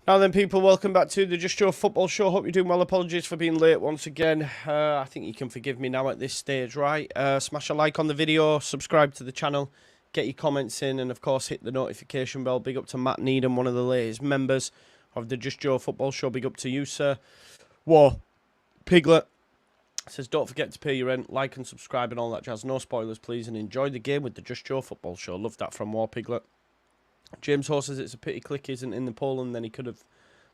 Now then, people, welcome back to the Just Joe Football Show. Hope you're doing well. Apologies for being late once again. I think you can forgive me now at this stage, right? Smash a like on the video, subscribe to the channel, get your comments in, and of course hit the notification bell. Big up to Matt Needham, one of the latest members of the Just Joe Football Show. Big up to you, sir. Whoa, Piglet says, don't forget to pay your rent, like and subscribe and all that jazz. No spoilers, please, and enjoy the game with the Just Joe Football Show. Love that from War Piglet. James Hoare says it's a pity Klich isn't in the poll, and then he could have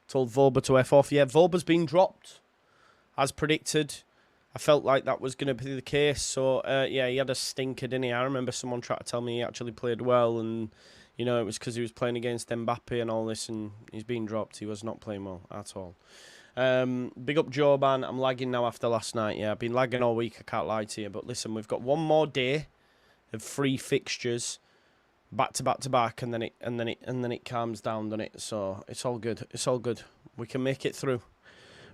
told Volba to F off. Yeah, Volba's been dropped, as predicted. I felt like that was going to be the case. So, yeah, he had a stinker, didn't he? I remember someone tried to tell me he actually played well, and, you know, it was because he was playing against Mbappe and all this, and he's been dropped. He was not playing well at all. Big up Joban. I'm lagging now after last night. Yeah, I've been lagging all week, I can't lie to you. But listen, we've got one more day of free fixtures. Back to back to back, and then it calms down, doesn't it? So it's all good. It's all good. We can make it through.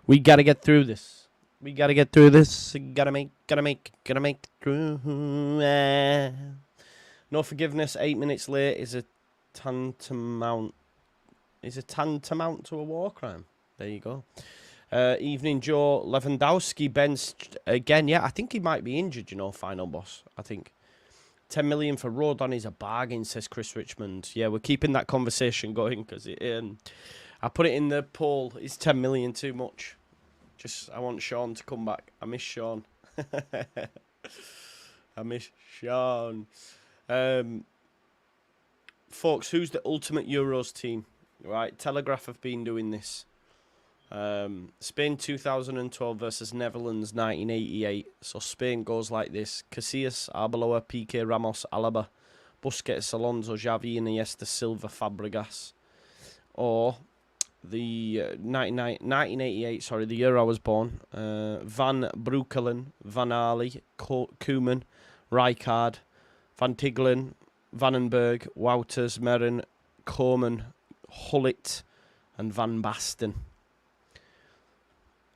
We gotta get through this. We gotta get through this. Gotta make it through. No forgiveness. 8 minutes late is a tantamount. Is a tantamount to a war crime. There you go. Evening Joe. Lewandowski benched again. Yeah, I think he might be injured. You know, final boss. I think. 10 million for Rodon is a bargain, says Chris Richmond. Yeah, we're keeping that conversation going because I put it in the poll. Is 10 million too much? I want Sean to come back. I miss Sean. I miss Sean. Folks, who's the ultimate Euros team? Right, Telegraph have been doing this. Spain 2012 versus Netherlands 1988. So Spain goes like this: Casillas, Arbeloa, Piqué, Ramos, Alaba, Busquets, Alonso, Xavi, Iniesta, Silva, Fabregas. Or the 1988, sorry, the year I was born. Van Breukelen, Van Ali, Koeman, Rijkaard, Van Tigelen, Vandenberg, Wouters, Merin, Koeman, Hullit, and Van Basten.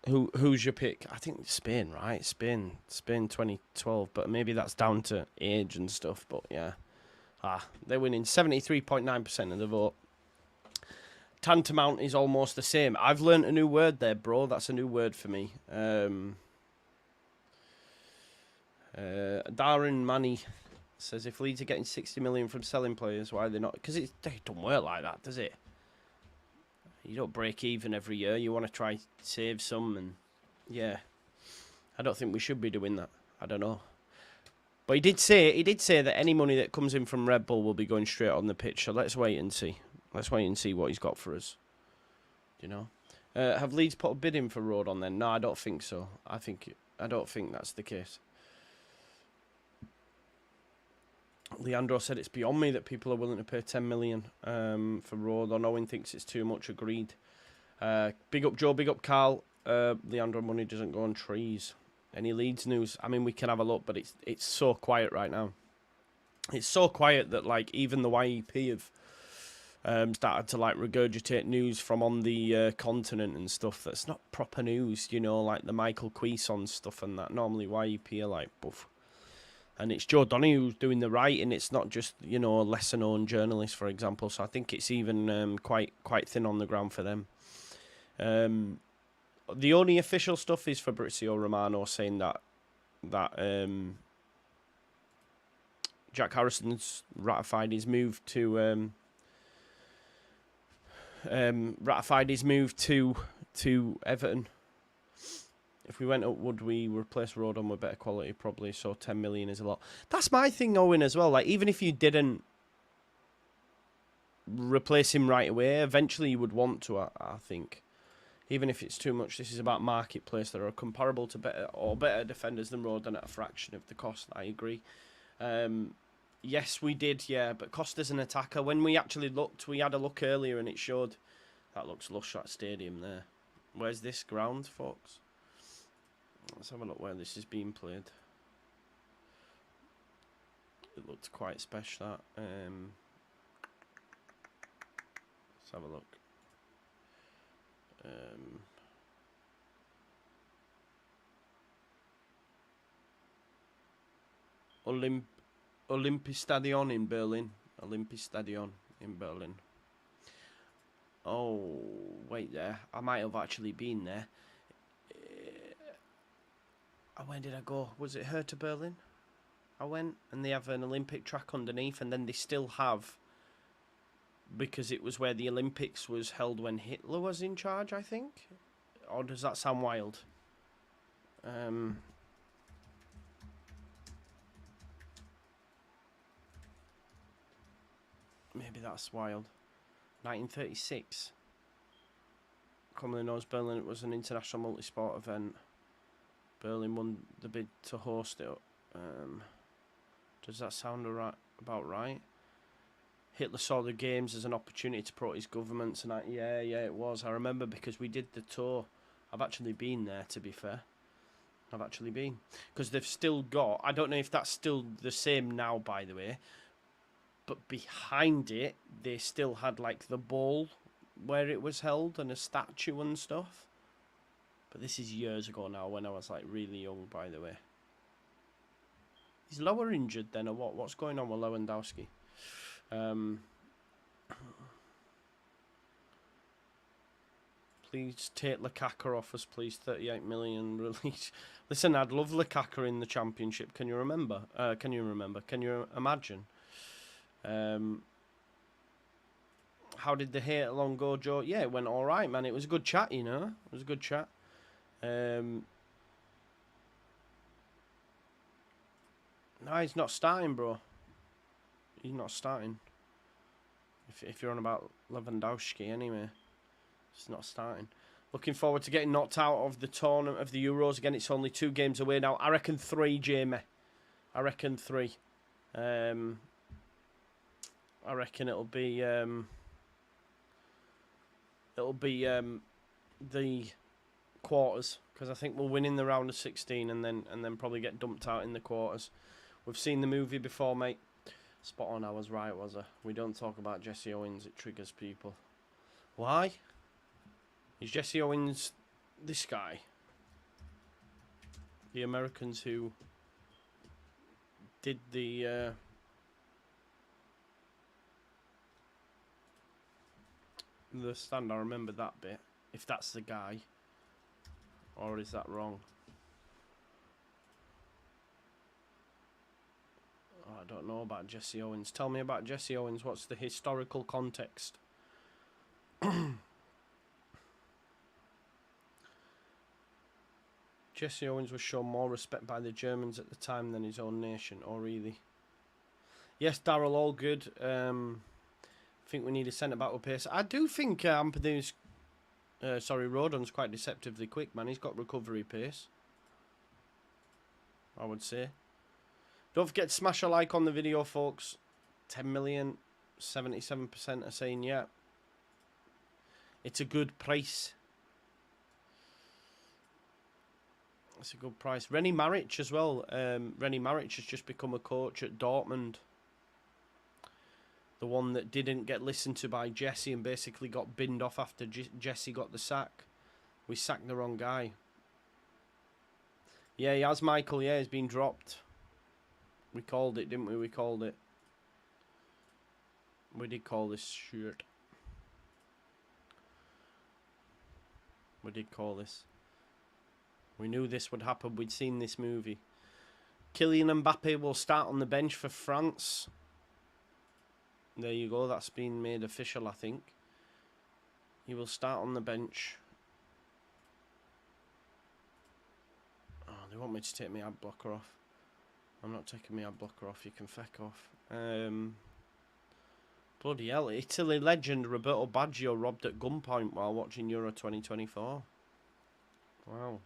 Who's your pick? I think Spain, right? Spain 2012, but maybe that's down to age and stuff. But yeah, they're winning 73.9% of the vote. Tantamount is almost the same. I've learnt a new word there, bro. That's a new word for me. Darren Manny says if Leeds are getting 60 million from selling players, why are they not? Because it don't work like that, does it? You don't break even every year. You want to try save some, and yeah, I don't think we should be doing that. I don't know, but he did say that any money that comes in from Red Bull will be going straight on the pitch. So let's wait and see. Let's wait and see what he's got for us. You know, have Leeds put a bid in for Rodon then? No, I don't think so. I don't think that's the case. Leandro said it's beyond me that people are willing to pay 10 million for Rodon. Owen thinks it's too much. Agreed. Big up Joe, big up Carl. Leandro, money doesn't go on trees. Any Leeds news? I mean, we can have a look, but it's so quiet right now. It's so quiet that like even the YEP have started to like regurgitate news from on the continent and stuff that's not proper news. You know, like the Michael Quaison stuff and that. Normally YEP are like buff. And it's Joe Donny who's doing the writing. It's not just, you know, a lesser-known journalist, for example. So I think it's even quite thin on the ground for them. The only official stuff is Fabrizio Romano saying that Jack Harrison's ratified his move to Everton. If we went up, would we replace Rodon with better quality? Probably. So 10 million is a lot. That's my thing, Owen, as well. Like, even if you didn't replace him right away, eventually you would want to, I think. Even if it's too much, this is about marketplace. There are comparable to better defenders than Rodon at a fraction of the cost. I agree. Yes, we did, yeah. But Costa's an attacker. When we actually looked, we had a look earlier and it showed. That looks lush, that stadium there. Where's this ground, folks? Let's have a look where this is being played. It looked quite special, that. Let's have a look. Olympistadion in Berlin. Oh, wait there. I might have actually been there. When did I go? Was it Hertha Berlin? I went, and they have an Olympic track underneath, and then they still have, because it was where the Olympics was held when Hitler was in charge, I think? Or does that sound wild? Maybe that's wild. 1936. Commonly known as Berlin, it was an international multi-sport event. Berlin won the bid to host it. Does that sound about right? Hitler saw the games as an opportunity to promote his governments, and yeah, it was. I remember because we did the tour. I've actually been there, to be fair. I've actually been. Because they've still got, I don't know if that's still the same now, by the way, but behind it, they still had like the ball where it was held and a statue and stuff. But this is years ago now, when I was like really young, by the way. Is Lower injured then, or what? What's going on with Lewandowski? Please take Lukaku off us, please. 38 million release. Listen, I'd love Lukaku in the Championship. Can you remember? Can you imagine? How did the hate along go, Joe? Yeah, it went all right, man. It was a good chat, you know. It was a good chat. No, he's not starting, bro. He's not starting. If you're on about Lewandowski, anyway. He's not starting. Looking forward to getting knocked out of the tournament of the Euros. Again, it's only 2 games away now. I reckon 3, Jamie. I reckon 3. I reckon it'll be the quarters, because I think we'll win in the round of 16 and then probably get dumped out in the quarters. We've seen the movie before, mate. Spot on, I was right, was I? We don't talk about Jesse Owens, it triggers people. Why? Is Jesse Owens this guy? The Americans who did the stand, I remember that bit. If that's the guy. Or is that wrong? Oh, I don't know about Jesse Owens. Tell me about Jesse Owens. What's the historical context? Jesse Owens was shown more respect by the Germans at the time than his own nation. Oh, really? Yes, Darryl, all good. I think we need a centre-back with pace. I do think Rodon's quite deceptively quick, man. He's got recovery pace, I would say. Don't forget to smash a like on the video, folks. 10 million, 77% are saying yeah. It's a good price. It's a good price. Rennie Maric as well. Rennie Maric has just become a coach at Dortmund. The one that didn't get listened to by Jesse and basically got binned off after Jesse got the sack. We sacked the wrong guy. Yeah, he has, Michael. Yeah, he's been dropped. We called it, didn't we? We called it. We did call this shirt. We did call this. We knew this would happen. We'd seen this movie. Kylian Mbappe will start on the bench for France. There you go. That's been made official, I think. He will start on the bench. Oh, they want me to take my ad blocker off. I'm not taking my ad blocker off. You can feck off. Bloody hell. Italy legend Roberto Baggio robbed at gunpoint while watching Euro 2024. Wow.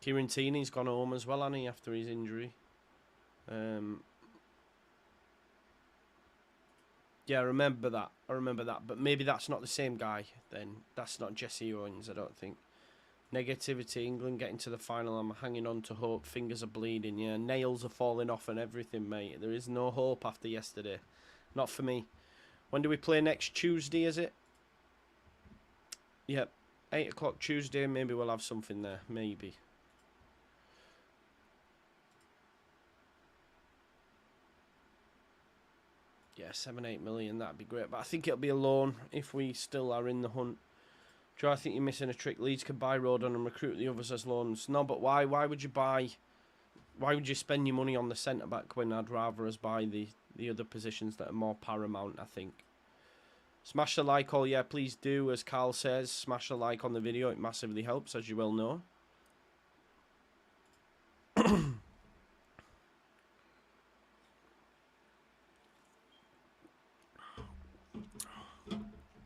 Kieran Tierney's gone home as well, hasn't he, after his injury? Yeah, I remember that. But maybe that's not the same guy then. That's not Jesse Owens, I don't think. Negativity, England getting to the final. I'm hanging on to hope. Fingers are bleeding, yeah. Nails are falling off and everything, mate. There is no hope after yesterday. Not for me. When do we play next? Tuesday, is it? Yep. 8 o'clock Tuesday. Maybe we'll have something there. Maybe. Yeah, 7-8 million, that'd be great. But I think it'll be a loan if we still are in the hunt. Joe, I think you're missing a trick. Leeds could buy Rodon and recruit the others as loans. No, but why? Why would you buy? Why would you spend your money on the centre back when I'd rather us buy the other positions that are more paramount? I think. Smash the like, all yeah, please do. As Carl says, smash the like on the video. It massively helps, as you well know.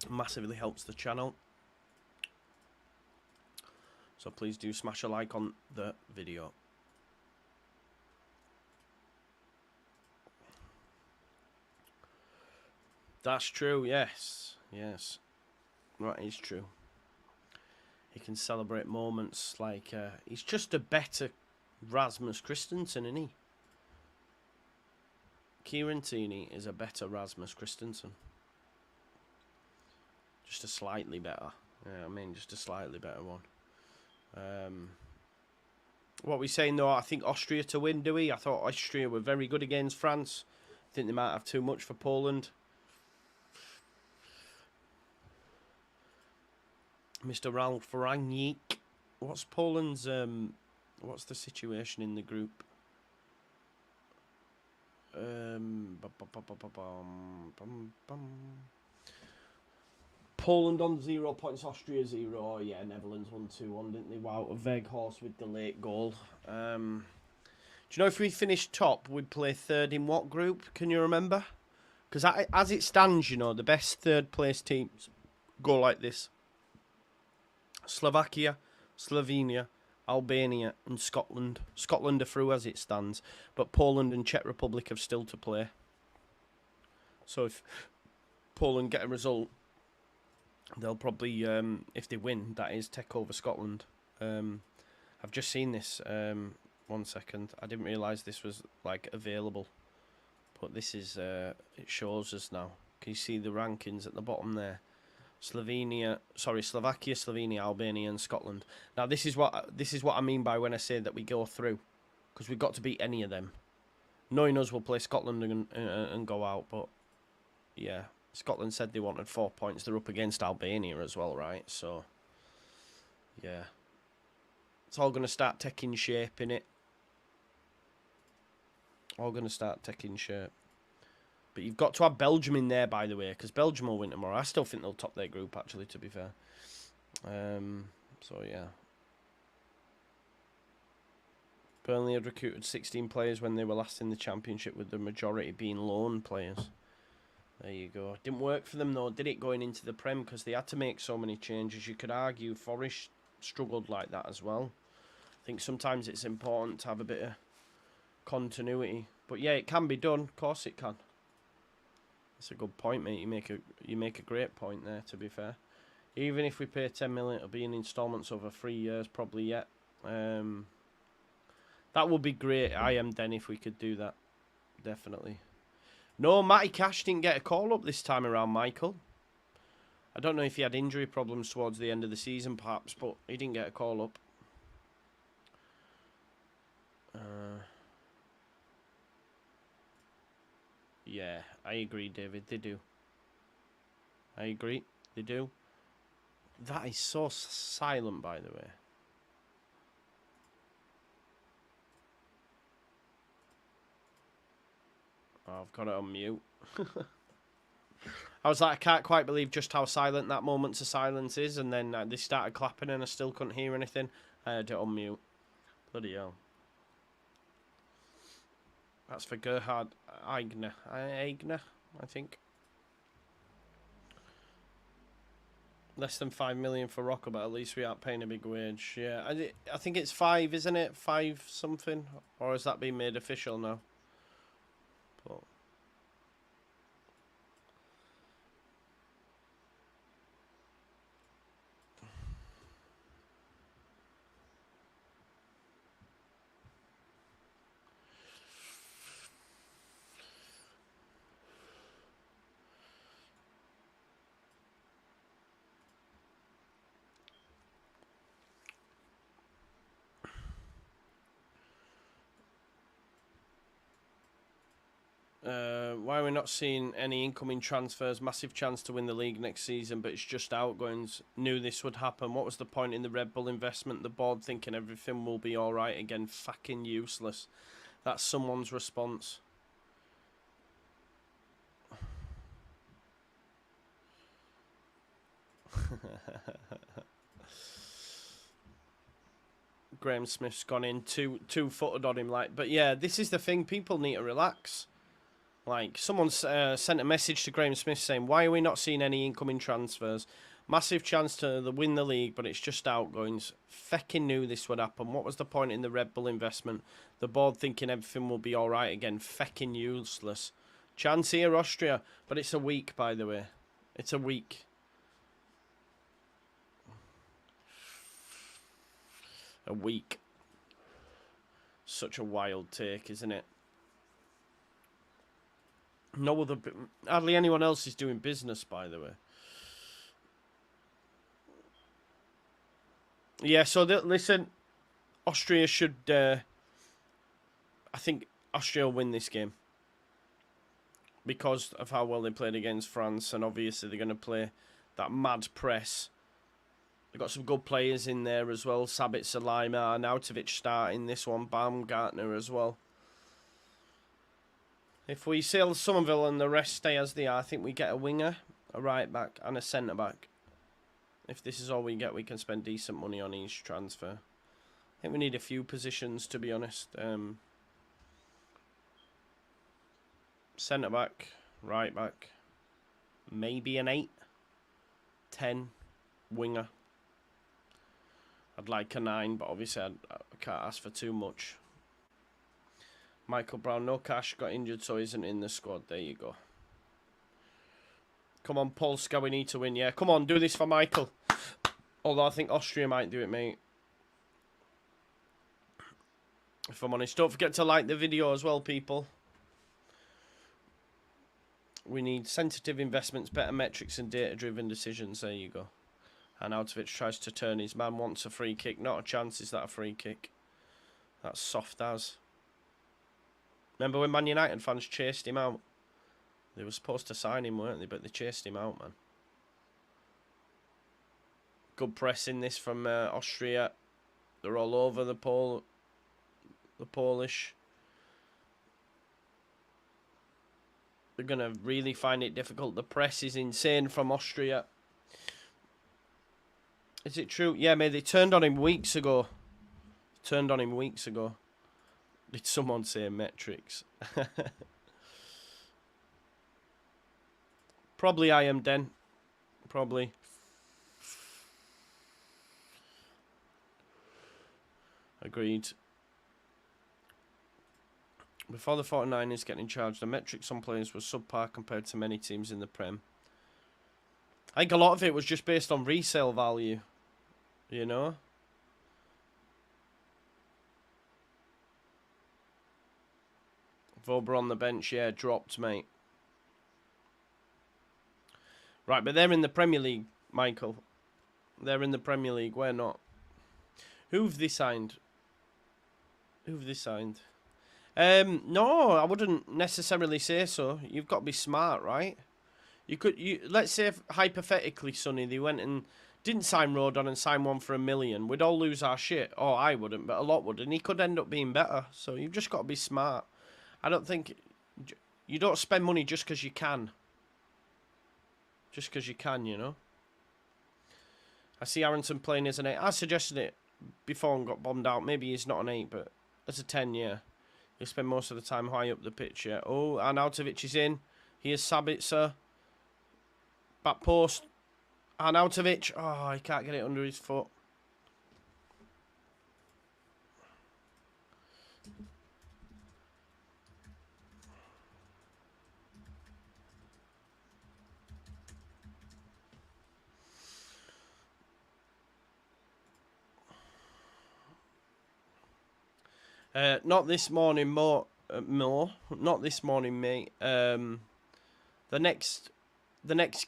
Massively helps the channel. So please do smash a like on the video. That's true, yes. Yes. That is true. He can celebrate moments like... he's just a better Rasmus Christiansen, isn't he? Kieran Tierney is a better Rasmus Christiansen. Just a slightly better. Yeah, I mean, just a slightly better one. What we saying though, I think Austria to win, do we? I thought Austria were very good against France. I think they might have too much for Poland. Mr. Ralph Rangnick. What's Poland's, what's the situation in the group? Poland on 0 points, Austria 0. Oh, yeah, Netherlands 1-2-1, didn't they? Wow, a Weghorst with the late goal. Do you know if we finish top, we'd play third in what group? Can you remember? Because as it stands, you know, the best third place teams go like this. Slovakia, Slovenia, Albania and Scotland. Scotland are through as it stands, but Poland and Czech Republic have still to play. So if Poland get a result, they'll probably, if they win, that is, take over Scotland. I've just seen this. 1 second. I didn't realise this was like available, but this is. It shows us now. Can you see the rankings at the bottom there? Slovakia, Slovenia, Albania, and Scotland. Now this is what I mean by when I say that we go through, because we've got to beat any of them. Knowing us, we'll play Scotland and go out, but yeah. Scotland said they wanted 4 points. They're up against Albania as well, right? So, yeah. It's all going to start taking shape, innit? All going to start taking shape. But you've got to have Belgium in there, by the way, because Belgium will win tomorrow. I still think they'll top their group, actually, to be fair. So, yeah. Burnley had recruited 16 players when they were last in the Championship, with the majority being loan players. There you go. Didn't work for them though, did it, going into the Prem, because they had to make so many changes. You could argue Forest struggled like that as well. I think sometimes it's important to have a bit of continuity. But yeah, it can be done. Of course it can. That's a good point, mate. You make a great point there, to be fair. Even if we pay 10 million, it'll be in instalments over 3 years probably yet. That would be great. I am then if we could do that. Definitely. No, Matty Cash didn't get a call-up this time around, Michael. I don't know if he had injury problems towards the end of the season, perhaps, but he didn't get a call-up. Yeah, I agree, David. They do. I agree. They do. That is so silent, by the way. Oh, I've got it on mute. I was like, I can't quite believe just how silent that moment to silence is. And then they started clapping and I still couldn't hear anything. I had it on mute. Bloody hell. That's for Gerhard Eigner, I think. Less than 5 million for Rocker, but at least we aren't paying a big wage. Yeah, I think it's 5, isn't it? 5 something? Or has that been made official now? But Why are we not seeing any incoming transfers? Massive chance to win the league next season, but it's just outgoings. Knew this would happen. What was the point in the Red Bull investment? The board thinking everything will be alright again. Fucking useless. That's someone's response. Graham Smith's gone in two-footed on him, like, but yeah, this is the thing. People need to relax. Like, someone sent a message to Graham Smith saying, "Why are we not seeing any incoming transfers? Massive chance to win the league, but it's just outgoings." Feckin' knew this would happen. What was the point in the Red Bull investment? The board thinking everything will be all right again. Feckin' useless. Chance here, Austria, but it's a week, by the way. It's a week. A week. Such a wild take, isn't it? No other... Hardly anyone else is doing business, by the way. Yeah, so listen, Austria should... I think Austria will win this game. Because of how well they played against France, and obviously they're going to play that mad press. They've got some good players in there as well. Sabitzer, Lima, Nautovic starting this one. Baumgartner as well. If we sell Somerville and the rest stay as they are, I think we get a winger, a right back and a centre back. If this is all we get, we can spend decent money on each transfer. I think we need a few positions, to be honest. Centre back, right back, maybe an 8, 10, winger. I'd like a 9, but obviously I can't ask for too much. Michael Brown, no cash, got injured, so isn't in the squad. There you go. Come on, Polska, we need to win. Yeah, come on, do this for Michael. Although I think Austria might do it, mate. If I'm honest. Don't forget to like the video as well, people. We need sensitive investments, better metrics and data-driven decisions. There you go. And Nautovic tries to turn his man, wants a free kick. Not a chance, is that a free kick? That's soft as. Remember when Man United fans chased him out? They were supposed to sign him, weren't they? But they chased him out, man. Good press in this from Austria. They're all over the Polish. They're going to really find it difficult. The press is insane from Austria. Is it true? Yeah, mate, they turned on him weeks ago. Did someone say metrics? Probably I am, Den. Probably. Agreed. Before the 49ers getting charged, the metrics on players was subpar compared to many teams in the Prem. I think a lot of it was just based on resale value. You know? Vobra on the bench, yeah, dropped, mate. Right, but they're in the Premier League, Michael. They're in the Premier League, we're not. Who've they signed? No, I wouldn't necessarily say so. You've got to be smart, right? Let's say, hypothetically, Sonny, they went and didn't sign Rodon and sign one for $1 million. We'd all lose our shit. Oh, I wouldn't, but a lot would. And he could end up being better. So you've just got to be smart. I don't think... You don't spend money just because you can. Just because you can, you know? I see Aronson playing as an 8. I suggested it before and got bombed out. Maybe he's not an 8, but as a 10, yeah. He'll spend most of the time high up the pitch, yeah. Oh, Arnautovic is in. Here's Sabitzer. Back post. Arnautovic. Oh, he can't get it under his foot. Not this morning, not this morning, mate. The next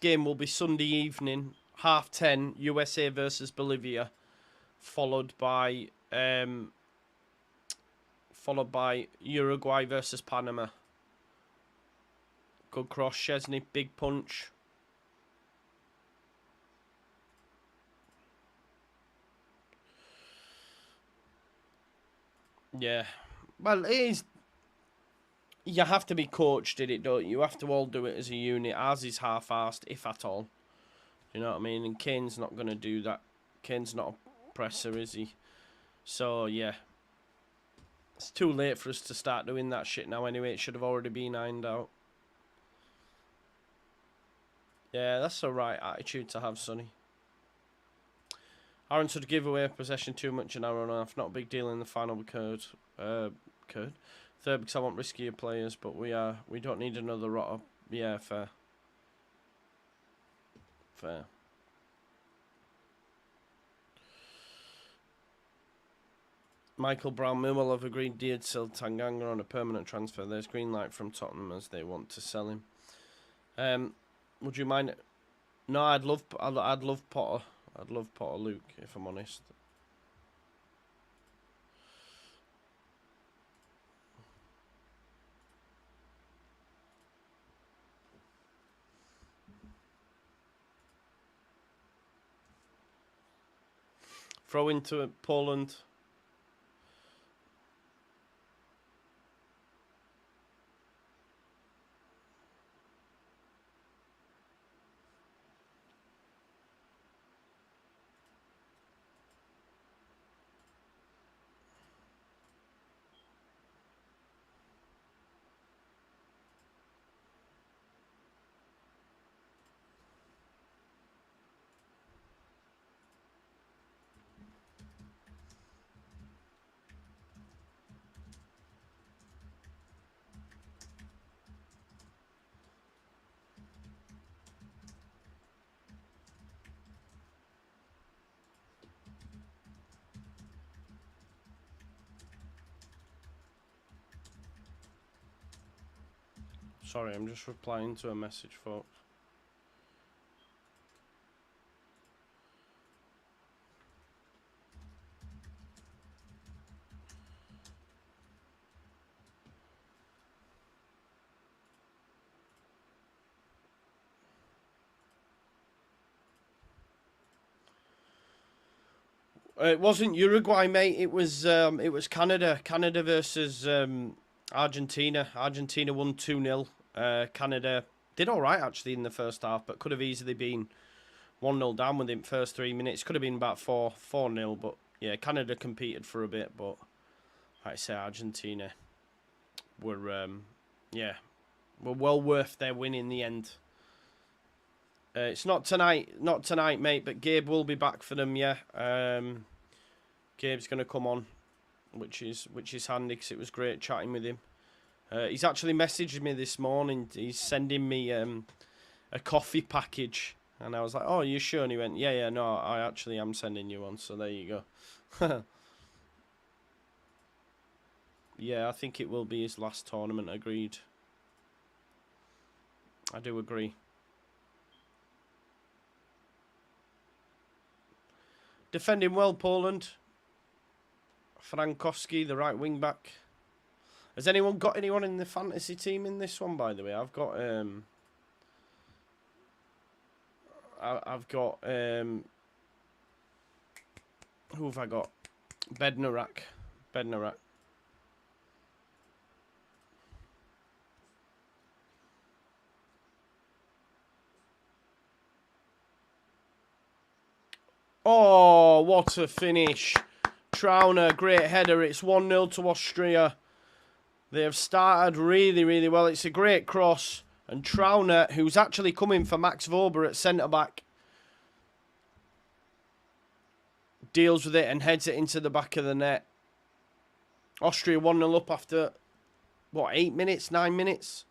game will be Sunday evening, 10:30, USA versus Bolivia, followed by Uruguay versus Panama. Good cross, Szczesny, big punch. Yeah. Well, it is. You have to be coached in it, don't you? You have to all do it as a unit. Ours is half-assed, if at all. You know what I mean? And Kane's not going to do that. Kane's not a presser, is he? So, yeah. It's too late for us to start doing that shit now anyway. It should have already been ironed out. Yeah, that's the right attitude to have, Sonny. Aaron should give away possession too much an hour and a half. Not a big deal in the final because... Third, because I want riskier players, but we don't need another rotter. Yeah, fair. Fair. Michael Brown Millwall have agreed deal to sell Tanganga on a permanent transfer. There's green light from Tottenham as they want to sell him. Would you mind? No, I'd love Potter. I'd love Potter Luke, if I'm honest. Throw into Poland. Sorry, I'm just replying to a message, folks. It wasn't Uruguay, mate. It was Canada. Canada versus Argentina. Argentina won 2-0. Canada did all right actually in the first half, but could have easily been 1-0 down within the first 3 minutes. Could have been about 4-0, but yeah, Canada competed for a bit, but like I say, Argentina were were well worth their win in the end. It's not tonight, mate, but Gabe will be back for them, yeah. Gabe's going to come on, which is handy because it was great chatting with him. He's actually messaged me this morning. He's sending me a coffee package. And I was like, oh, you sure? And he went, yeah, no, I actually am sending you one. So there you go. Yeah, I think it will be his last tournament, agreed. I do agree. Defending well, Poland. Frankowski, the right wing back. Has anyone got anyone in the fantasy team in this one, by the way? I've got who have I got? Bednarak. Oh, what a finish. Trauner, great header. It's 1-0 to Austria. They have started really, really well. It's a great cross. And Trauner, who's actually coming for Max Vober at centre-back, deals with it and heads it into the back of the net. Austria 1-0 up after, what, 8 minutes, 9 minutes?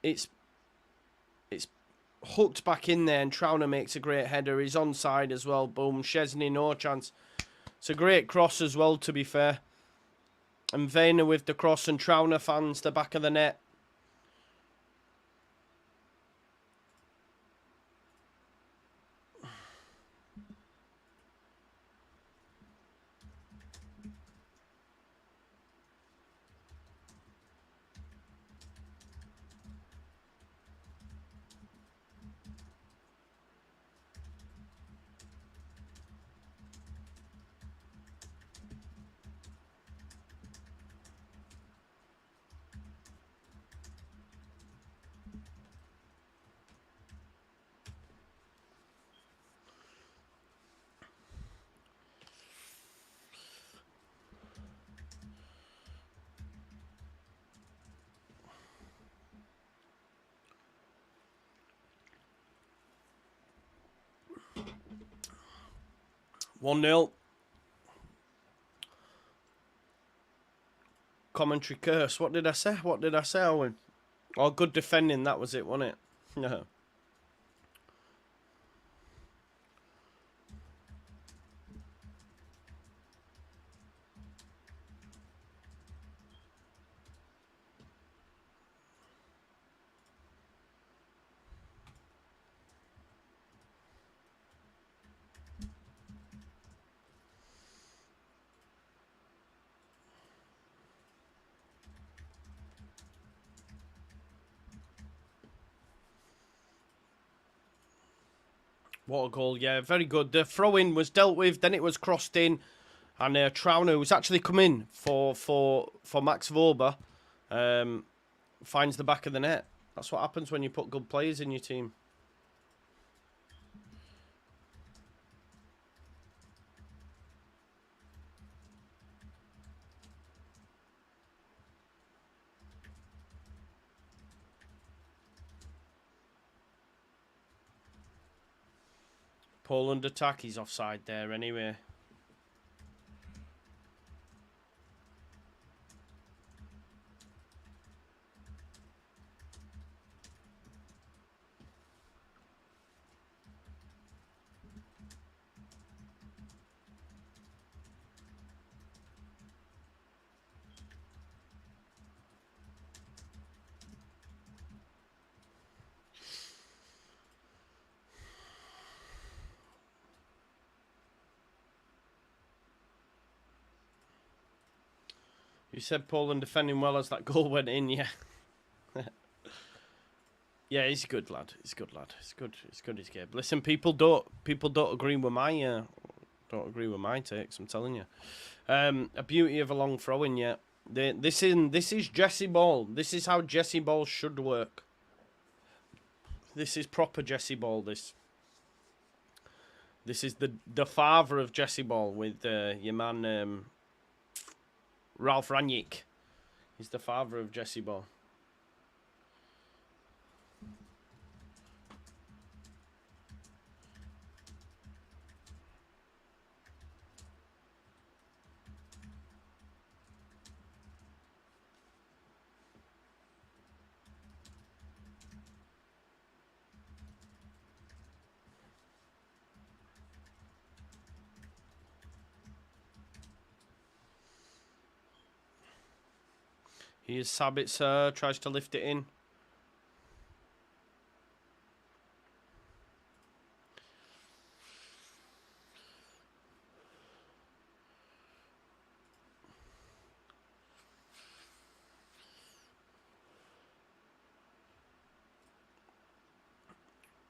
It's hooked back in there, and Trauner makes a great header. He's onside as well. Boom. Szczesny, no chance. It's a great cross as well, to be fair. And Vayner with the cross, and Trauner fans the back of the net. 1-0. Commentary curse. What did I say? What did I say, Owen? Oh, good defending. That was it, wasn't it? No. What a goal, yeah, very good. The throw-in was dealt with, then it was crossed in, and Trauner, who's actually come in for Max Vorber, finds the back of the net. That's what happens when you put good players in your team. Poland attack, he's offside there anyway. You said Poland defending well as that goal went in, yeah. Yeah, he's a good lad. He's a good lad. He's good. He's good. He's good. Listen, people don't agree with my takes. I'm telling you. A beauty of a long throw-in, yeah. This is Jesse Ball. This is how Jesse Ball should work. This is proper Jesse Ball. This is the father of Jesse Ball with your man Ralph Rangnick. He's the father of Jesse Ball. Here's Sabitzer, tries to lift it in.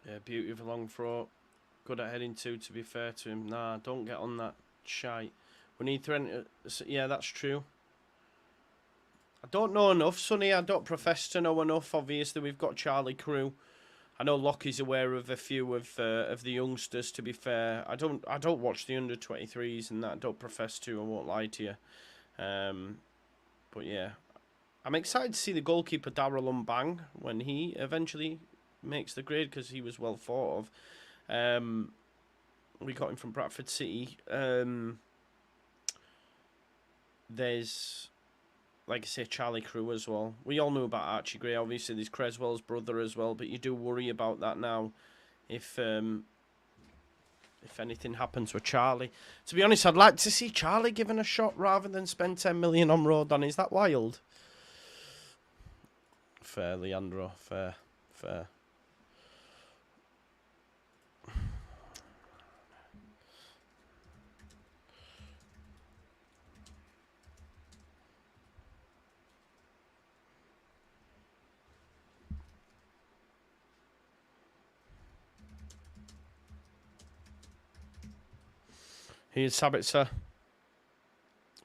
Yeah, beauty of a long throw. Good at heading to be fair to him. Nah, don't get on that shite. We need to... Yeah, that's true. I don't know enough, Sonny. I don't profess to know enough. Obviously, we've got Charlie Crew. I know Lockie's aware of a few of the youngsters. To be fair, I don't watch the under-23s and that. I don't profess to. I won't lie to you. But yeah, I'm excited to see the goalkeeper Darrell Umbang when he eventually makes the grade because he was well thought of. We got him from Bradford City. There's, like I say, Charlie Crew as well. We all knew about Archie Gray. Obviously, there's Creswell's brother as well, but you do worry about that now if anything happens with Charlie. To be honest, I'd like to see Charlie given a shot rather than spend 10 million on Rodon. Is that wild? Fair, Leandro. Fair. Here's Sabitzer,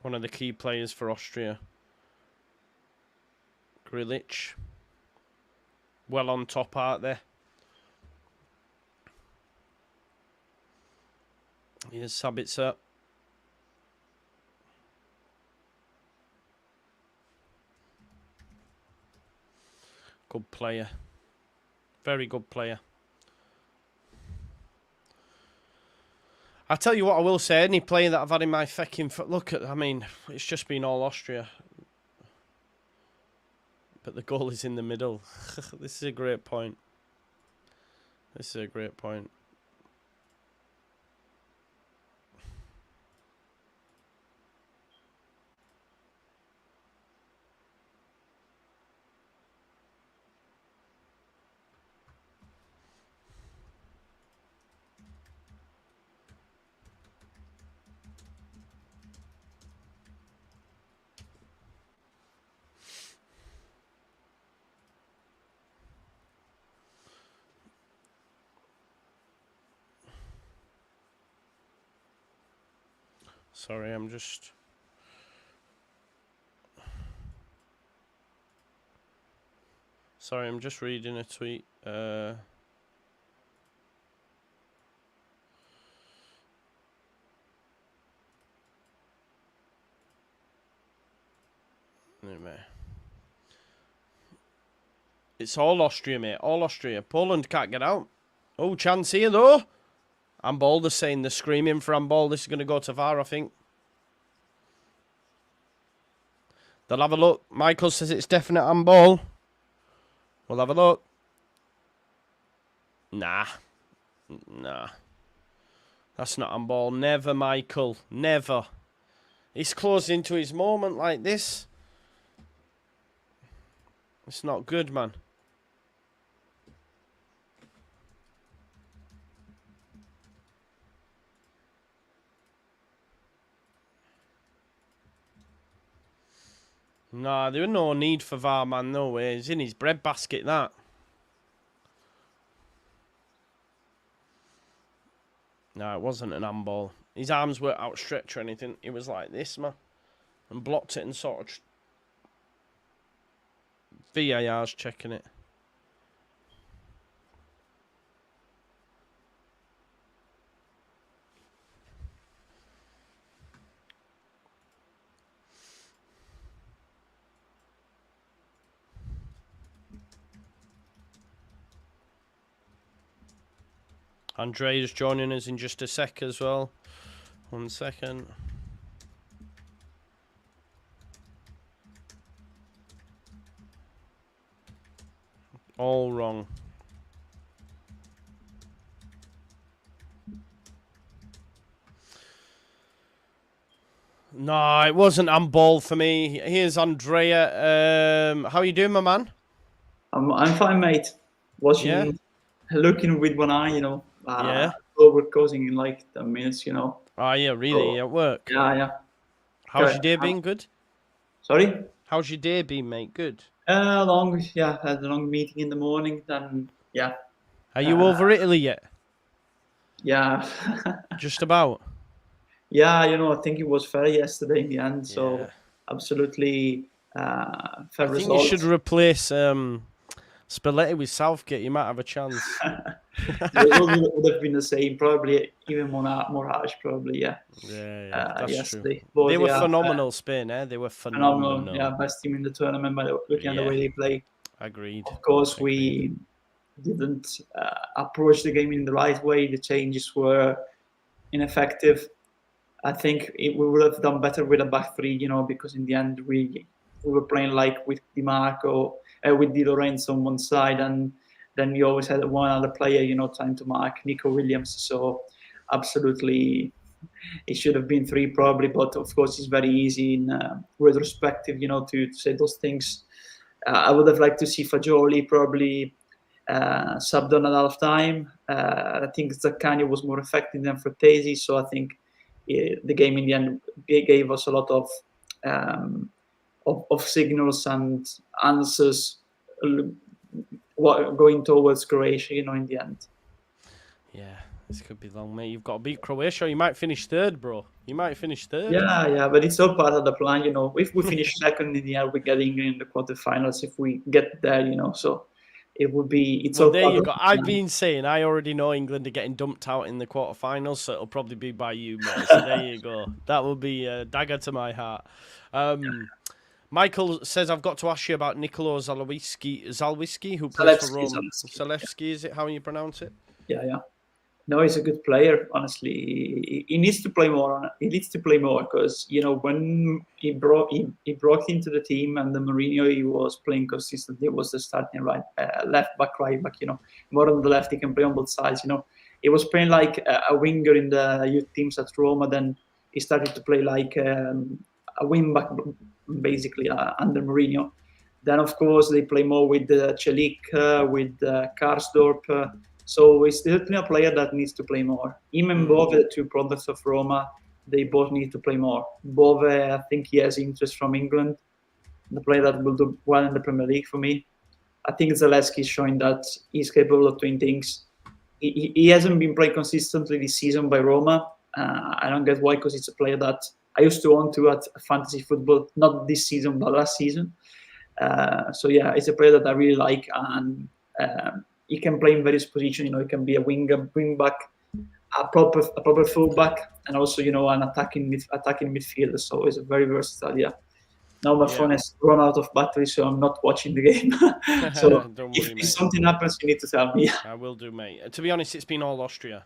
one of the key players for Austria. Grilic, well on top out there. Here's Sabitzer. Good player. Very good player. I tell you what, I will say, any player that I've had in my fucking foot, look at, I mean, it's just been all Austria. But the goal is in the middle. This is a great point. This is a great point. Sorry, I'm just... Sorry, I'm just reading a tweet. Anyway. It's all Austria, mate. All Austria. Poland can't get out. Oh, chance here, though. Handball, they're saying they're screaming for handball. This is going to go to VAR, I think. They'll have a look. Michael says it's definite handball. We'll have a look. Nah. Nah. That's not handball. Never, Michael. Never. He's closed into his moment like this. It's not good, man. Nah, there was no need for VAR, man. No way. It's in his breadbasket, that. No, it wasn't an handball. His arms weren't outstretched or anything. It was like this, man. And blocked it and sort of... VAR's checking it. Andrea's joining us in just a sec as well. 1 second. All wrong. No, it wasn't handball for me. Here's Andrea. How are you doing, my man? I'm fine, mate. Watching, looking with one eye, you know. Yeah. Over closing in like 10 minutes, you know. Oh, yeah, really? So, at work? Yeah. How's your day been? Good? Sorry? How's your day been, mate? Good? Long, yeah. Had a long meeting in the morning, then, yeah. Are you over Italy yet? Yeah. Just about? Yeah, you know, I think it was fair yesterday in the end, so absolutely fair result. I think you should replace Spalletti with Southgate. You might have a chance. The result would have been the same, probably even more harsh, probably, yeah. Yeah, that's yesterday. true. But, they were phenomenal, Spain, eh? They were phenomenal. Yeah, best team in the tournament by looking at the way they play. Agreed. Of course, we didn't approach the game in the right way. The changes were ineffective. I think we would have done better with a back three, you know, because in the end we were playing like with Di Marco, with Di Lorenzo on one side, and then we always had one other player, you know, trying to mark Nico Williams. So absolutely, it should have been three probably, but of course it's very easy in retrospective, you know, to say those things. I would have liked to see Fagioli probably subbed on at half time. I think Zaccagni was more effective than Frattesi, so I think the game in the end gave us a lot of signals and answers going towards Croatia, you know, in the end. Yeah, this could be long, mate. You've got to beat Croatia. You might finish third, bro. You might finish third. Yeah, but it's all part of the plan, you know. If we finish second in the end, we're getting in the quarterfinals if we get there, you know. So it would be. It's all. There you go. I've been saying I already know England are getting dumped out in the quarterfinals, so it'll probably be by you, mate. So there you go. That will be a dagger to my heart. Michael says I've got to ask you about Nicolo Zalewski, who plays for Roma. Zalewski, is it how you pronounce it? Yeah. No, he's a good player. Honestly, he needs to play more. He needs to play more because when he brought into the team and the Mourinho, he was playing consistently. He was the starting left back, right back. More on the left. He can play on both sides. He was playing like a winger in the youth teams at Roma. Then he started to play like a wing back, basically under Mourinho. Then of course they play more with Celik, with Karsdorp. So he's certainly a player that needs to play more. Him and Bove, the two products of Roma, they both need to play more. Bove, I think he has interest from England, the player that will do well in the Premier League for me. I think Zalewski is showing that he's capable of doing things. He hasn't been playing consistently this season by Roma. I don't get why, because it's a player that I used to own to at fantasy football, not this season, but last season. So yeah, it's a player that I really like, and he can play in various positions. He can be a winger, wing back, a proper fullback, and also an attacking midfielder. So he's a very versatile. Yeah. Now my phone has run out of battery, so I'm not watching the game. So Don't worry, if mate. something happens, you need to tell me. I will do, mate. To be honest, it's been all Austria.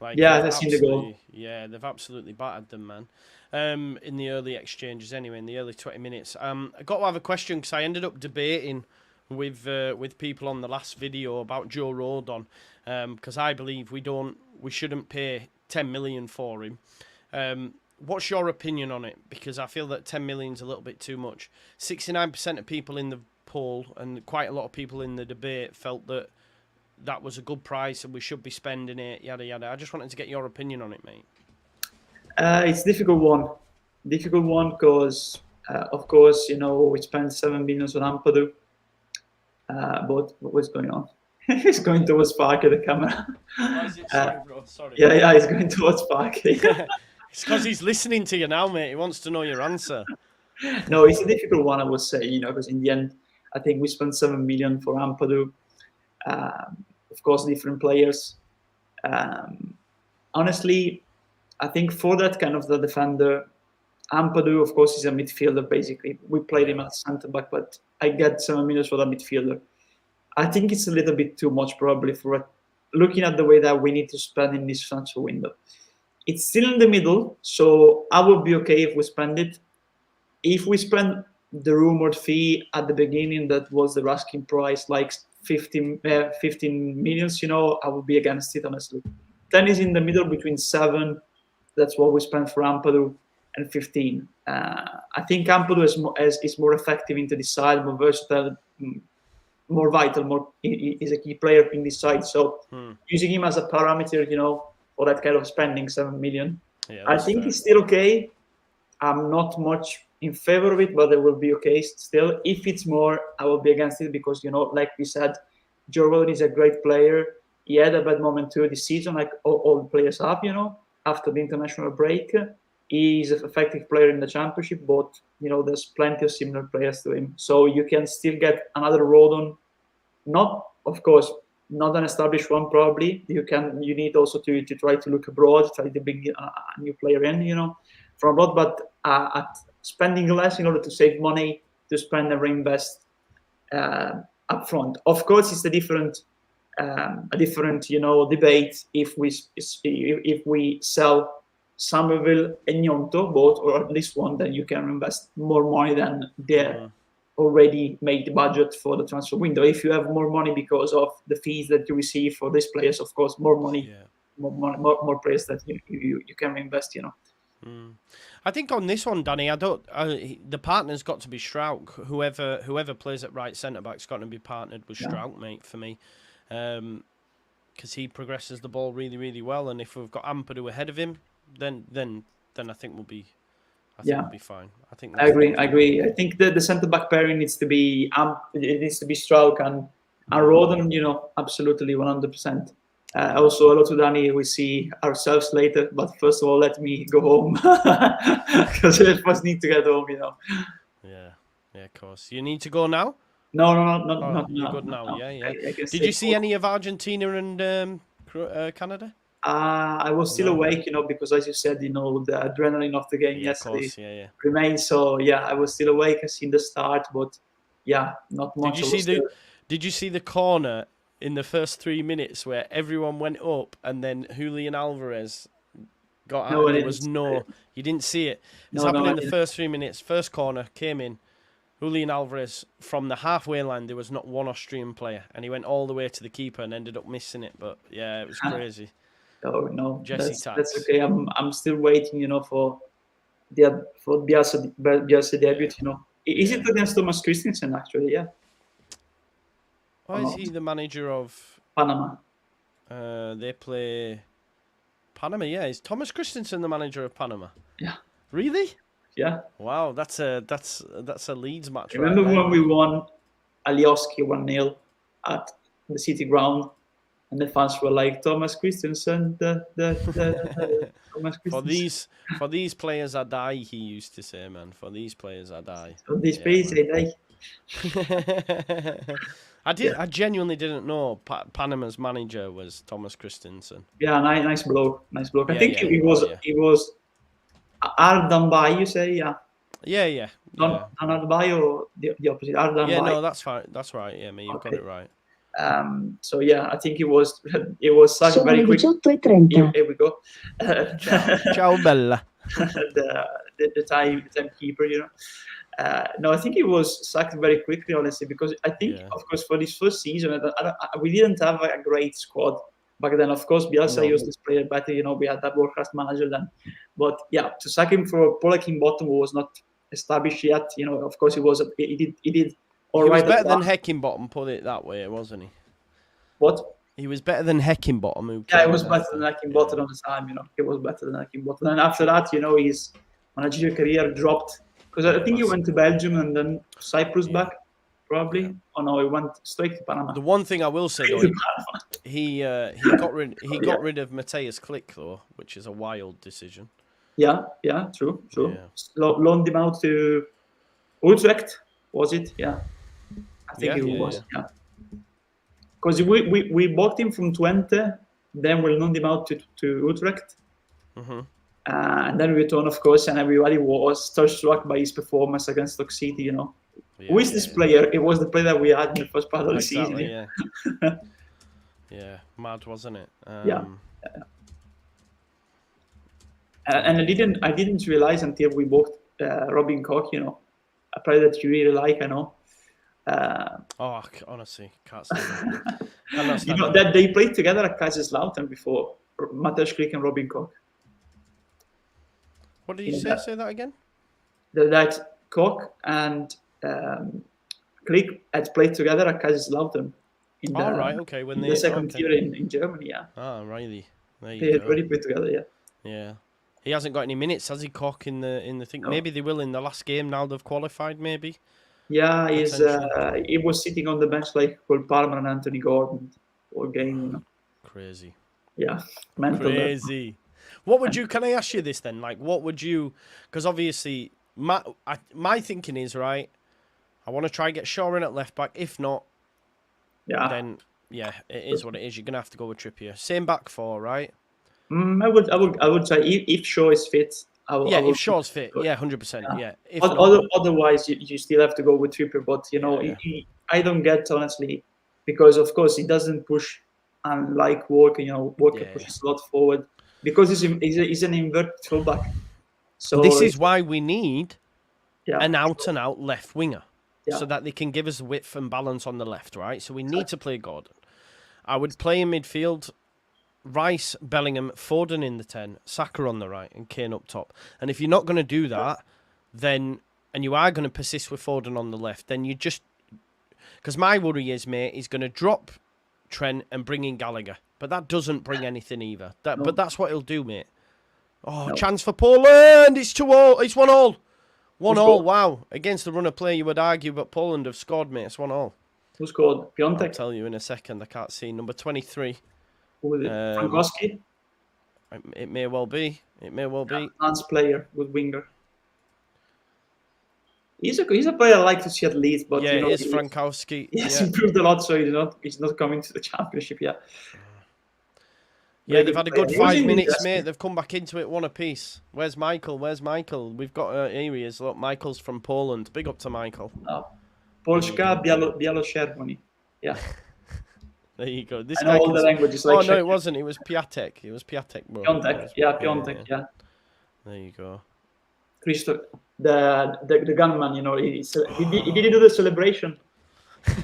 I've seen the goal. Yeah, they've absolutely battered them, man. In the early exchanges, anyway, in the early 20 minutes. I got to have a question because I ended up debating with people on the last video about Joe Rodon, because I believe we shouldn't pay 10 million for him. What's your opinion on it? Because I feel that 10 million is a little bit too much. 69% of people in the poll and quite a lot of people in the debate felt that was a good price and we should be spending it, yada yada. I just wanted to get your opinion on it, mate. It's a difficult one because of course we spent 7 million on Ampadu. But what's going on? He's going towards Parker, the camera. Why is it? Sorry, bro. Sorry. Yeah, he's going towards Parker. It's because he's listening to you now, mate. He wants to know your answer. No, it's a difficult one, I would say, because in the end, I think we spent 7 million for Ampadu. Of course, different players. Honestly, I think for that kind of the defender, Ampadu, of course, is a midfielder, basically. We played him as centre-back, but I get 7 million for that midfielder. I think it's a little bit too much, probably, for looking at the way that we need to spend in this transfer window. It's still in the middle, so I would be okay if we spend it. If we spend the rumored fee at the beginning, that was the asking price, like 15 millions, I would be against it, honestly. 10 is in the middle between 7, that's what we spent for Ampadu, and 15. I think Ampadu is more effective into this side, more versatile, more vital, is a key player in this side. So using him as a parameter, for that kind of spending 7 million, I think it's still okay. I'm not much in favor of it, but it will be okay still. If it's more, I will be against it because, like we said, Joe Rodon is a great player. He had a bad moment too this season, like all the players have, after the international break. He's an effective player in the championship, but there's plenty of similar players to him. So you can still get another Rodon. Not, of course, not an established one probably. You need also to try to look abroad, try to bring a new player in, from abroad, but at spending less in order to save money, to spend and reinvest up front. Of course, it's a different debate if we sell Somerville and Gnonto, both, or at least one, then you can invest more money than they already made the budget for the transfer window. If you have more money because of the fees that you receive for these players, of course, more money, more players that you can invest. I think on this one, Danny, the partner's got to be Strauch. Whoever plays at right centre back's got to be partnered with Strauch, mate, for me, because he progresses the ball really, really well. And if we've got Ampadu ahead of him, then I think we'll be fine. I agree. I think the centre back pairing needs to be Strauch and Rodon. Absolutely 100%. Also, hello to Danny. We see ourselves later, but first of all, let me go home because I first need to get home. Yeah, of course. You need to go now. No, not you're good now. Yeah. Did you see any of Argentina and Canada? I was still awake, because as you said, the adrenaline of the game yesterday remains. So I was still awake. I seen the start, but not much. Did you see the corner in the first 3 minutes where everyone went up and then Julian Alvarez got out and there was no... You didn't see it. It's happened in the first 3 minutes. First corner, came in. Julian Alvarez, from the halfway line, there was not one Austrian player. And he went all the way to the keeper and ended up missing it. But, yeah, it was crazy. Oh, no. Jesse that's okay. I'm still waiting, you know, for Bielsa debut, you know. Is it against Thomas Christiansen, actually? Yeah. Why is he the manager of... Panama. They play... Panama, yeah. Is Thomas Christiansen the manager of Panama? Yeah. Really? Yeah. Wow, that's a Leeds match. Remember when we won Zalewski 1-0 at the City ground, and the fans were like, Thomas Christiansen, Thomas Christiansen. For these players I die, he used to say, man. For these players I die. For these players I die. I genuinely didn't know Panama's manager was Thomas Christiansen. Yeah, nice bloke. I think he was Ardambay, you say, yeah. Yeah. Not Ardambay or the opposite, Ardambay. Yeah, no, that's fine. That's right. Yeah, you've got it right. So yeah, I think it was such very quick. Here we go. Ciao bella. the timekeeper, you know. No, I think it was sacked very quickly, honestly, because I think, of course, for this first season, we didn't have a great squad back then. Of course, Bielsa used this player better. You know, we had that world-class manager then. But yeah, to sack him for Polacking bottom was not established yet. You know, of course, he did all right. He was better than Heckingbottom, put it that way, wasn't he? What? He was better than Heckingbottom. Yeah, he was better than Heckingbottom at the time. You know, he was better than Heckingbottom. And after that, you know, his managerial career dropped. Because I think he went to Belgium and then Cyprus back, probably. Yeah. Oh no, he went straight to Panama. The one thing I will say though, he got rid of Matthias Klich though, which is a wild decision. Yeah, true. Yeah. Loaned him out to Utrecht, was it? Yeah, I think it was. Yeah, because we bought him from Twente, then we loaned him out to Utrecht. Mm-hmm. And then we returned, of course, and everybody was struck by his performance against Stoke City, you know. Who is this player? It was the player that we had in the first part of the season. Yeah. Yeah, mad, wasn't it? Yeah. And I didn't realize until we bought Robin Koch, you know, a player that you really like, I know. Honestly, can't stand it. You know, that they played together at Kaiserslautern before, Mateusz Klich and Robin Koch. What did you say? Say that again. That Koch and Klich had played together at Kaiserslautern. Okay. When the second tier in Germany, yeah. Oh, really? They had already played together, yeah. Yeah. He hasn't got any minutes, has he, Koch, in the thing? No. Maybe they will in the last game now they've qualified, maybe. Yeah, he was sitting on the bench like Cole Palmer and Anthony Gordon all game, you know. Crazy. Yeah, mental. Crazy. What would you? Can I ask you this then? Like, what would you? Because obviously, my thinking is right. I want to try and get Shaw in at left back. If not, then it is what it is. You're gonna have to go with Trippier. Same back four, right? I would say if Shaw is fit. If Shaw's fit, 100%. Yeah. Otherwise, you still have to go with Trippier. But you know, I don't get, honestly, because of course he doesn't push, unlike Walker. You know, Walker pushes a lot forward. Because he's an inverted fullback. So this is why we need an out-and-out left winger. So that they can give us width and balance on the left, right? So we need to play Gordon. I would play in midfield, Rice, Bellingham, Foden in the 10, Saka on the right, and Kane up top. And if you're not going to do that, then, and you are going to persist with Foden on the left, then you just... Because my worry is, mate, he's going to drop Trent and bring in Gallagher. But that doesn't bring anything either. But that's what he'll do, mate. Chance for Poland. It's 2-0. It's 1-1. 1-1. Wow. Against the runner play, you would argue, but Poland have scored, mate. It's 1-1. Who scored? Piontek? I'll tell you in a second. I can't see. Number 23. Who was it? Frankowski? It may well be. It may well be. Lance player, good winger. He's a player I like to see at Leeds, but it is Frankowski. He's improved a lot, so he's not coming to the championship yet. Yeah, they've had a good 5 minutes, mate. They've come back into it, one apiece. Where's Michael? We've got here he is. Look, Michael's from Poland. Big up to Michael. Polska Bielorussia. Yeah. There you go. This I know guy all can... the languages. Like Oh, no, it wasn't. It was Piatek. It was Piatek, bro. Piontek. Yeah, Piontek. Yeah. There you go. The gunman, you know, he didn't do the celebration.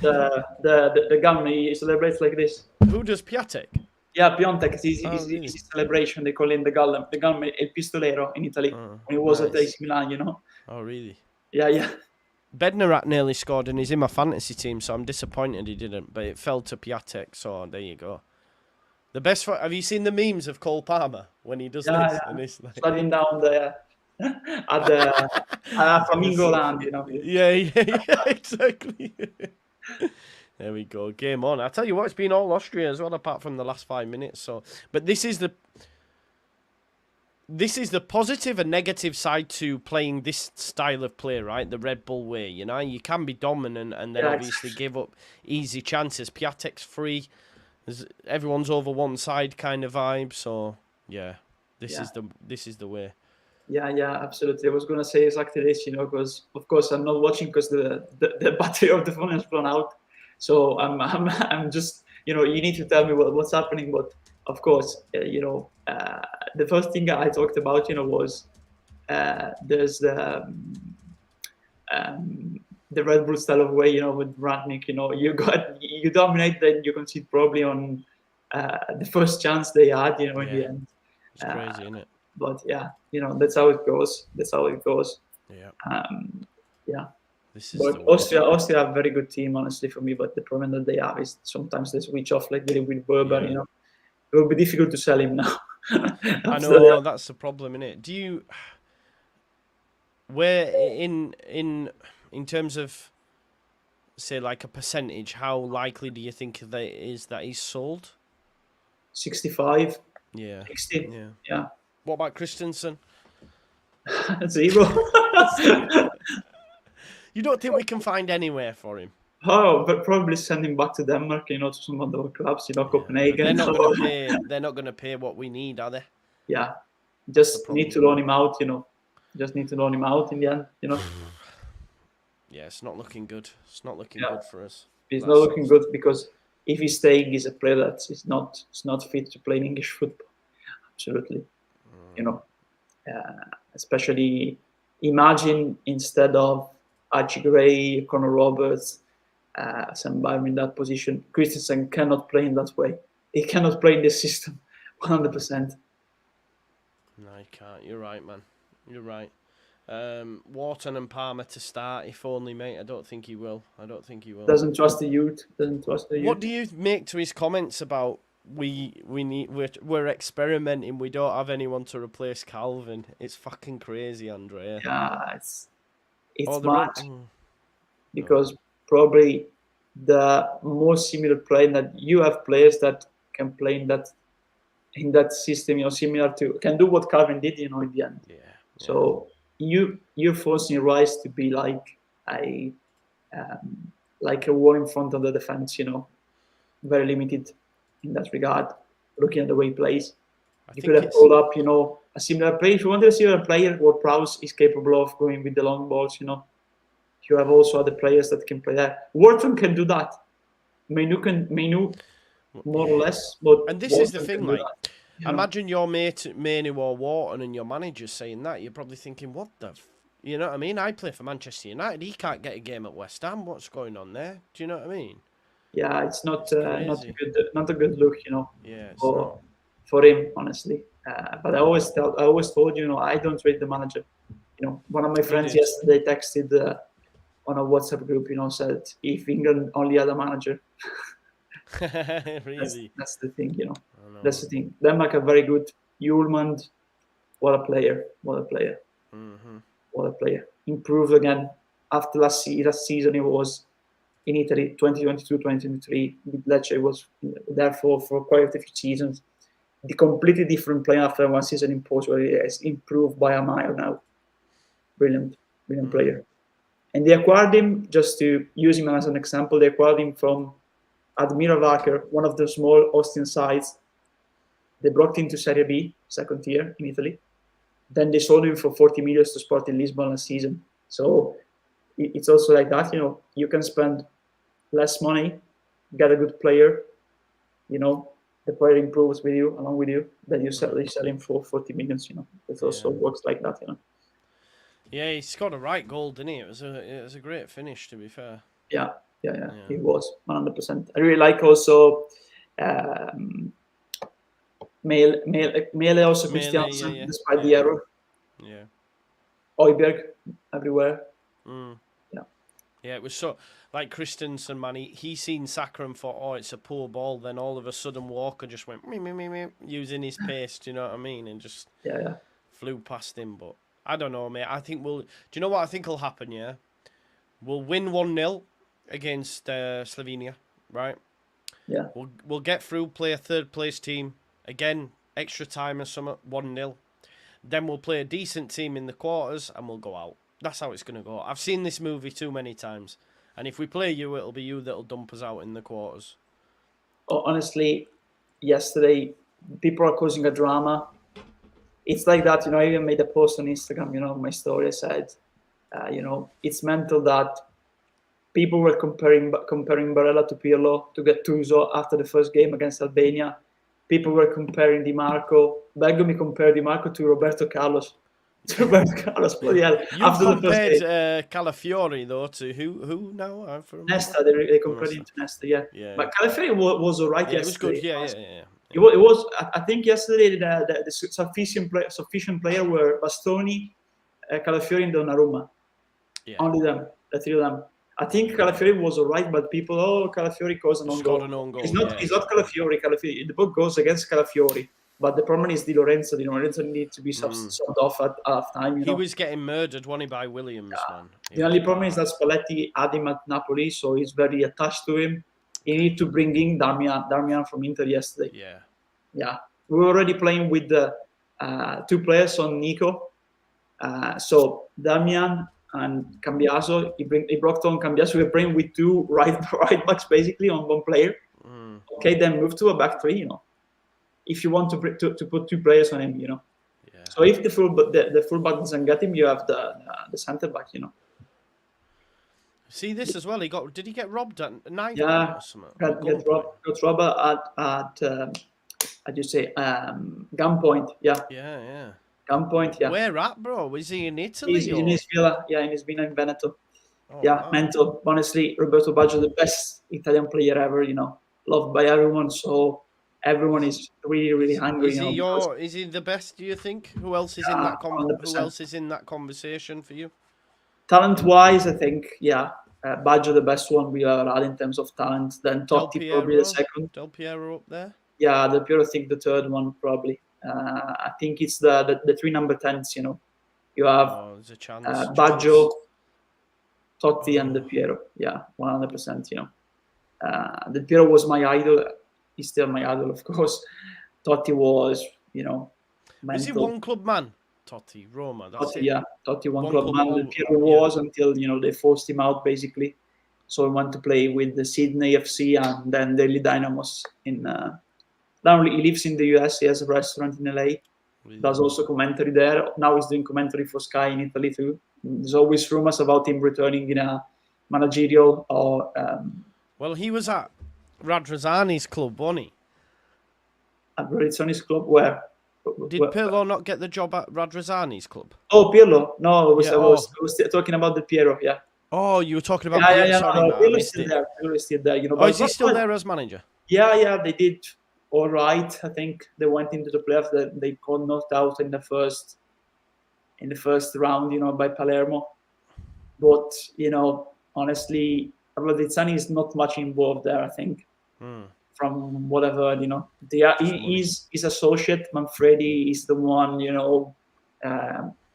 The gunman, he celebrates like this. Who does Piatek? Yeah, Piontek. It's really? his celebration. They call him the gunman, El Pistolero in Italy. When he was at AC Milan, you know. Oh, really? Yeah. Bednarak nearly scored, and he's in my fantasy team, so I'm disappointed he didn't. But it fell to Piatek, so there you go. The best. Have you seen the memes of Cole Palmer when he does this? Yeah. And it's like... sliding down the at the Flamingo Land, you know. Yeah, exactly. There we go. Game on. I tell you what, it's been all Austria as well, apart from the last 5 minutes. So, but this is the positive and negative side to playing this style of play, right? The Red Bull way. You know, you can be dominant and then obviously give up easy chances. Piatek's free. Everyone's over one side kind of vibe. So yeah, this is the way. Yeah, absolutely. I was gonna say exactly this, you know, because of course I'm not watching because the battery of the phone has run out. So I'm just, you know, you need to tell me what's happening. But of course, you know, the first thing I talked about, you know, was there's the Red Bull style of way, you know, with Rangnick. You know, you dominate, then you concede probably on the first chance they had, you know, in the end. It's crazy, isn't it? But yeah, you know, that's how it goes. Yeah. But Austria have a very good team, honestly, for me. But the problem that they have is sometimes they switch off like they did with Burber. You know, it will be difficult to sell him now. I know that's the problem, isn't it? Do you, where in terms of, say, like a percentage, how likely do you think that is that he's sold? 65. Yeah. 60. Yeah. What about Christiansen? 0. You don't think we can find anywhere for him? Oh, but probably send him back to Denmark, you know, to some other clubs, you know, Copenhagen. They're not going to pay what we need, are they? Yeah. Just need to loan him out, you know. Just need to loan him out in the end, you know. Yeah, it's not looking good. It's not looking good for us. It's not looking good because if he's staying, he's a player that is not fit to play in English football. Absolutely. You know, especially imagine instead of Archie Gray, Conor Roberts, Sam Byron in that position, Christensen cannot play in that way. He cannot play in this system 100%. No, he can't. You're right, man. You're right. Wharton and Palmer to start, if only, mate. I don't think he will. Doesn't trust the youth. What do you make to his comments about we're experimenting, we don't have anyone to replace Calvin? It's fucking crazy, Andrea. Yeah, it's mad. Because probably the most similar play that you have players that can play in that system, you know, similar to, can do what Calvin did, you know, in the end. Yeah. So you're forcing Rice to be like a wall in front of the defense, you know, very limited in that regard, looking at the way he plays. You could have pulled up, you know, a similar play. If you wanted to see a player where Prowse is capable of going with the long balls, you know, you have also other players that can play that. Wharton can do that. Menu more or less. But and this is the thing, like, imagine your mate Manu or Wharton and your manager saying that. You're probably thinking, what the... You know what I mean? I play for Manchester United. He can't get a game at West Ham. What's going on there? Do you know what I mean? Yeah, it's not a good look, you know. Yeah, for him, honestly. But I always told you, you know, I don't rate the manager. You know, one of my friends yesterday texted on a WhatsApp group, you know, said if England only had a manager. Really? That's the thing, you know. That's the thing. Denmark are very good. Hjulmand, what a player! Mm-hmm. What a player! Improved again after last season. He was in Italy 2022-2023 with Lecce. Was there for quite a few seasons. The completely different player after one season in Portugal. He has improved by a mile now. Brilliant player. And they acquired him, just to use him as an example, they acquired him from Admira Wacker, one of the small Austrian sides. They brought him to Serie B, second tier in Italy. Then they sold him for 40 million to Sporting Lisbon last season. So it's also like that, you know, you can spend less money, get a good player, the player improves with you, along with you, then you sell him for 40 millions. It also works like that. Yeah, he scored a right goal, didn't he? It was a great finish, to be fair. Yeah. He was 100%. I really like also Mele also Christiansen, despite the error. Yeah. Højbjerg everywhere. Yeah, it was so like Christiansen, man. He seen Saka and thought, oh, it's a poor ball. Then all of a sudden, Walker just went me, using his pace. Do you know what I mean? And just flew past him. But I don't know, mate. I think we'll. Do you know what I think will happen? Yeah, we'll win 1-0 against Slovenia, right? Yeah. We'll get through, play a third place team again, extra time or something, 1-0. Then we'll play a decent team in the quarters and we'll go out. That's how it's going to go. I've seen this movie too many times. And if we play you, it'll be you that'll dump us out in the quarters. Oh, honestly, yesterday, people are causing a drama. It's like that, I even made a post on Instagram, my story. I said, it's mental that people were comparing Barella to Pirlo to get Tuso after the first game against Albania. People were comparing Di Marco. Bergomi compared Di Marco to Roberto Carlos. Bloody hell. You after compared the first game. Calafiori, though, to who now? Nesta, they compared him to Nesta, yeah. But Calafiori was all right yesterday. It was good, yeah. It was. I think yesterday the sufficient player were Bastoni, Calafiori, and Donnarumma. Yeah. Only them, the three of them. I think Calafiori was all right, but people, Calafiori caused an own goal. It's not Calafiori. The book goes against Calafiori. But the problem is Di Lorenzo. Di Lorenzo needs to be subbed off at half time. He was getting murdered, wasn't he, by Williams, man? The only problem is that Spalletti had him at Napoli, so he's very attached to him. He need to bring in Darmian from Inter yesterday. Yeah. We were already playing with the two players on Nico. So Darmian and Cambiaso, he brought on Cambiaso. We were playing with two right backs basically on one player. Okay, then move to a back three. If you want to put two players on him, So if the fullback doesn't get him, you have the centre back, See this as well. Did he get robbed at night? Yeah, got robbed at how do you say Gunpoint? Yeah. Gunpoint, yeah. Where at, bro? Was he in Italy? He's in his villa, in his villa in Veneto. Wow. Mental. Honestly, Roberto Baggio, the best Italian player ever. Loved by everyone. So. Everyone is really, really hungry. Is he the best? Do you think? Who else is in that? Who else is in that conversation for you? Talent-wise, I think, Baggio the best one we ever had in terms of talent. Then Totti probably the second. Del Piero up there. Yeah, Del Piero I think the third one probably. I think it's the three number 10s. You have there's a chance. Baggio, Totti, and Del Piero. Yeah, 100%. Del Piero was my idol. He's still my idol, of course. Totti was, mental. Was he one club man? Totti, Roma. That's it. Yeah, Totti one club man. Del Piero was until they forced him out basically. So he went to play with the Sydney FC and then Delhi Dynamos in. Now he lives in the US. He has a restaurant in LA. Does also commentary there. Now he's doing commentary for Sky in Italy too. There's always rumors about him returning in a managerial or. Well, he was at Radrazani's club, wasn't he? At Radrazani's club, where? Did Pirlo not get the job at Radrazani's club? Oh, Pirlo. No, I was talking about the Piero, yeah. Oh, you were talking about Pirlo. Sorry, Pirlo's still there. Pirlo's still there. Is he still there as manager? Yeah, they did all right. I think they went into the playoffs. They got knocked out in the first round, by Palermo. But, honestly, Radrazani is not much involved there, I think. From what I've heard, he's associate. Manfredi is the one,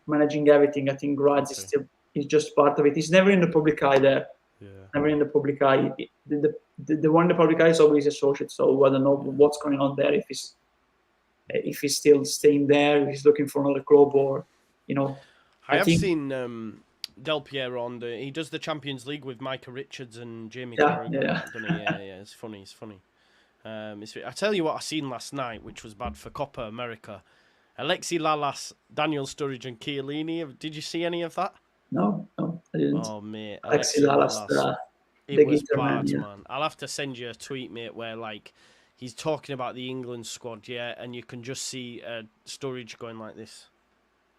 managing everything. I think Graz is just part of it. He's never in the public eye there. Yeah. Never in the public eye. The one in the public eye is always associate. So I don't know what's going on there. If he's still staying there, if he's looking for another club, or I have seen Del Piero he does the Champions League with Micah Richards and Jamie Carragher. Yeah. It's funny. I tell you what I seen last night, which was bad for Copa America. Alexi Lalas, Daniel Sturridge, and Chiellini. Did you see any of that? No, I didn't. Oh mate, Alexi Lalas, it was bad, man. I'll have to send you a tweet, mate, where he's talking about the England squad, yeah, and you can just see Sturridge going like this.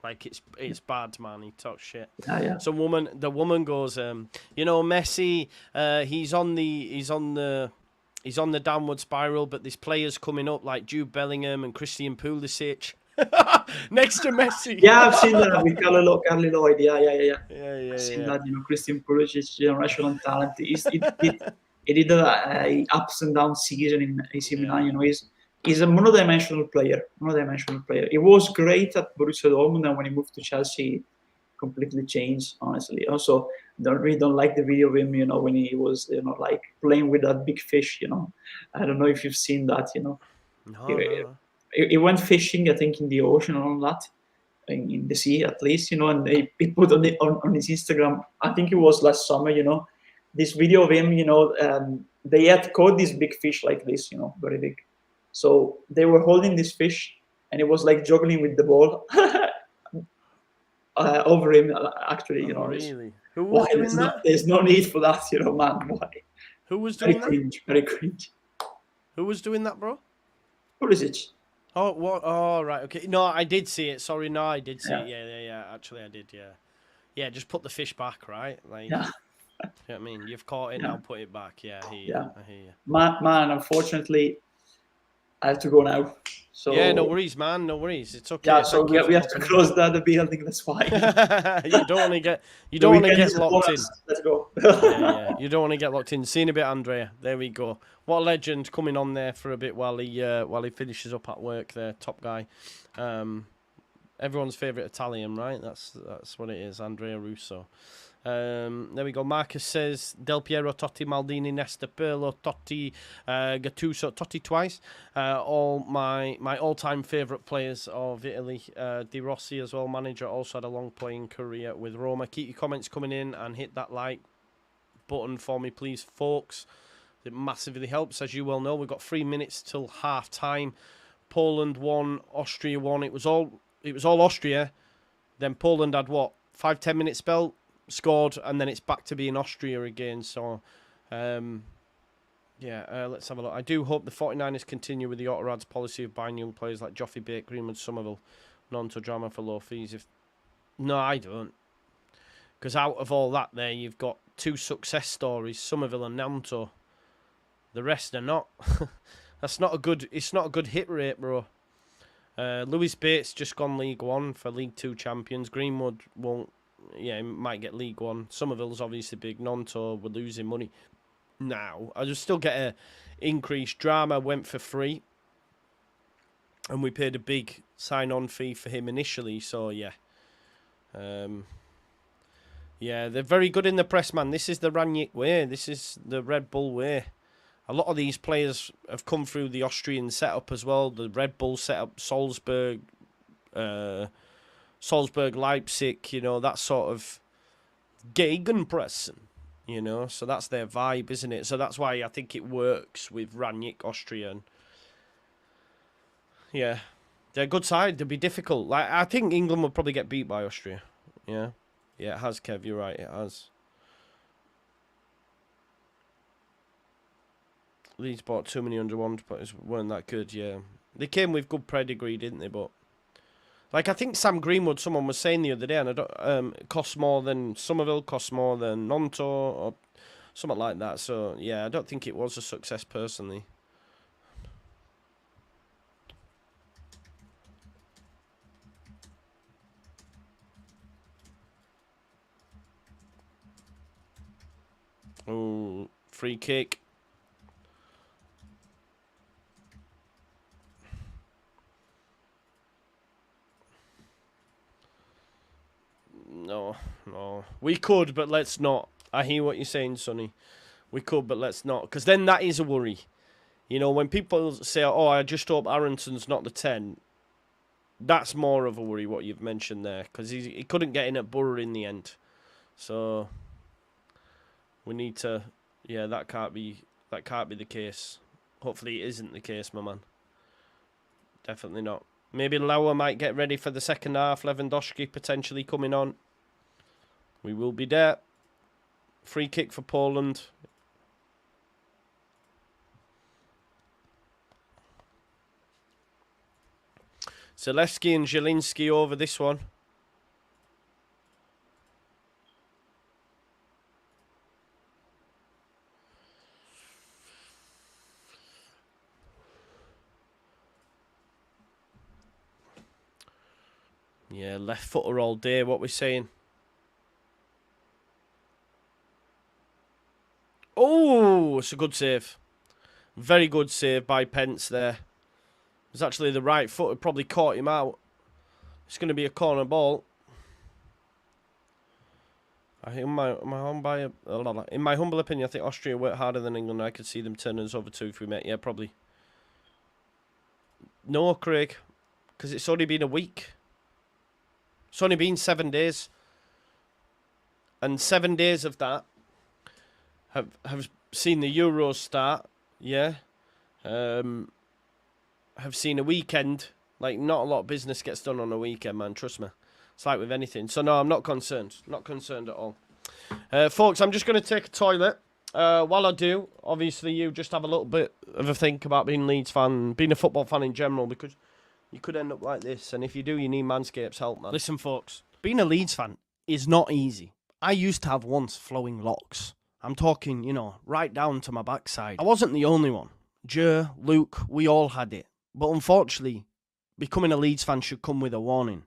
Like it's bad, man. He talks shit. Yeah. The woman goes, you know, Messi, he's on the downward spiral, but there's players coming up like Jude Bellingham and Christian Pulisic next to Messi. Yeah, I've seen that with Carly Lloyd. Yeah. Yeah. I've seen that. You know, Christian Pulisic, generational talent. He did a ups and downs season in AC Milan. You know, he's a mono-dimensional player. He was great at Borussia Dortmund, and when he moved to Chelsea, completely changed. Honestly, also don't like the video of him. You know, when he was like playing with that big fish. You know, I don't know if you've seen that. You know, No. He went fishing, I think, in the ocean and all that, in the sea at least. You know, and he put on his Instagram. I think it was last summer. You know, this video of him. You know, they had caught this big fish like this. You know, very big. So they were holding this fish, and it was like juggling with the ball over him. Actually, you know. Really? Who was doing that? There's no need for that, you know, man. Why? Who was doing that? Very cringe. Who was doing that, bro? Pulisic. Oh, what? Oh, right. Okay. No, I did see it. Sorry, no, I did see it. Yeah. Actually, I did. Yeah. Yeah. Just put the fish back, right? Like. Yeah. You know what I mean? You've caught it now. Put it back. Yeah. I hear you. Man. Unfortunately, I have to go now. So yeah, no worries, man. No worries. It's okay. Yeah, so we have to close the building. That's why. You don't want to get locked in. Let's go. Yeah. You don't want to get locked in. See you in a bit, Andrea. There we go. What a legend coming on there for a bit while he finishes up at work. There, top guy. Everyone's favourite Italian, right? That's what it is. Andrea Russo. There we go. Marcus says Del Piero, Totti, Maldini, Nesta, Pirlo, Totti, Gattuso, Totti twice. All my all-time favourite players of Italy. De Rossi as well, manager, also had a long playing career with Roma. Keep your comments coming in and hit that like button for me, please, folks. It massively helps. As you well know, we've got 3 minutes till half time. Poland won, Austria won. It was all Austria. Then Poland had what, 5-10 minute spell. Scored, and then it's back to being Austria again. So, let's have a look. I do hope the 49ers continue with the Autorad's policy of buying young players like Joffrey, Bate, Greenwood, Somerville, non-to drama for low fees. No, I don't. Because out of all that there, you've got 2 success stories, Somerville and Nanto. The rest are not. It's not a good hit rate, bro. Lewis Bates just gone League 1 for League 2 champions. Greenwood won't. Yeah, he might get League 1. Somerville's obviously big. Nanto, we're losing money now. I just still get a increased. Drama went for free. And we paid a big sign-on fee for him initially. So, yeah. Yeah, they're very good in the press, man. This is the Rangnick way. This is the Red Bull way. A lot of these players have come through the Austrian setup as well. The Red Bull setup, Salzburg, Leipzig, you know, that sort of Gegenpressing, you know, so that's their vibe, isn't it? So that's why I think it works with Rangnick, Austria. And yeah, they're a good side. They'll be difficult. Like, I think England will probably get beat by Austria. Yeah, it has, Kev. You're right. It has. Leeds bought too many under ones, but weren't that good. Yeah, they came with good pedigree, didn't they? But like, I think Sam Greenwood, someone was saying the other day, and I don't, costs more than Somerville, costs more than Nanto, or something like that. So yeah, I don't think it was a success personally. Oh, free kick. No. We could, but let's not. I hear what you're saying, Sonny. We could, but let's not. Because then that is a worry. You know, when people say, oh, I just hope Aronton's not the 10, that's more of a worry, what you've mentioned there. Because he couldn't get in at Borough in the end. So, we need to... Yeah, that can't be the case. Hopefully it isn't the case, my man. Definitely not. Maybe Lauer might get ready for the second half. Lewandowski potentially coming on. We will be there. Free kick for Poland. Zalewski and Zielinski over this one. Yeah, left footer all day, what we're saying. Oh, it's a good save. Very good save by Pence there. It was actually the right foot, probably caught him out. It's going to be a corner ball. In my humble opinion, I think Austria worked harder than England. I could see them turning us over too if we met. Yeah, probably. No, Craig, because it's only been a week. It's only been 7 days. And 7 days of that have seen the Euros start. Yeah. Have seen a weekend. Like, not a lot of business gets done on a weekend, man. Trust me. It's like with anything. So, no, I'm not concerned. Not concerned at all. Folks, I'm just going to take a toilet. While I do, obviously, you just have a little bit of a think about being a Leeds fan, being a football fan in general, because you could end up like this. And if you do, you need Manscaped's help, man. Listen, folks, being a Leeds fan is not easy. I used to have once flowing locks. I'm talking, you know, right down to my backside. I wasn't the only one. Joe, Luke, we all had it. But unfortunately, becoming a Leeds fan should come with a warning.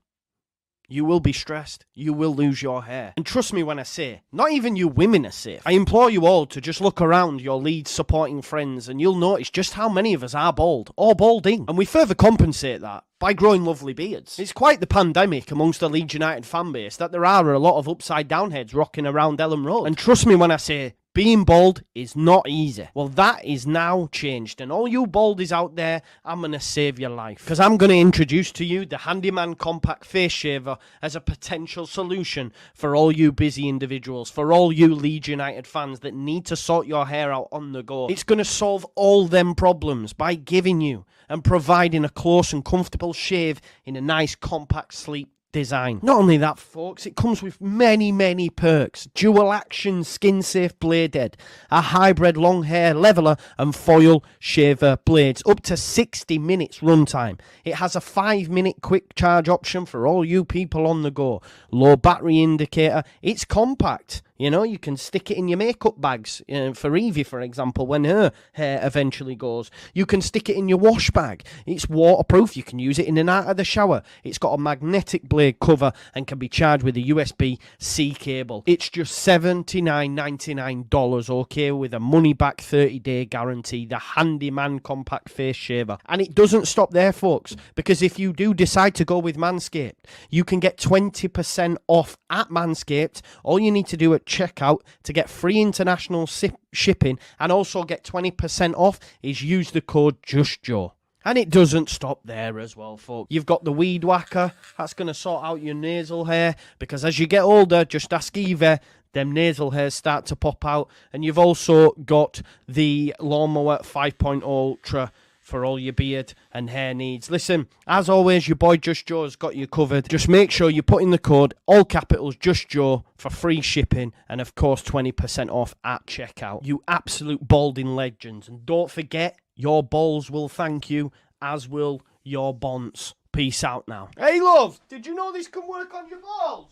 You will be stressed. You will lose your hair. And trust me when I say, not even you women are safe. I implore you all to just look around your Leeds supporting friends and you'll notice just how many of us are bald or balding. And we further compensate that by growing lovely beards. It's quite the pandemic amongst the Leeds United fan base that there are a lot of upside down heads rocking around Ellen Road. And trust me when I say, being bald is not easy. Well, that is now changed. And all you baldies out there, I'm going to save your life. Because I'm going to introduce to you the Handyman Compact Face Shaver as a potential solution for all you busy individuals, for all you Leeds United fans that need to sort your hair out on the go. It's going to solve all them problems by giving you and providing a close and comfortable shave in a nice, compact, sleek design. Not only that, folks, it comes with many, many perks. Dual action skin safe blade head, a hybrid long hair leveler and foil shaver blades, up to 60 minutes runtime. It has a 5-minute quick charge option for all you people on the go. Low battery indicator. It's compact. You know, you can stick it in your makeup bags for Evie, for example, when her hair eventually goes. You can stick it in your wash bag. It's waterproof. You can use it in and out of the shower. It's got a magnetic blade cover and can be charged with a USB-C cable. It's just $79.99, okay, with a money-back 30-day guarantee. The Handyman Compact Face Shaver. And it doesn't stop there, folks, because if you do decide to go with Manscaped, you can get 20% off at Manscaped. All you need to do at checkout to get free international shipping and also get 20% off is use the code JUSTJOE. And it doesn't stop there as well, folks. You've got the Weed Whacker. That's going to sort out your nasal hair, because as you get older, just ask Eva, them nasal hairs start to pop out. And you've also got the Lawnmower 5.0 Ultra for all your beard and hair needs. Listen, as always, your boy Just Joe's got you covered. Just make sure you put in the code, all capitals, Just Joe, for free shipping and, of course, 20% off at checkout. You absolute balding legends. And don't forget, your balls will thank you, as will your bonds. Peace out now. Hey, love, did you know this can work on your balls?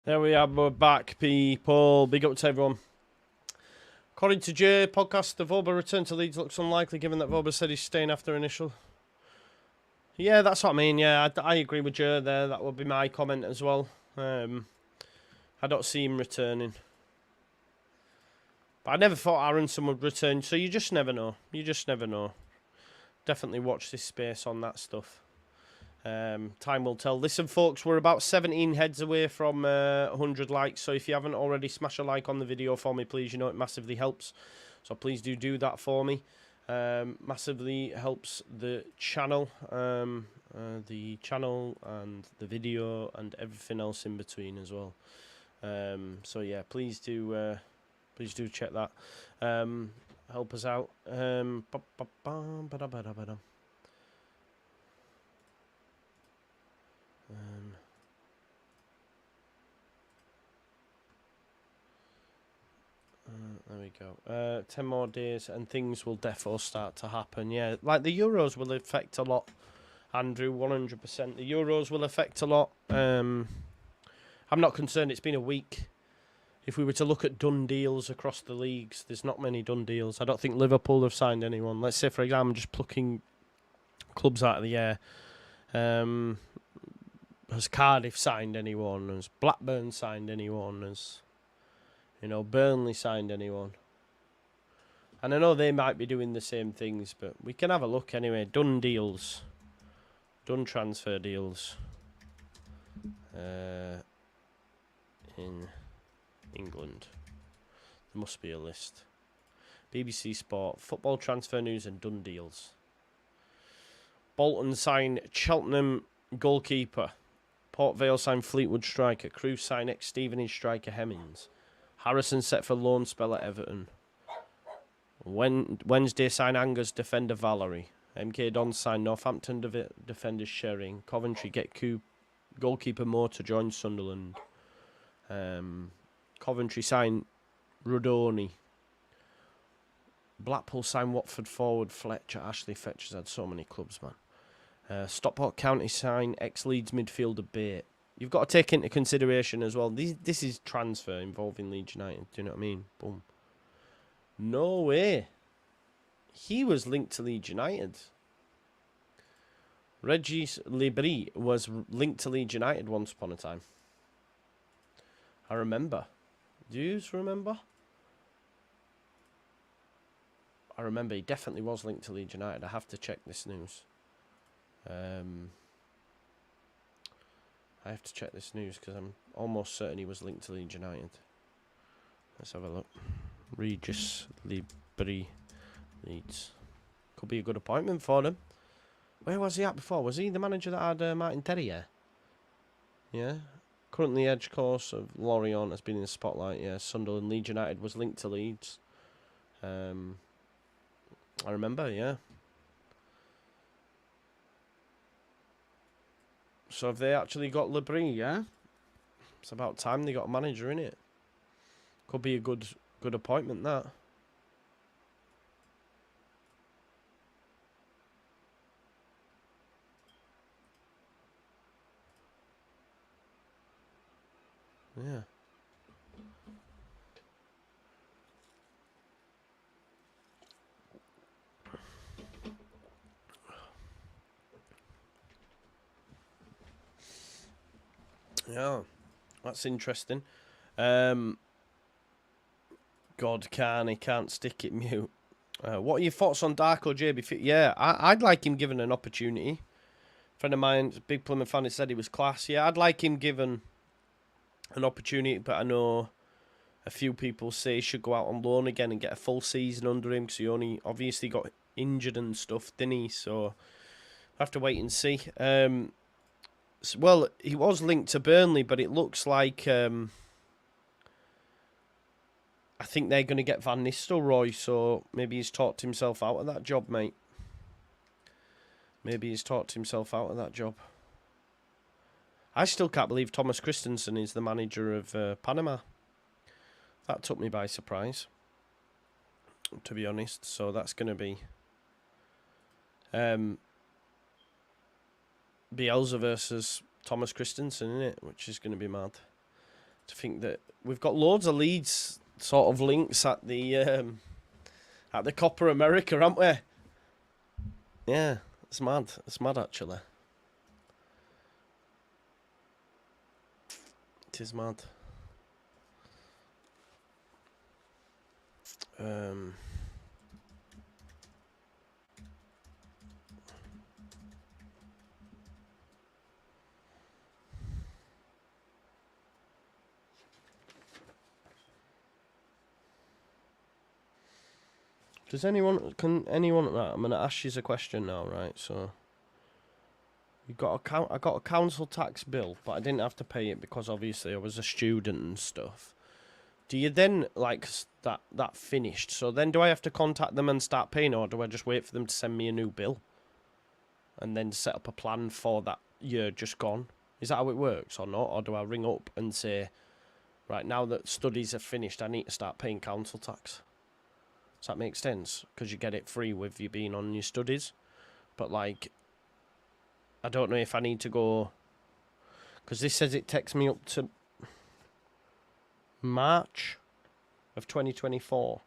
There we are, we're back, people. Big up to everyone. According to Jay, podcast, the Voba return to Leeds looks unlikely given that Voba said he's staying after initial. Yeah, that's what I mean. Yeah, I agree with Jay there. That would be my comment as well. I don't see him returning. But I never thought Aronson would return, so you just never know. You just never know. Definitely watch this space on that stuff. Time will tell. Listen, folks, we're about 17 heads away from 100 likes, so if you haven't already, smash a like on the video for me, please. You know it massively helps, so please do that for me. Massively helps the channel and the video and everything else in between as well. So yeah, please do check that. Help us out. There we go. 10 more days and things will defo start to happen. Yeah, like the Euros will affect a lot, Andrew, 100%. The Euros will affect a lot. I'm not concerned. It's been a week. If we were to look at done deals across the leagues, there's not many done deals. I don't think Liverpool have signed anyone. Let's say, for example, I'm just plucking clubs out of the air. Has Cardiff signed anyone? Has Blackburn signed anyone? Has, Burnley signed anyone? And I know they might be doing the same things, but we can have a look anyway. Done deals. Done transfer deals. In England. There must be a list. BBC Sport. Football transfer news and done deals. Bolton signed Cheltenham goalkeeper. Port Vale signed Fleetwood striker. Crewe signed ex-Stevenage striker Hemmings. Harrison set for loan spell at Everton. Wednesday signed Angers defender Valerie. MK Dons signed Northampton defender Shering. Coventry get goalkeeper Moore to join Sunderland. Coventry signed Rodoni. Blackpool signed Watford forward Fletcher. Ashley Fletcher's had so many clubs, man. Stockport County signed ex-Leeds midfielder Bate. You've got to take into consideration as well. This is transfer involving Leeds United. Do you know what I mean? Boom. No way. He was linked to Leeds United. Regis Libri was linked to Leeds United once upon a time. I remember. Do you remember? I remember he definitely was linked to Leeds United. I have to check this news. I have to check this news because I'm almost certain he was linked to Leeds United. Let's have a look. Regis Libri, Leeds. Could be a good appointment for them. Where was he at before? Was he the manager that had Martin Terrier? Yeah. Currently edge course of Lorient has been in the spotlight. Yeah. Sunderland, Leeds United was linked to Leeds. I remember, yeah. So have they actually got Libri, yeah? It's about time they got a manager, innit? Could be a good appointment, that. Yeah. Yeah, that's interesting. God, he can't stick it mute. What are your thoughts on Darko JB? Yeah, I'd like him given an opportunity. A friend of mine, a big Plymouth fan, said he was class. Yeah, I'd like him given an opportunity, but I know a few people say he should go out on loan again and get a full season under him because he only obviously got injured and stuff, didn't he? So I have to wait and see. Well, he was linked to Burnley, but it looks like I think they're going to get Van Nistelrooy, so maybe he's talked himself out of that job, mate. Maybe he's talked himself out of that job. I still can't believe Thomas Christiansen is the manager of Panama. That took me by surprise, to be honest. So that's going to be Bielsa versus Thomas Christiansen, isn't it? Which is going to be mad. To think that we've got loads of Leeds sort of links at the Copa America, haven't we? Yeah, it's mad. It's mad, actually. It is mad. Can anyone I'm gonna ask you a question now, right? So I got a council tax bill, but I didn't have to pay it because obviously I was a student and stuff. Do you then that finished? So then do I have to contact them and start paying, or do I just wait for them to send me a new bill and then set up a plan for that year just gone? Is that how it works or not? Or do I ring up and say, Right, now that studies are finished, I need to start paying council tax. Does that make sense? Because you get it free with you being on your studies. But, like, I don't know if I need to go... Because this says it takes me up to March of 2024.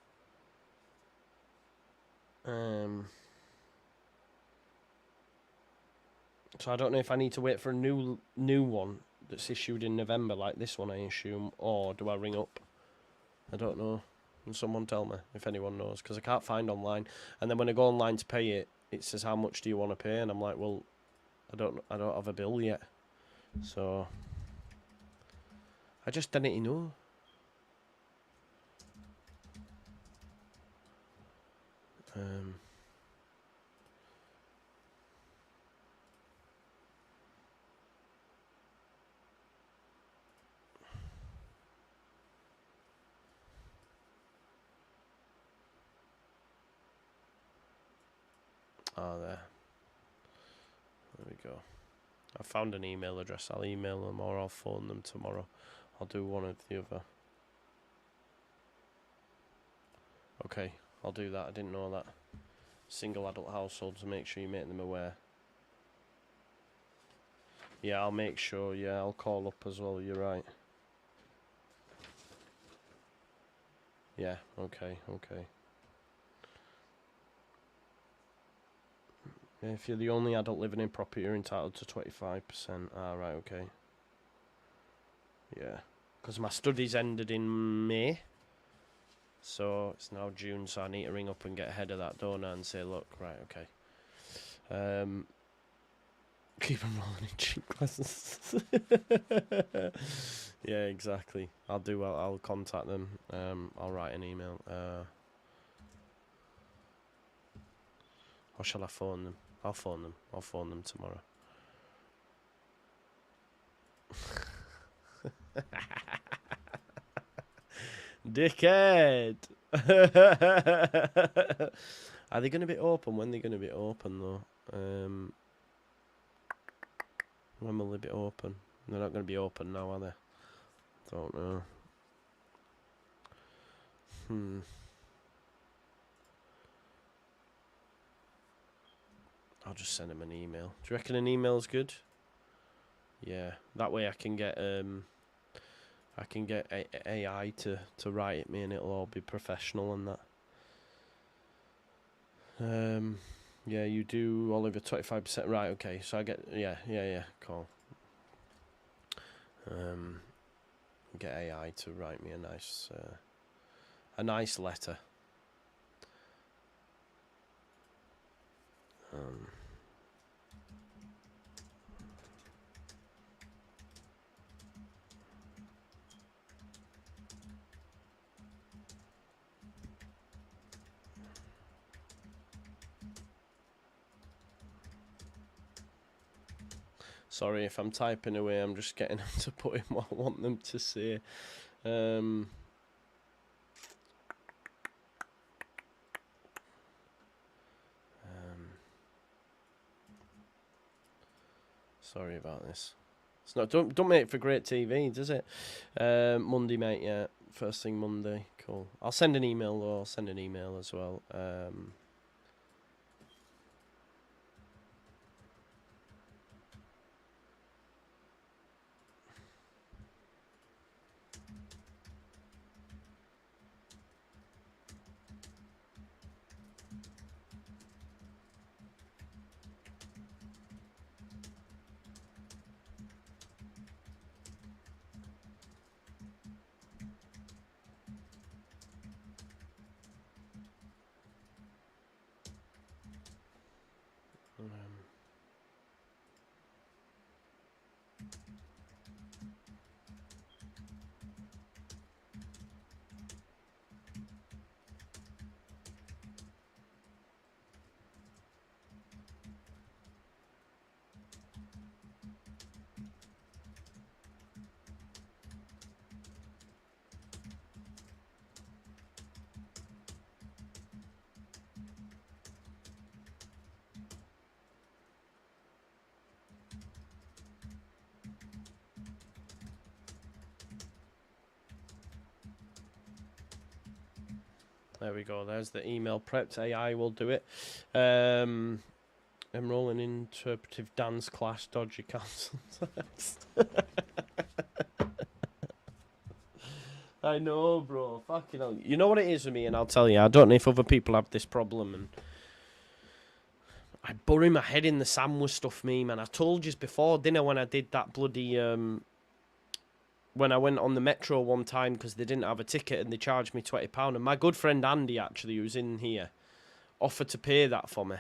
So I don't know if I need to wait for a new one that's issued in November, like this one, I assume, or do I ring up? I don't know. Can someone tell me if anyone knows? Because I can't find online. And then when I go online to pay it, it says how much do you want to pay, and I'm like, well, I don't have a bill yet, so I just didn't know. Oh, there we go. I found an email address. I'll email them or I'll phone them tomorrow. I'll do one or the other. Okay, I'll do that. I didn't know that. Single adult households, make sure you make them aware. Yeah, I'll make sure. Yeah, I'll call up as well. You're right. Yeah, okay. Yeah, if you're the only adult living in property, you're entitled to 25%. Ah, right, okay. Yeah, because my studies ended in May. So it's now June, so I need to ring up and get ahead of that, don't I? And say, look, right, okay. Keep them rolling in cheap classes. Yeah, exactly. I'll contact them. I'll write an email. Or shall I phone them? I'll phone them. I'll phone them tomorrow. Dickhead! Are they going to be open? When are they going to be open, though? When will they be open? They're not going to be open now, are they? Don't know. I'll just send them an email. Do you reckon an email's good? Yeah, that way I can get AI to write it me, and it'll all be professional and that. Yeah, you do Oliver 25%. Right, okay. So I get yeah, cool. Get AI to write me a nice letter. Sorry if I'm typing away, I'm just getting them to put in what I want them to say. Sorry about this. It's not don't make it for great TV, does it? Monday, mate, yeah. First thing Monday. Cool. I'll send an email though, I'll send an email as well. There we go. There's the email prepped. AI will do it. Enroll in interpretive dance class. Dodgy council tax. I know, bro. Fucking hell. You know what it is with me, and I'll tell you. I don't know if other people have this problem, and I bury my head in the sand with stuff, me, man. I told you before, didn't I, when I did that bloody... when I went on the metro one time because they didn't have a ticket and they charged me £20. And my good friend Andy, actually, who's in here, offered to pay that for me.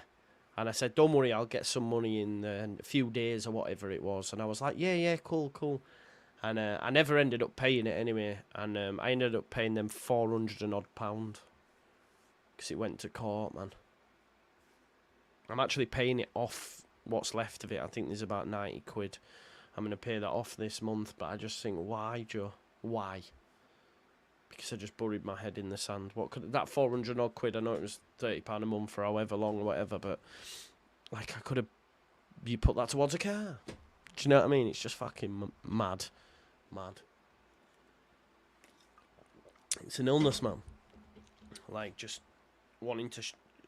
And I said, don't worry, I'll get some money in a few days or whatever it was. And I was like, yeah, cool. And I never ended up paying it anyway. And I ended up paying them £400 and odd because it went to court, man. I'm actually paying it off what's left of it. I think there's about 90 quid. I'm going to pay that off this month, but I just think, why, Joe? Why? Because I just buried my head in the sand. What could that 400 odd quid? I know it was £30 a month for however long or whatever, but like I could have, you put that towards a car. Do you know what I mean? It's just fucking mad. It's an illness, man. Like just wanting to.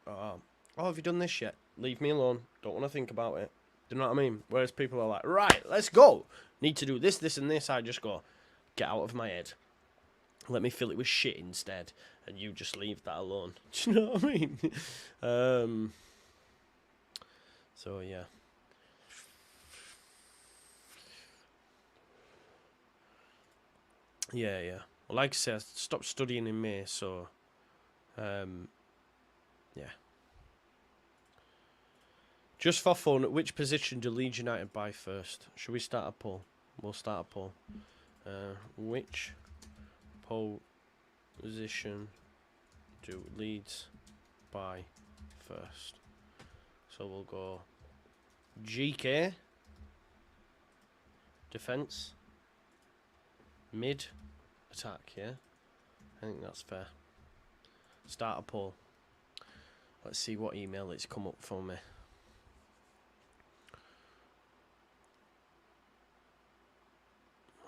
Oh, have you done this yet? Leave me alone. Don't want to think about it. Do you know what I mean? Whereas people are like, right, let's go. Need to do this, this, and this. I just go, get out of my head. Let me fill it with shit instead. And you just leave that alone. Do you know what I mean? So, yeah. Yeah. Well, like I said, I stopped studying in May, so... yeah. Just for fun, which position do Leeds United buy first? Should we start a poll? We'll start a poll. Which position do Leeds buy first? So we'll go GK, defence, mid, attack, yeah? I think that's fair. Start a poll. Let's see what email it's come up for me.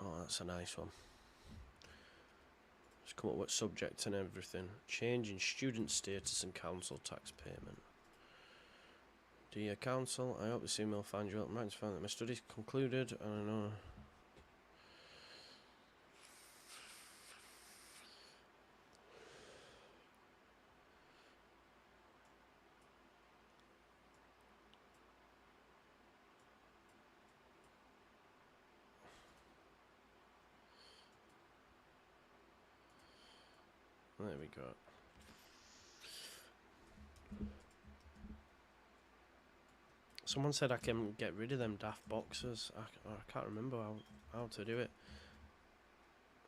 Oh, that's a nice one. Just come up with subject and everything. Change in student status and council tax payment. Dear council, I hope this email finds you out. I'm right to find that my studies concluded. I don't know. There we go. Someone said I can get rid of them daft boxes. I can't remember how to do it.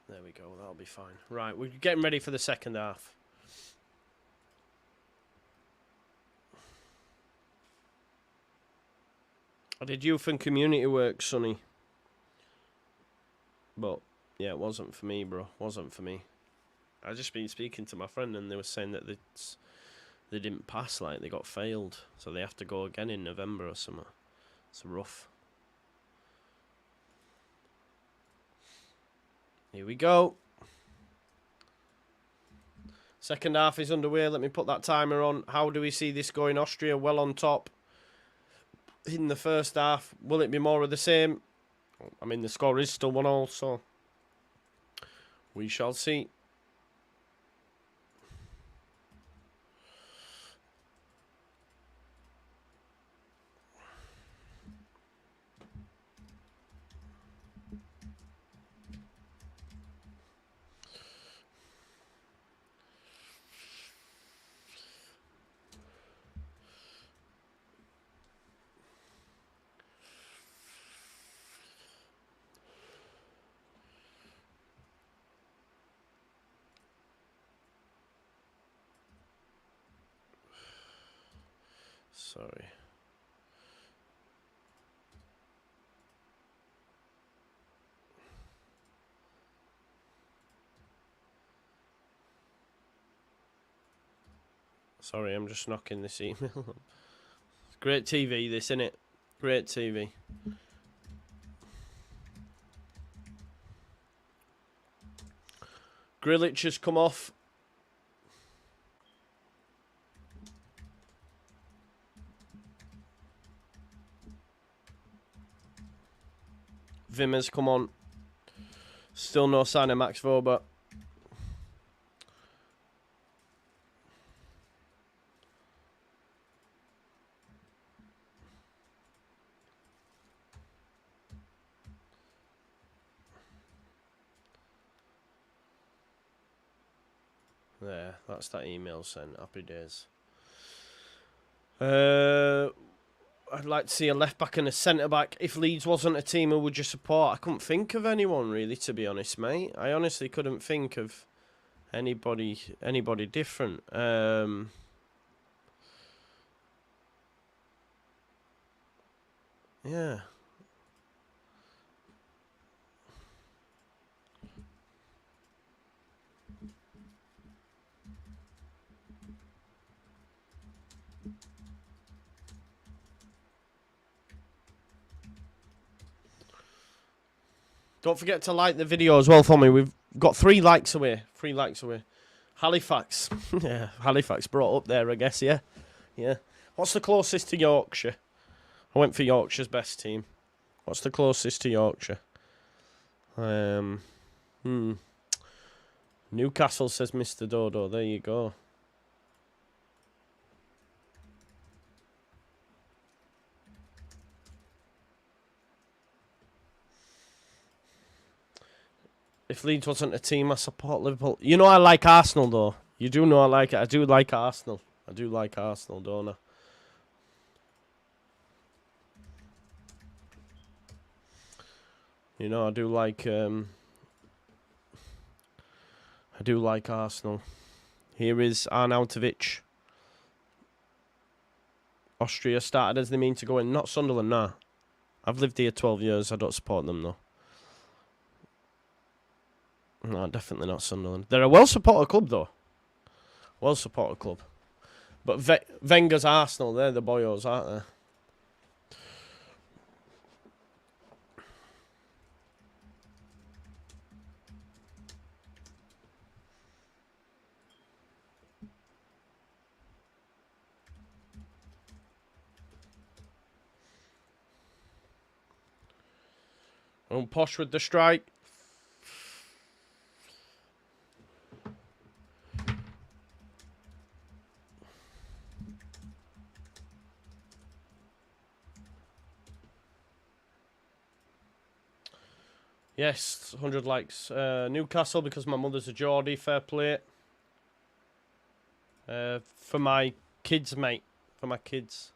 There we go. That'll be fine. Right, we're getting ready for the second half. I did youth and community work, Sonny. But, yeah, it wasn't for me, bro. Wasn't for me. I just been speaking to my friend and they were saying that they didn't pass, like they got failed, so they have to go again in November or something. It's rough. Here we go. Second half is underway. Let me put that timer on. How do we see this going? Austria well on top in the first half. Will it be more of the same? I mean, the score is still 1-1, so we shall see. Sorry. Sorry, I'm just knocking this email up. Great TV, this, innit? Great TV. Grilic has come off. Vimmers, come on. Still no sign of Max Vober. There, that's that email sent. Happy days. I'd like to see a left back and a centre back. If Leeds wasn't a team, who would you support? I couldn't think of anyone really, to be honest, mate. I honestly couldn't think of anybody different. Yeah. Don't forget to like the video as well for me. We've got 3 likes away. 3 likes away. Halifax. Yeah, Halifax brought up there, I guess, yeah. Yeah. What's the closest to Yorkshire? I went for Yorkshire's best team. What's the closest to Yorkshire? Newcastle, says Mr. Dodo. There you go. If Leeds wasn't a team, I support Liverpool. You know I like Arsenal, though. You do know I like it. I do like Arsenal. I do like Arsenal, don't I? You know, I do like Arsenal. Here is Arnautovic. Austria started as they mean to go in. Not Sunderland, nah. I've lived here 12 years. I don't support them, though. No, definitely not Sunderland. They're a well-supported club, though. Well-supported club. But Wenger's Arsenal, they're the boyos, aren't they? And Posh with the strike. Yes, 100 likes. Newcastle, because my mother's a Geordie, fair play. For my kids, mate. For my kids.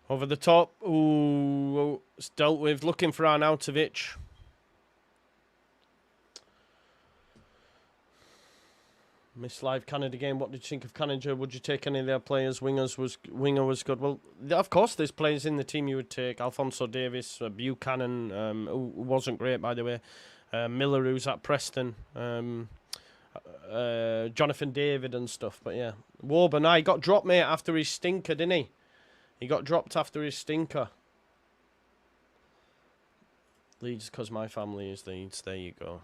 Over the top. Ooh, it's dealt with. Looking for Arnautovic. Miss Live Canada game. What did you think of Canada? Would you take any of their players? Winger was good. Well, of course, there's players in the team you would take. Alphonso Davies, Buchanan, who wasn't great, by the way. Miller, who's at Preston. Jonathan David and stuff. But yeah, Woburn, he got dropped, mate, after his stinker, didn't he? He got dropped after his stinker. Leeds, because my family is Leeds. There you go.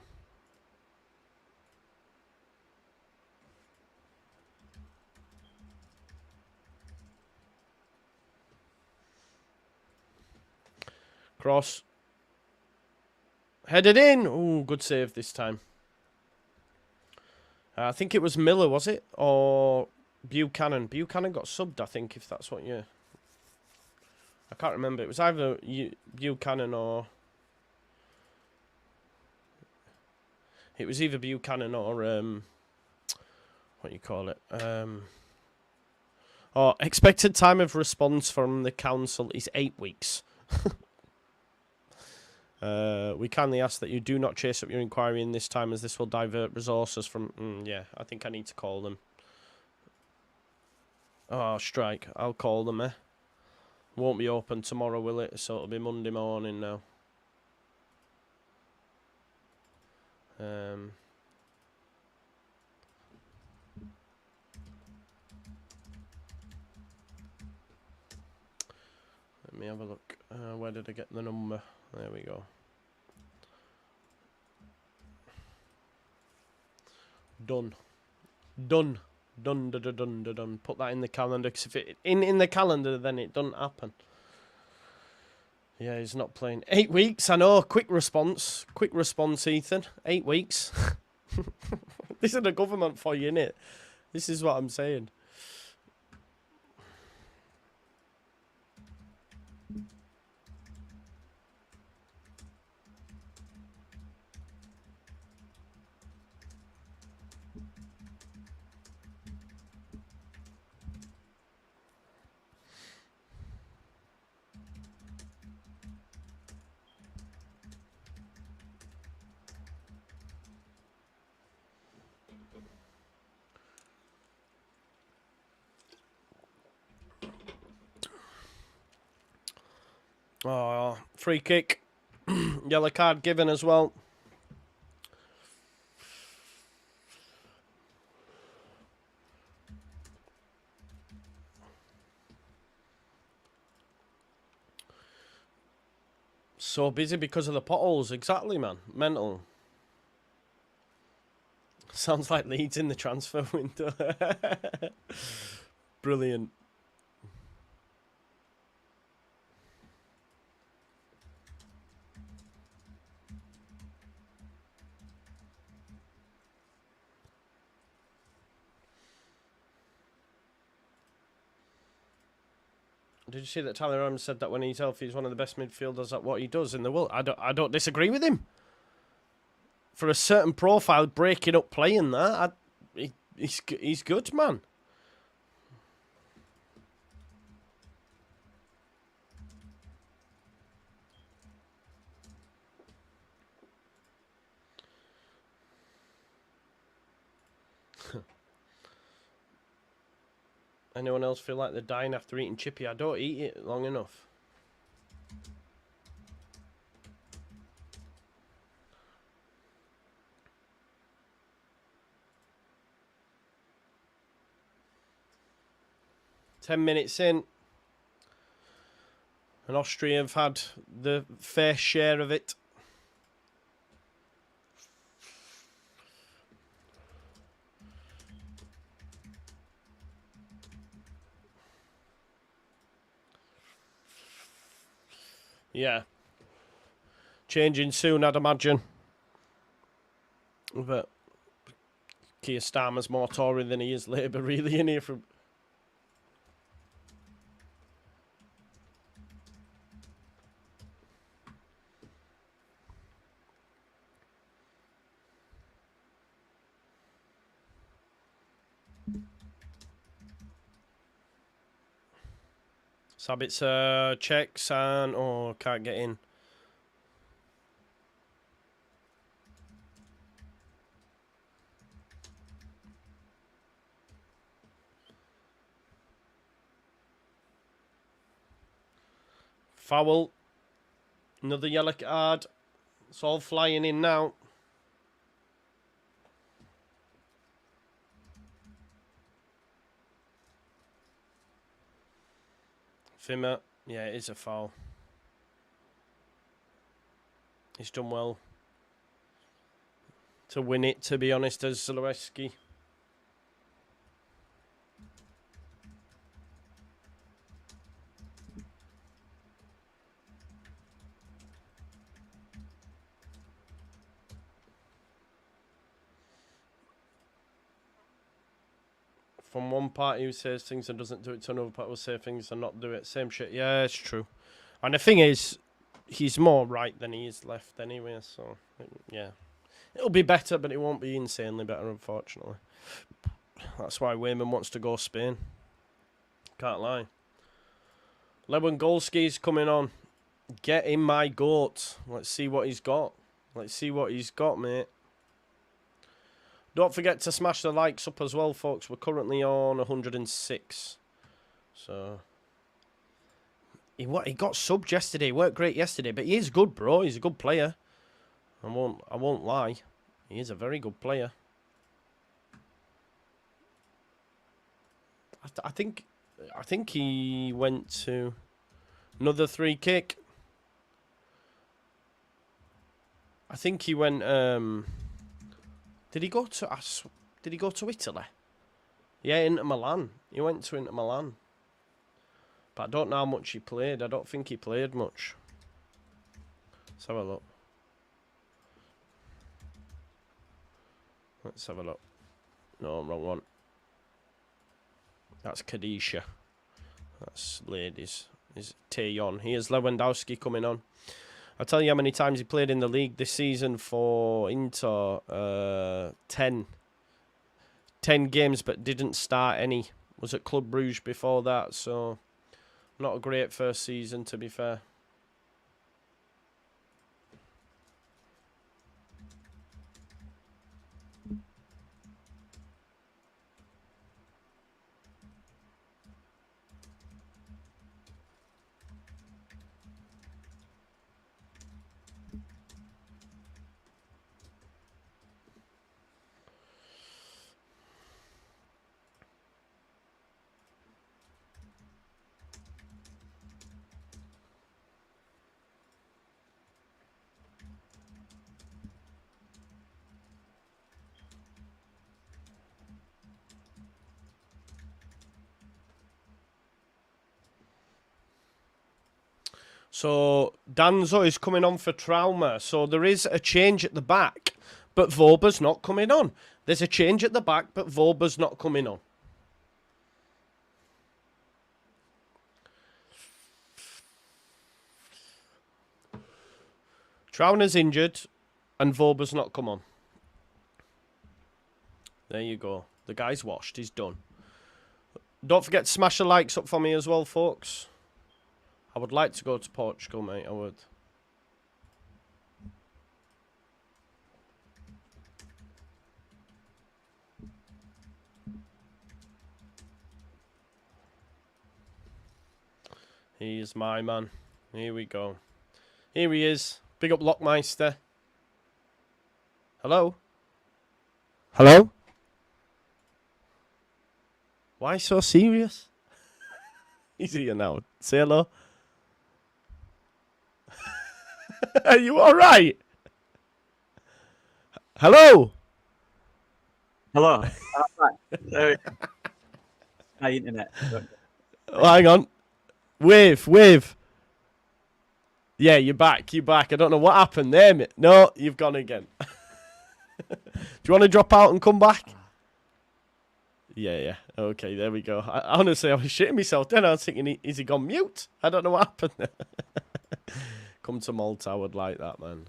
Cross. Headed in. Ooh, good save this time. I think it was Miller, was it? Or Buchanan. Buchanan got subbed, I think, if that's what you... I can't remember. It was either Buchanan or... It was either Buchanan or... what do you call it? Oh, expected time of response from the council is 8 weeks. We kindly ask that you do not chase up your inquiry in this time, as this will divert resources from... yeah, I think I need to call them. Oh, strike. I'll call them, eh? Won't be open tomorrow, will it? So it'll be Monday morning now. Let me have a look. Where did I get the number? There we go. Done. Done. Done, done, done, done, done. Put that in the calendar, because if it in the calendar, then it doesn't happen. Yeah, he's not playing. 8 weeks, I know. Quick response. Quick response, Ethan. 8 weeks. This is the government for you, innit? This is what I'm saying. Oh, free kick. Yellow card given as well. So busy because of the potholes. Exactly, man. Mental. Sounds like Leeds in the transfer window. Brilliant. Did you see that Tyler Adams said that when he's healthy, he's one of the best midfielders at what he does in the world? I don't disagree with him. For a certain profile, breaking up playing that, he's good, man. Anyone else feel like they're dying after eating chippy? I don't eat it long enough. Ten minutes in, and Austria have had the fair share of it. Yeah. Changing soon, I'd imagine. But Keir Starmer's more Tory than he is Labour, really, in here from... Sabitzer checks and... Oh, can't get in. Foul. Another yellow card. It's all flying in now. Fimmer. Yeah, it is a foul. He's done well to win it, to be honest, as Zalewski. From one party who says things and doesn't do it to another party will say things and not do it. Same shit. Yeah, it's true. And the thing is, he's more right than he is left anyway, so, yeah. It'll be better, but it won't be insanely better, unfortunately. That's why Wayman wants to go Spain. Can't lie. Lewandowski's coming on. Get in my goat. Let's see what he's got. Let's see what he's got, mate. Don't forget to smash the likes up as well, folks. We're currently on 106. So, He got subbed yesterday. He worked great yesterday, but he is good, bro. He's a good player. I won't lie. He is a very good player. I think he went to another free kick. I think he went. Did he go to Italy? Yeah, Inter Milan. He went to Inter Milan. But I don't know how much he played. I don't think he played much. Let's have a look. Let's have a look. No, wrong one. That's Kadisha. That's ladies. Is Taeyon. Here's Lewandowski coming on. I'll tell you how many times he played in the league this season for Inter. 10 games, but didn't start any. Was at Club Brugge before that, so not a great first season, to be fair. So Danzo is coming on for Trauma. So there is a change at the back, but Voba's not coming on. There's a change at the back, but Voba's not coming on. Trauner's injured, and Voba's not come on. There you go. The guy's washed. He's done. Don't forget to smash the likes up for me as well, folks. I would like to go to Portugal, mate. I would. He is my man. Here we go. Here he is. Big up Lockmeister. Hello? Hello? Why so serious? He's here now. Say hello. Are you alright? Hello? Hello. Sorry. My internet. Oh, hang on. Wave. Yeah, you're back. I don't know what happened there, mate. No, you've gone again. Do you want to drop out and come back? Yeah. Okay, there we go. Honestly, I was shitting myself then. I was thinking, is he gone mute? I don't know what happened. Come to Malta, I would like that, man.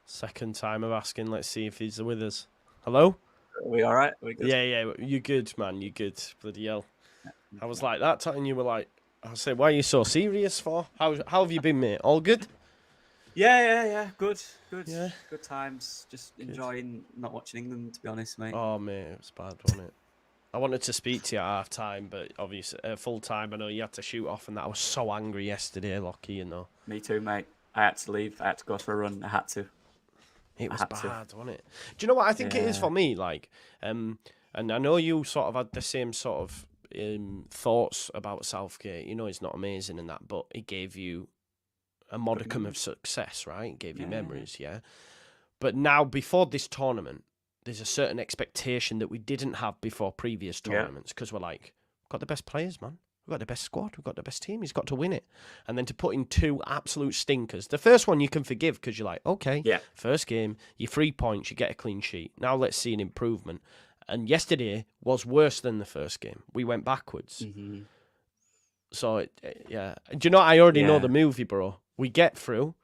Second time of asking. Let's see if he's with us. Hello? Are we all right? Are we good? Yeah. You good, man. You good. Bloody hell. I was like that, and you were like, I said, why are you so serious for? How have you been, mate? All good? Yeah. Good. Yeah. Good times. Just enjoying not watching England, to be honest, mate. Oh, mate, it was bad, wasn't it? I wanted to speak to you at half time, but obviously full time. I know you had to shoot off, and that I was so angry yesterday, Lockie. You know. Me too, mate. I had to leave. I had to go for a run. I had to. It was bad, wasn't it? Do you know what I think it is for me? Like, and I know you sort of had the same sort of thoughts about Southgate. You know, he's not amazing in that, but he gave you a modicum of success, right? He gave you memories, yeah. But now, before this tournament, there's a certain expectation that we didn't have before previous tournaments because we're like, we've got the best players, man. We've got the best squad. We've got the best team. He's got to win it. And then to put in two absolute stinkers. The first one you can forgive because you're like, okay, first game, you're 3 points, you get a clean sheet. Now let's see an improvement. And yesterday was worse than the first game. We went backwards. Mm-hmm. So, yeah. Do you know, I already know the movie, bro. We get through.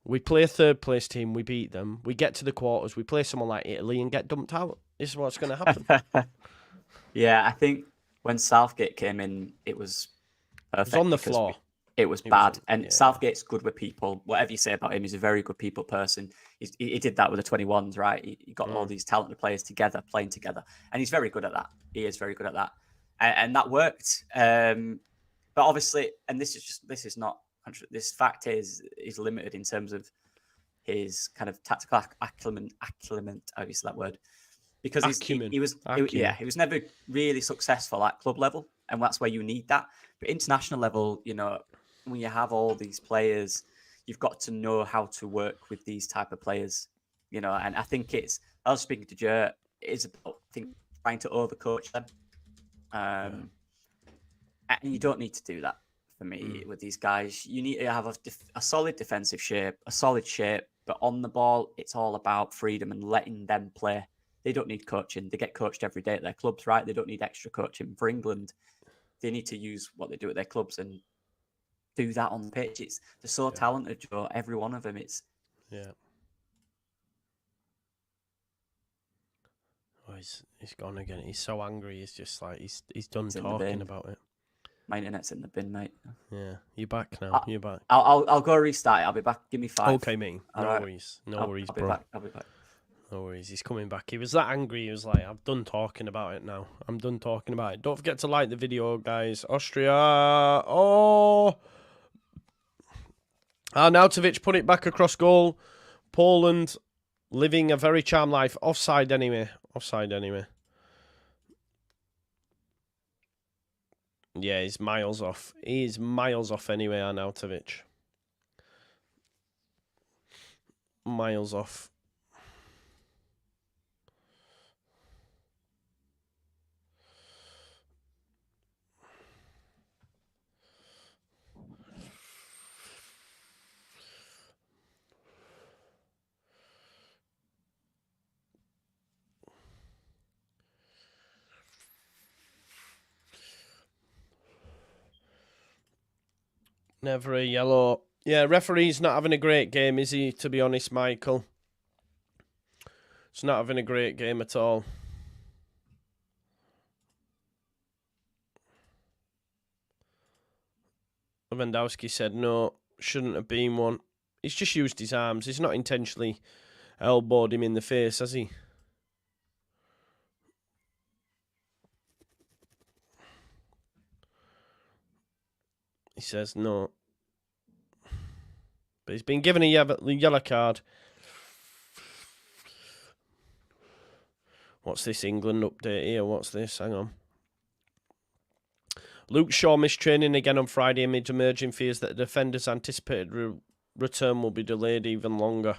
We play a third place team. We beat them. We get to the quarters. We play someone like Italy and get dumped out. This is what's going to happen. Yeah, I think when Southgate came in, it was perfect. It was on the floor. It was bad. And Southgate's good with people. Whatever you say about him, he's a very good people person. He did that with the 21s, right? He got all these talented players together, playing together. And he's very good at that. He is very good at that. And that worked. But obviously, and this is not, this fact is limited in terms of his kind of tactical acumen, how do you say that word? Because he was never really successful at club level. And that's where you need that. But international level, you know, when you have all these players, you've got to know how to work with these type of players, you know. And I think I was speaking to Joe, it's about, I think, trying to overcoach them. And you don't need to do that for me with these guys. You need to have a solid defensive shape, a solid shape, but on the ball, it's all about freedom and letting them play. They don't need coaching. They get coached every day at their clubs, right? They don't need extra coaching. For England, they need to use what they do at their clubs and do that on the pitch. They're so talented, Joe. Every one of them. Oh, he's gone again. He's so angry. He's just like he's done talking about it. My internet's in the bin, mate. Yeah, you're back now. You're back. I'll go restart it. I'll be back. Give me 5. Okay, mate. No worries. No worries, bro. I'll be back. No worries, he's coming back. He was that angry, he was like, I'm done talking about it now. I'm done talking about it. Don't forget to like the video, guys. Austria. Oh. Arnautovic put it back across goal. Poland living a very charmed life. Offside anyway. Yeah, he's miles off. He's miles off anyway, Arnautovic. Miles off. Never a yellow. Yeah, referee's not having a great game, is he, to be honest, Michael? He's not having a great game at all. Lewandowski said no, shouldn't have been one. He's just used his arms. He's not intentionally elbowed him in the face, has he? He says no. But he's been given a yellow card. What's this England update here? What's this? Hang on. Luke Shaw missed training again on Friday amid emerging fears that the defender's anticipated return will be delayed even longer.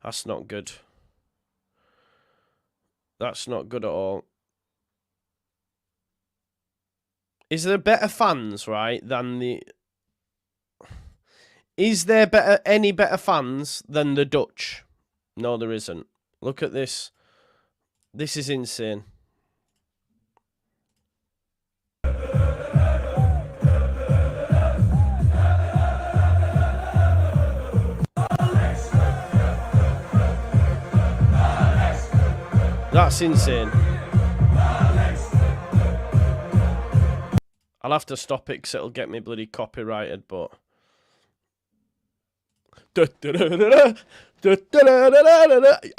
That's not good. That's not good at all. Is there better fans, right, than the... Is there any better fans than the Dutch? No, there isn't. Look at this. This is insane. That's insane. I'll have to stop it because it'll get me bloody copyrighted, but...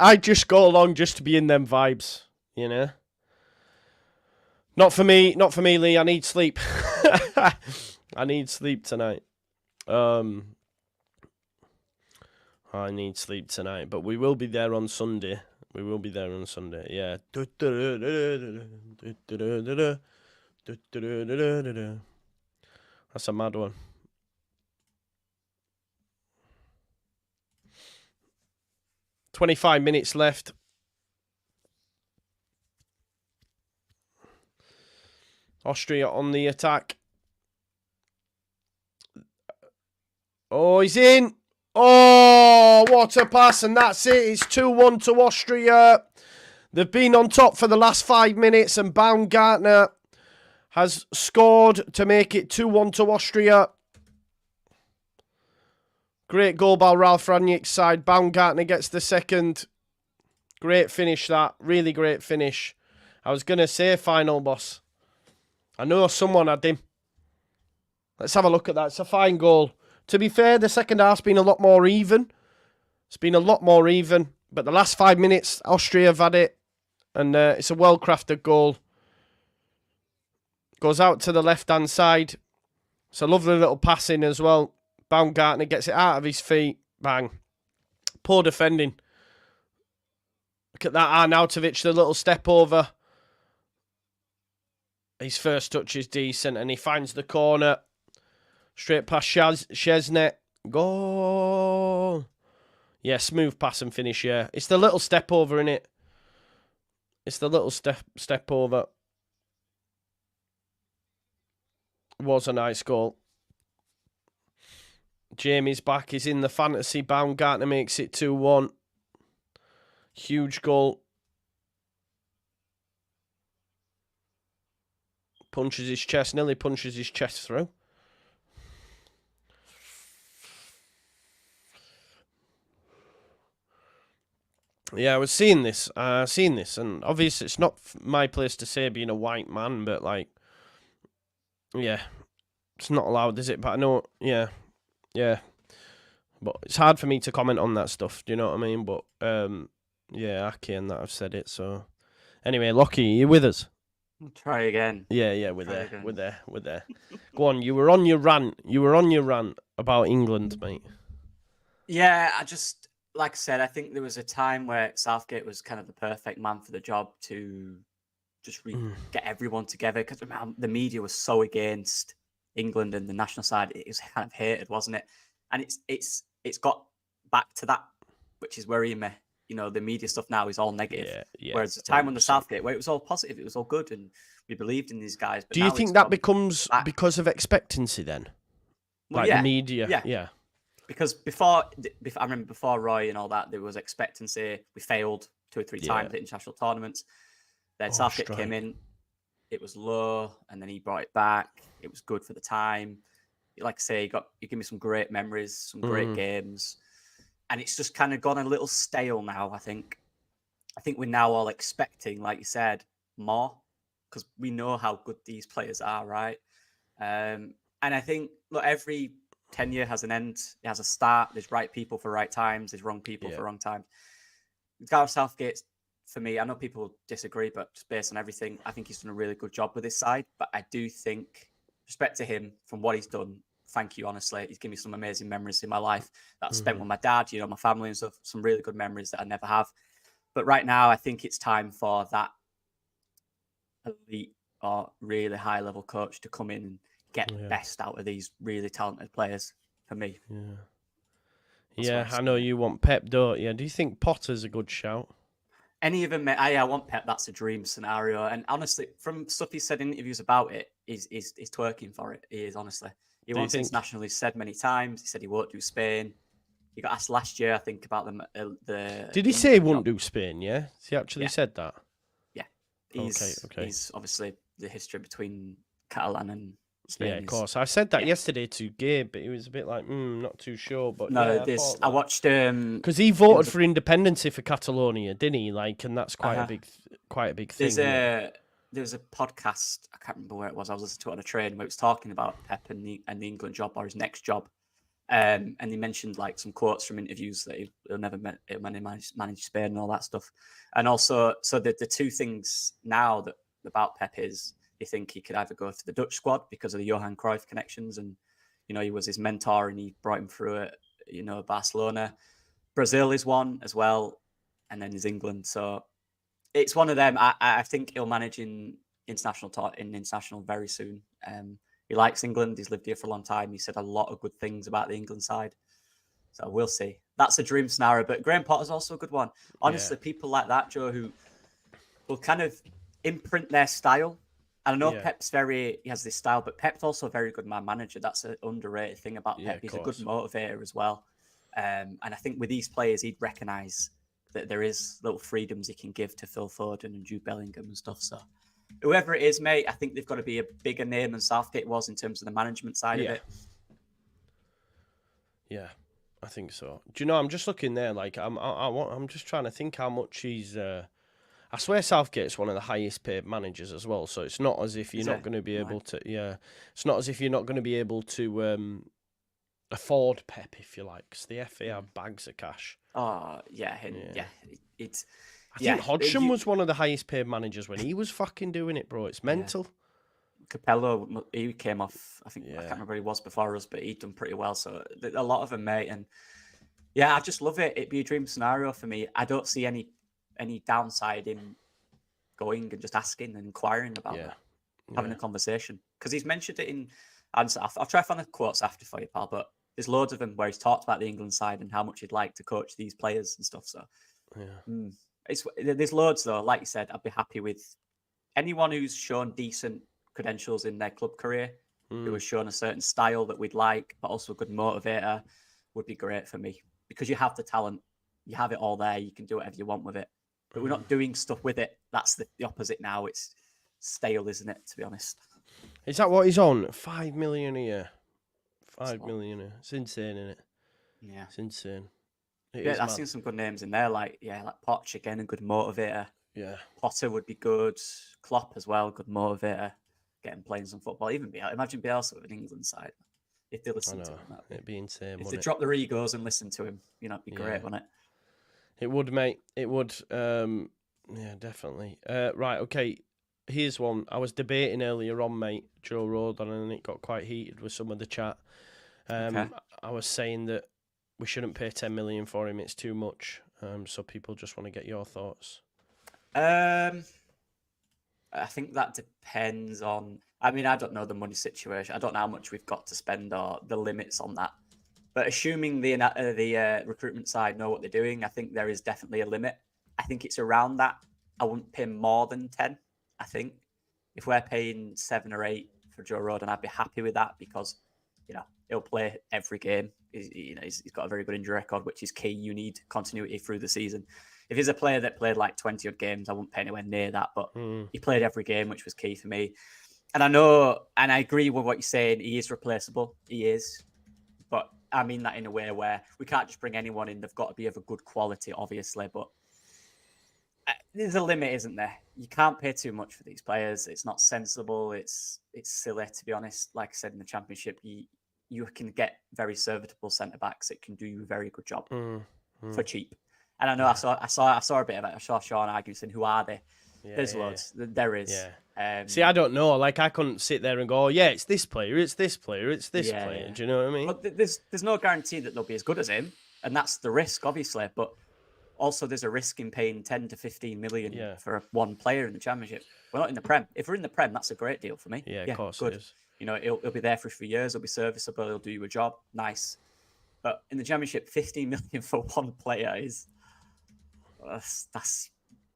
I just go along just to be in them vibes, you know? Not for me, Lee. I need sleep. I need sleep tonight. I need sleep tonight, but we will be there on Sunday. Yeah. That's a mad one. "25 minutes left. Austria on the attack. Oh, he's in. Oh, what a pass, and that's it. It's 2-1 to Austria. They've been on top for the last 5 minutes, and Baumgartner has scored to make it 2-1 to Austria. Great goal by Ralf Rangnick's side. Baumgartner gets the second. Great finish, that. Really great finish. I was going to say final, boss. I know someone had him. Let's have a look at that. It's a fine goal. To be fair, the second half's been a lot more even. It's been a lot more even. But the last 5 minutes, Austria have had it. And it's a well-crafted goal. Goes out to the left-hand side. It's a lovely little passing as well. Baumgartner gets it out of his feet. Bang. Poor defending. Look at that, Arnautovic, the little step over. His first touch is decent, and he finds the corner. Straight past Szczesny. Goal. Yeah, smooth pass and finish, yeah. It's the little step over, innit? It's the little step over. Was a nice goal. Jamie's back. He's in the fantasy. Baumgartner makes it 2-1. Huge goal. Punches his chest. Nearly punches his chest through. Yeah, I was seeing this. And obviously it's not my place to say being a white man, but like, yeah, it's not allowed, is it? But I know, yeah. But it's hard for me to comment on that stuff. Do you know what I mean? But yeah, Aki and that have said it. So anyway, Lockie, are you with us? I'll try again. Yeah, we're there. Go on, you were on your rant about England, mate. Yeah, like I said, I think there was a time where Southgate was kind of the perfect man for the job to just get everyone together, because the media was so against England and the national side. It was kind of hated, wasn't it? And it's got back to that, which is worrying me. You know, the media stuff now is all negative. Yeah, whereas the time on the Southgate, where it was all positive, it was all good, and we believed in these guys. But do you think that becomes because of expectancy then? Well, like the media? Yeah. Because before, I remember before Roy and all that, there was expectancy. We failed 2 or 3 times at international tournaments. Then Southgate came in, it was low, and then he brought it back. It was good for the time. Like I say, you give me some great memories, some great games. And it's just kind of gone a little stale now, I think. I think we're now all expecting, like you said, more, because we know how good these players are, right? And I think, look, every tenure has an end. It has a start. There's right people for right times. There's wrong people for wrong times. Gareth Southgate, for me, I know people disagree, but just based on everything, I think he's done a really good job with this side. But I do think, respect to him from what he's done, thank you, honestly. He's given me some amazing memories in my life that I've spent with my dad, you know, my family and stuff, some really good memories that I never have. But right now, I think it's time for that elite or really high-level coach to come in and get the best out of these really talented players, for me. Yeah, I know you want Pep, don't you? Do you think Potter's a good shout? Any of them, I want Pep. That's a dream scenario. And honestly, from stuff he said in interviews about it, he's twerking for it. He is, honestly. He wants international. He's said many times. He said he won't do Spain. He got asked last year, I think, about the. Did he say he won't do Spain? Yeah, he actually said that. Yeah, He's obviously the history between Catalan and Spain. Yeah, of course. I said that yesterday to Gabe, but he was a bit like, not too sure. But no, I watched because he voted for independence for Catalonia, didn't he? Like, and that's quite a big thing. There's a podcast, I can't remember where it was. I was listening to it on a train where it was talking about Pep and the England job, or his next job. And he mentioned like some quotes from interviews that he'll never manage Spain and all that stuff. And also, so the 2 things now that about Pep is, you think he could either go to the Dutch squad because of the Johan Cruyff connections, and you know he was his mentor and he brought him through it. You know, Barcelona, Brazil is one as well, and then there's England. So it's one of them. I think he'll manage in international very soon. He likes England. He's lived here for a long time. He said a lot of good things about the England side. So we'll see. That's a dream scenario. But Graham Potter's also a good one. Honestly, people like that, Joe, who will kind of imprint their style. And I know Pep's he has this style, but Pep's also a very good man manager. That's an underrated thing about Pep. He's a good motivator as well. And I think with these players, he'd recognise that there is little freedoms he can give to Phil Foden and Jude Bellingham and stuff. So whoever it is, mate, I think they've got to be a bigger name than Southgate was in terms of the management side of it. Yeah, I think so. Do you know, I'm just looking there, like, I'm just trying to think how much he's... I swear Southgate's one of the highest paid managers as well, so it's not as if you're not going to be able to. Yeah, it's not as if you're not going to be able to afford Pep, if you like, because the FA have bags of cash. Oh yeah, it's. I think Hodgson was one of the highest paid managers when he was fucking doing it, bro. It's mental. Capello, he came off. I think I can't remember who he was before us, but he'd done pretty well. So a lot of them, mate, and yeah, I just love it. It'd be a dream scenario for me. I don't see any downside in going and just asking and inquiring about it, having a conversation, because he's mentioned it in. And I'll try to find the quotes after for you, pal. But there's loads of them where he's talked about the England side and how much he'd like to coach these players and stuff. So there's loads though. Like you said, I'd be happy with anyone who's shown decent credentials in their club career, who has shown a certain style that we'd like, but also a good motivator, would be great for me, because you have the talent, you have it all there, you can do whatever you want with it, but we're not doing stuff with it. That's the opposite now. It's stale, isn't it, to be honest? Is that what he's on? 5 million a year. 5 million a year. It's insane, isn't it? Yeah. It's insane. I've seen some good names in there, like Poch again, a good motivator. Yeah. Potter would be good. Klopp as well, good motivator. Getting playing some football. Even Bielsa. Imagine Bielsa with an England side. If they listen to him. It'd be insane, if they drop their egos and listen to him, it'd be great, wouldn't it? It would, mate. It would. Yeah, definitely. Right, okay. Here's one. I was debating earlier on, mate, Joe Rodon, and it got quite heated with some of the chat. I was saying that we shouldn't pay 10 million for him. It's too much. So people just want to get your thoughts. I think that depends on. I mean, I don't know the money situation. I don't know how much we've got to spend or the limits on that. But assuming the recruitment side know what they're doing, I think there is definitely a limit. I think it's around that. I wouldn't pay more than 10. I think if we're paying 7 or 8 for Joe Rodon, I'd be happy with that, because he'll play every game. He's got a very good injury record, which is key. You need continuity through the season. If he's a player that played like 20 odd games, I wouldn't pay anywhere near that. But he played every game, which was key for me. And I know, and I agree with what you're saying. He is replaceable. He is. But I mean that in a way where we can't just bring anyone in. They've got to be of a good quality, obviously. But there's a limit, isn't there? You can't pay too much for these players. It's not sensible. It's silly, to be honest. Like I said, in the Championship, you can get very serviceable centre-backs that can do you a very good job for cheap. And I know I saw a bit of it. I saw Sean arguing, saying, who are they? There's loads. There is. Yeah. See, I don't know. Like, I couldn't sit there and go, oh, yeah, it's this player, it's this player, it's this player. Yeah. Do you know what I mean? But there's no guarantee that they'll be as good as him. And that's the risk, obviously. But also there's a risk in paying 10 to 15 million for one player in the Championship. We're not in the Prem. If we're in the Prem, that's a great deal for me. Yeah, of course good. It is. He'll be there for a few years. He'll be serviceable. He'll do you a job. Nice. But in the Championship, 15 million for one player is...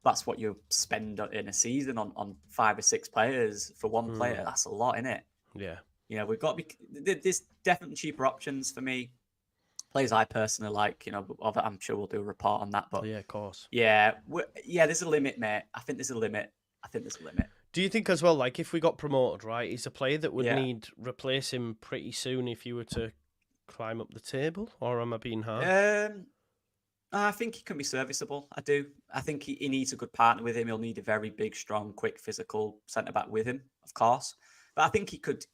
That's what you spend in a season on 5 or 6 players for one player. That's a lot, isn't it? Yeah. We've got to be. There's definitely cheaper options for me. Players I personally like. I'm sure we'll do a report on that. But yeah, of course. Yeah, there's a limit, mate. I think there's a limit. Do you think as well, like if we got promoted, right, he's a player that would need replace him pretty soon if you were to climb up the table, or am I being hard? I think he can be serviceable. I do. I think he needs a good partner with him. He'll need a very big, strong, quick, physical centre-back with him, of course. But I think he could,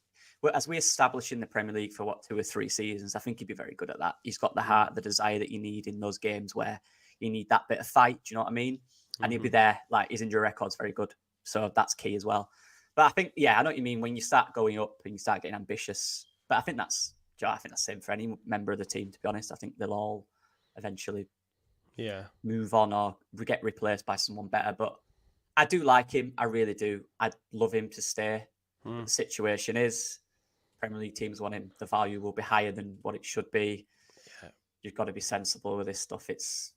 as we establish in the Premier League for 2 or 3 seasons, I think he'd be very good at that. He's got the heart, the desire that you need in those games where you need that bit of fight. Do you know what I mean? And he'll be there. Like, his injury record's very good. So that's key as well. But I think, I know what you mean when you start going up and you start getting ambitious. But I think that's the same for any member of the team, to be honest. I think they'll all eventually move on or get replaced by someone better. But I do like him. I really do. I'd love him to stay. The situation is Premier League teams want him. The value will be higher than what it should be. You've got to be sensible with this stuff. It's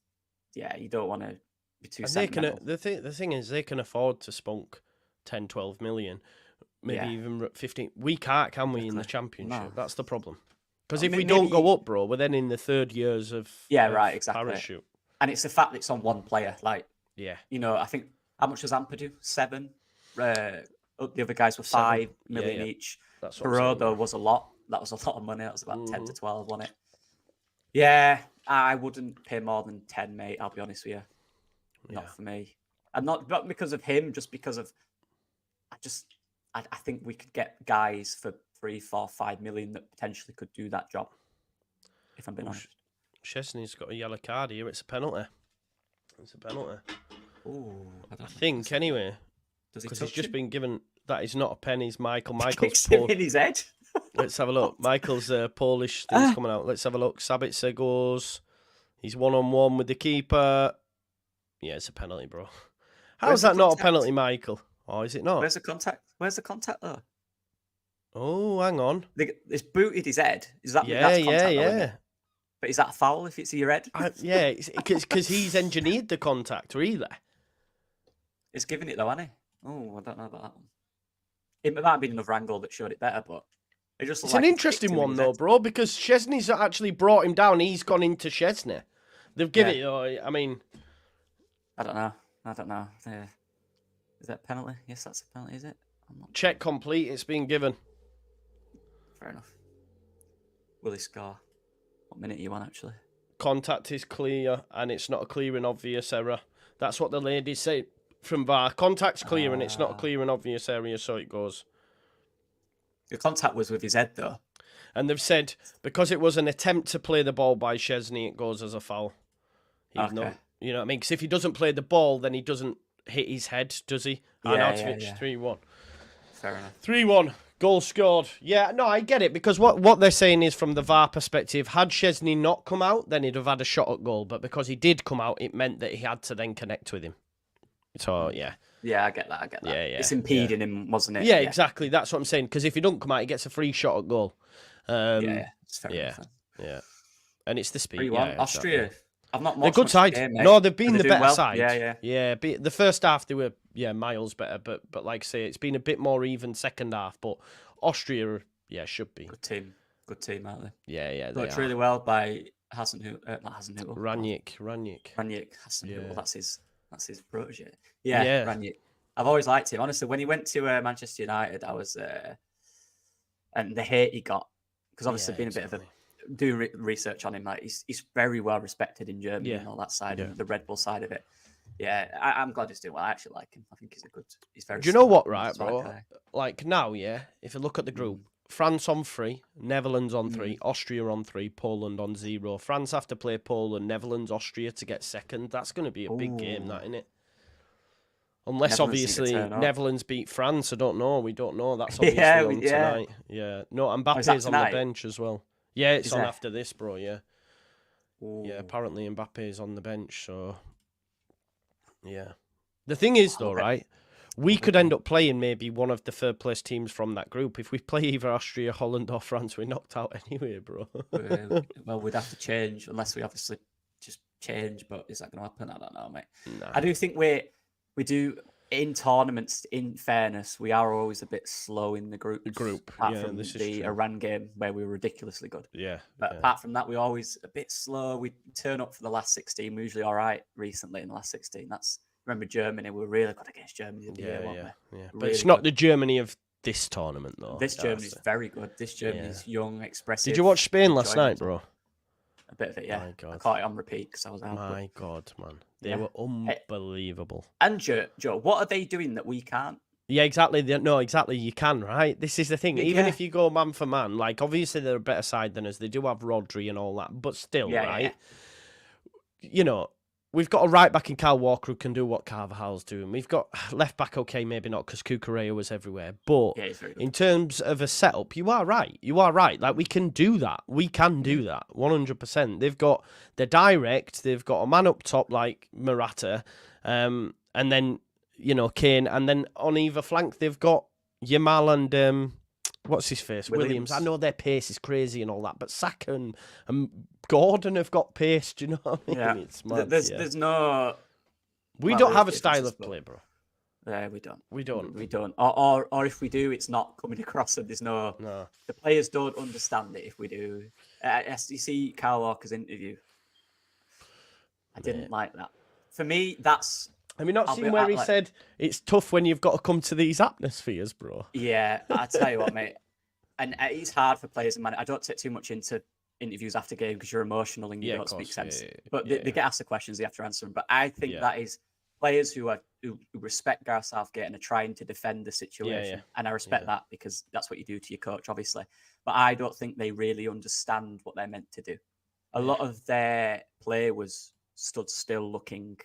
you don't want to be too sentimental. The thing is, they can afford to spunk 10, 12 million, maybe even 15. We can't, can we, in the Championship? No. That's the problem. Because if we don't go up, bro, we're then in the 3rd years of exactly. Parachute. And it's the fact that it's on one player. Like, I think, how much does Ampadu? 7. The other guys were 5 million each. Rodon was a lot. That was a lot of money. That was about 10 to 12, wasn't it? Yeah, I wouldn't pay more than 10, mate. I'll be honest with you. Not for me. And not because of him, just because of I think we could get guys for 3, 4, 5 million that potentially could do that job. If I'm being honest. Chesney's got a yellow card here. It's a penalty. It's a penalty. Oh, I think anyway. Does he Because touch he's just him? been given that is not a pen. He's Michael. Michael's Kicks him Polish. in his head. Let's have a look. Michael's Polish thing's coming out. Let's have a look. Sabitzer goes. He's 1-on-1 with the keeper. Yeah, it's a penalty, bro. How is that not a penalty, Michael? Oh, is it not? Where's the contact? Where's the contact though? Oh, hang on. It's booted his head. Is that Yeah, that's yeah, contact though, yeah. isn't it? But is that a foul if it's in your head? Yeah, because he's engineered the contact, really. It's giving it though, hasn't he? Oh, I don't know about that one. It might have been another angle that showed it better, but it just It's like an interesting one, though, bro, because Chesney's actually brought him down. He's gone into Chesney. They've given it, I mean... I don't know. Yeah. Is that a penalty? Yes, that's a penalty, is it? Check complete. It's been given. Fair enough. Will he score? What minute are you on, actually? Contact is clear, and it's not a clear and obvious error. That's what the lady said from VAR. Contact's clear, and it's not a clear and obvious area, so it goes. The contact was with his head, though. And they've said, because it was an attempt to play the ball by Chesney, it goes as a foul. He's not, you know what I mean? Because if he doesn't play the ball, then he doesn't hit his head, does he? Arnautovic, 3-1. Fair enough. 3-1. Goal scored. Yeah, no, I get it, because what they're saying is, from the VAR perspective, had Chesney not come out, then he'd have had a shot at goal. But because he did come out, it meant that he had to then connect with him. So, yeah. Yeah, I get that. Yeah, yeah. It's impeding him, wasn't it? Yeah, exactly. That's what I'm saying. Because if he don't come out, he gets a free shot at goal. It's fair enough. Yeah. And it's the speed. 3-1. Yeah, Austria. exactly. I've not They're good side. Game, no, they've been the doing better side. Yeah. Yeah, the first half, they were, miles better. But like I say, it's been a bit more even second half. But Austria, should be. Good team, aren't they? Yeah, they Worked are. really well by Hasenhüttl. Rangnick. Hasenhüttl, that's his protege. Yeah, Rangnick. I've always liked him. Honestly, when he went to Manchester United, I was... and the hate he got, because obviously being a bit of a... Doing research on him, like he's very well respected in Germany and all that side, and the Red Bull side of it. Yeah, I'm glad he's doing well. I actually like him. I think he's very... Do you know what, right, bro? Like now, if you look at the group, France on 3, Netherlands on 3, Austria on 3, Poland on 0. France have to play Poland, Netherlands, Austria to get second. That's going to be a big game, that, isn't it? Unless, obviously, Netherlands beat France. I don't know. We don't know. That's obviously on tonight. Yeah. No, Mbappe's on the bench as well. Yeah, it's on after this, bro, yeah. Ooh. Yeah, apparently Mbappe's on the bench, so... Yeah. The thing is, though, right? We could end up playing maybe one of the third-place teams from that group. If we play either Austria, Holland or France, we're knocked out anyway, bro. Well, we'd have to change, unless we obviously just change, but is that going to happen? I don't know, mate. Nah. I do think we do... In tournaments, in fairness, we are always a bit slow in the group. Apart from the Iran game where we were ridiculously good. Yeah. But apart from that, we're always a bit slow. We turn up for the last 16. We're usually all right recently in the last 16. Remember Germany, we were really good against Germany the year, weren't we? Yeah. But it's not the Germany of this tournament, though. This Germany's very good. This Germany's young, expressive. Did you watch Spain last night, bro? A bit of it, yeah. My God. I caught it on repeat because I was out. My God, man. They were unbelievable. And Joe, what are they doing that we can't? Yeah, exactly. No, exactly. You can, right? This is the thing. Even if you go man for man, like, obviously they're a better side than us. They do have Rodri and all that. But still, right? Yeah. You know, we've got a right back in Kyle Walker who can do what Carvajal's doing. We've got left back, okay, maybe not, because Cucurella was everywhere. But in terms of a setup, you are right. Like, we can do that. 100%. They're direct. They've got a man up top like Morata. And then, Kane. And then on either flank, they've got Yamal and... what's his face? Williams. I know their pace is crazy and all that, but Saka and Gordon have got pace. Do you know what I mean? Yeah. It's mad. There's no... We don't have a style of play, bro. Yeah, we don't. We don't. Or if we do, it's not coming across, and there's no... The players don't understand it if we do. You see Kyle Walker's interview. I didn't like that. For me, that's... Have you not seen where he said it's tough when you've got to come to these atmospheres, bro? Yeah, I tell you what, mate. And it's hard for players and I don't take too much into interviews after game because you're emotional and you don't speak sense. But they get asked the questions, they have to answer them. But I think that is players who are who respect Gareth Southgate and are trying to defend the situation. And I respect that because that's what you do to your coach, obviously. But I don't think they really understand what they're meant to do. A lot of their play was stood still looking,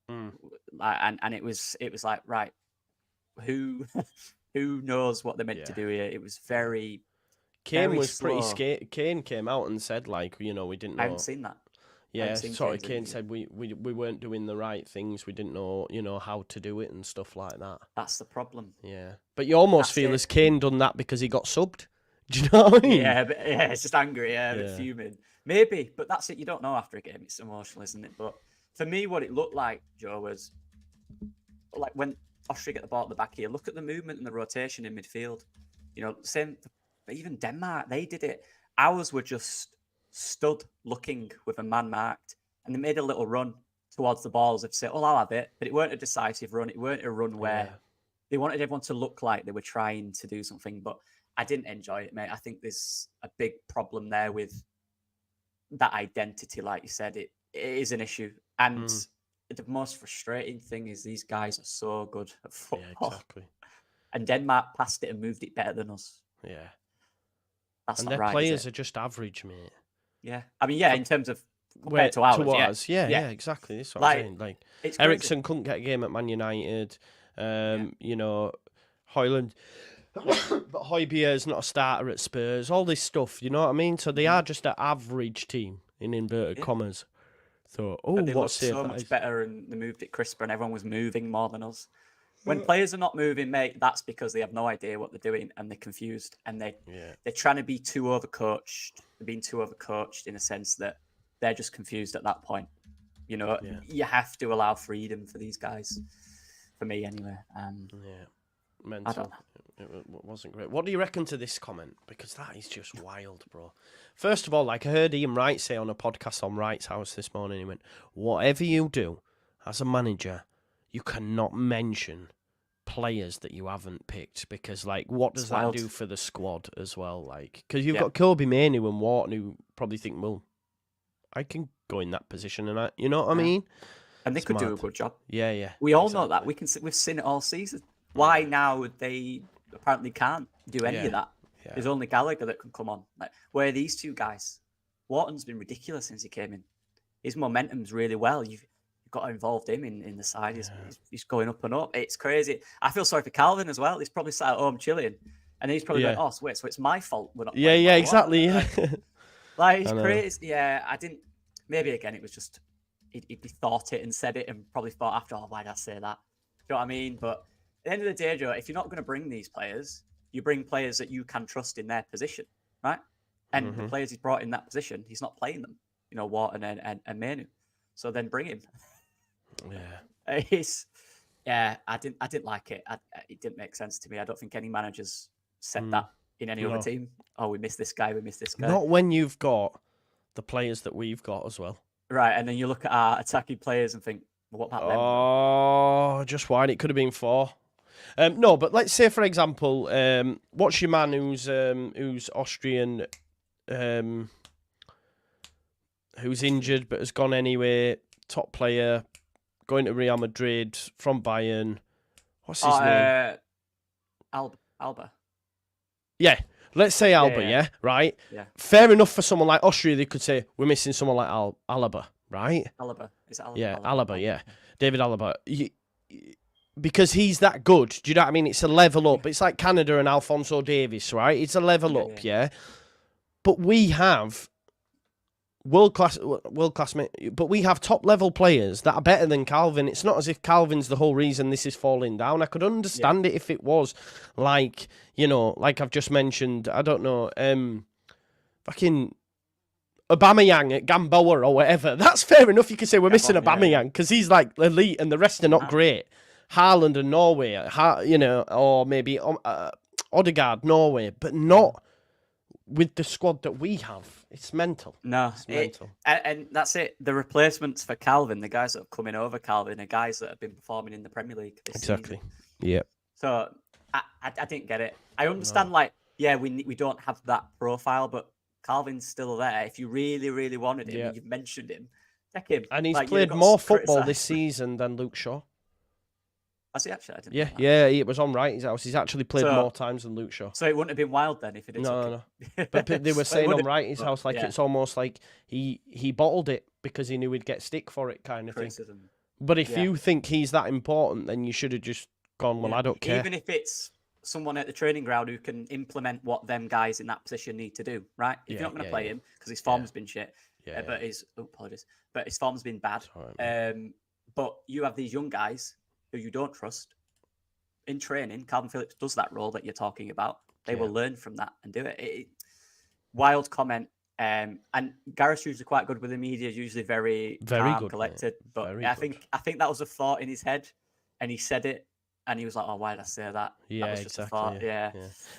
and it was like, right, who knows what they're meant to do here? It was very Kane was slow. pretty scared. Kane came out and said, like, we didn't know. I haven't seen that. Yeah, sorry, Kane said we weren't doing the right things. We didn't know, how to do it and stuff like that. That's the problem. Yeah. But you almost feel as Kane done that because he got subbed. Do you know what I mean? Yeah, but it's just angry, but fuming. Maybe, but that's it. You don't know after a game. It's emotional, isn't it? But for me, what it looked like, Joe, was like when Austria get the ball at the back here, look at the movement and the rotation in midfield. Same, even Denmark, they did it. Ours were just stood looking with a man marked, and they made a little run towards the balls of say, "Oh, I'll have it," but it weren't a decisive run. It weren't a run where they wanted everyone to look like they were trying to do something. But I didn't enjoy it, mate. I think there's a big problem there with that identity, like you said. It is an issue, and the most frustrating thing is these guys are so good at football. Yeah, exactly. And Denmark passed it and moved it better than us. Yeah, that's and not their right, players are just average, mate. Yeah, I mean, in terms of compared to ours, yeah, exactly. That's what I'm saying. Like, Ericsson couldn't get a game at Man United. Højlund, but Højbjerg is not a starter at Spurs. All this stuff, you know what I mean? So they are just an average team in inverted commas. So, they looked so much better, and they moved it crisper, and everyone was moving more than us. When players are not moving, mate, that's because they have no idea what they're doing and they're confused, and they're trying to be too overcoached. They're being too overcoached in a sense that they're just confused at that point. You have to allow freedom for these guys. For me, anyway. Mental. I don't know. It wasn't great. What do you reckon to this comment? Because that is just wild, bro. First of all, like I heard Ian Wright say on a podcast on Wright's House this morning, he went, whatever you do as a manager, you cannot mention players that you haven't picked, because, like, what does that do for the squad as well? Like, because you've got Kobe Mainoo and Wharton who probably think, well, I can go in that position, and you know what I mean? And they could do a good job. Yeah. We all know that. We've seen it all season. Why now they apparently can't do any of that? Yeah. There's only Gallagher that can come on. Like, where are these two guys? Wharton's been ridiculous since he came in. His momentum's really well. You've got to involve him in the side. He's going up and up. It's crazy. I feel sorry for Calvin as well. He's probably sat at home chilling, and he's probably going, "Oh, so it's my fault we're not." Yeah, exactly. Like it's crazy. Yeah, I didn't. Maybe again, it was just he thought it and said it, and probably thought after, "Oh, why did I say that?" Do you know what I mean? But at the end of the day, Joe, if you're not going to bring these players, you bring players that you can trust in their position, right? And the players he's brought in that position, he's not playing them. Wharton and Mainoo. So then bring him. Yeah. I didn't like it. It didn't make sense to me. I don't think any managers said that in any other team. Oh, we missed this guy. We missed this guy. Not when you've got the players that we've got as well. Right, and then you look at our attacking players and think, well, what about them? Oh, just wide. It could have been 4. No, but let's say, for example, what's your man who's Austrian, who's injured but has gone anyway, top player, going to Real Madrid from Bayern. What's his name? Alba. Yeah, let's say Alba, right? Yeah. Fair enough for someone like Austria, they could say, we're missing someone like Alaba, right? Alaba. Is it Alaba? Yeah, Alaba, yeah. David Alaba. Because he's that good, do you know what I mean? It's a level up. It's like Canada and Alphonso Davies, right? It's a level up, yeah? But we have world class, but we have top level players that are better than Calvin. It's not as if Calvin's the whole reason this is falling down. I could understand it if it was like, like I've just mentioned, I don't know, fucking Aubameyang at Gamboa or whatever. That's fair enough. You could say we're missing Aubameyang because he's like elite and the rest are not great. Haaland and Norway, or maybe Odegaard, Norway, but not with the squad that we have. It's mental. No, it's mental. And that's it. The replacements for Calvin, the guys that are coming over Calvin, are guys that have been performing in the Premier League this season. Yeah. So I didn't get it. I understand, we don't have that profile, but Calvin's still there. If you really, really wanted him, and you've mentioned him, take him. And he's played more football this season than Luke Shaw. Has he actually? I didn't Yeah, know that. yeah, it was on Wrighty's house. He's actually played So- more times than Luke Shaw. So it wouldn't have been wild then if it had No, took no. But they were Well, it saying on would've- Wrighty's house, like, yeah. it's almost like he bottled it because he knew he'd get stick for it, kind of thing. criticism. But if Yeah. you think he's that important, then you should have just gone, well, Yeah. I don't care. Even if it's someone at the training ground who can implement what them guys in that position need to do, right? If Yeah, you're not going to yeah, play yeah. him because his form's been shit, Yeah, but his apologies, but his form's been bad. It's all right, man. But you have these young guys who you don't trust in training. Calvin Phillips does that role that you're talking about. They will learn from that and do it. Wild comment. And Gareth's usually quite good with the media. Usually very calm, good, collected. mate. But Very I good. think that was a thought in his head, and he said it, and he was like, "Oh, why did I say that?" Yeah, that was just exactly. a thought. Yeah.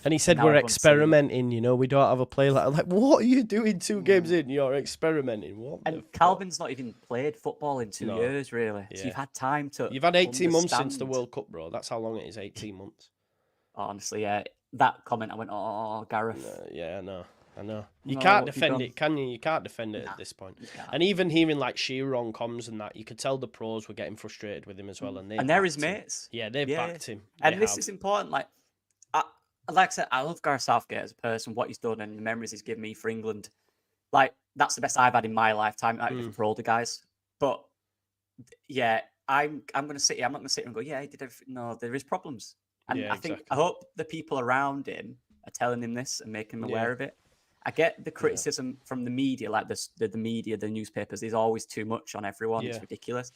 And he said, now we're everyone's seeing it. experimenting, you know, we don't have a play like, what are you doing 2 games in? You're experimenting. What the And fuck? Calvin's not even played football in 2 No. years, really. So Yeah. you've had time to. You've had 18 months since the understand. World Cup, bro. That's how long it is, 18 months. Honestly, yeah. That comment, I went, "Oh, Gareth." Yeah, I know. You No, can't what have you defend done? it, can you? You can't defend it Nah, at this point. you can't. And even hearing like Shearer on comms and that, you could tell the pros were getting frustrated with him as well. And they're his backed him. mates. Yeah, they've Yeah. backed him. And They this have. is important. Like I said, I love Gareth Southgate as a person, what he's done, and the memories he's given me for England. Like that's the best I've had in my lifetime. It might be different for older guys, but yeah, I'm going to sit here. I'm not going to sit here and go, "Yeah, he did everything." No, there is problems, and Yeah, I hope the people around him are telling him this and making him aware of it. I get the criticism from the media, like the media, the newspapers. There's always too much on everyone. It's ridiculous.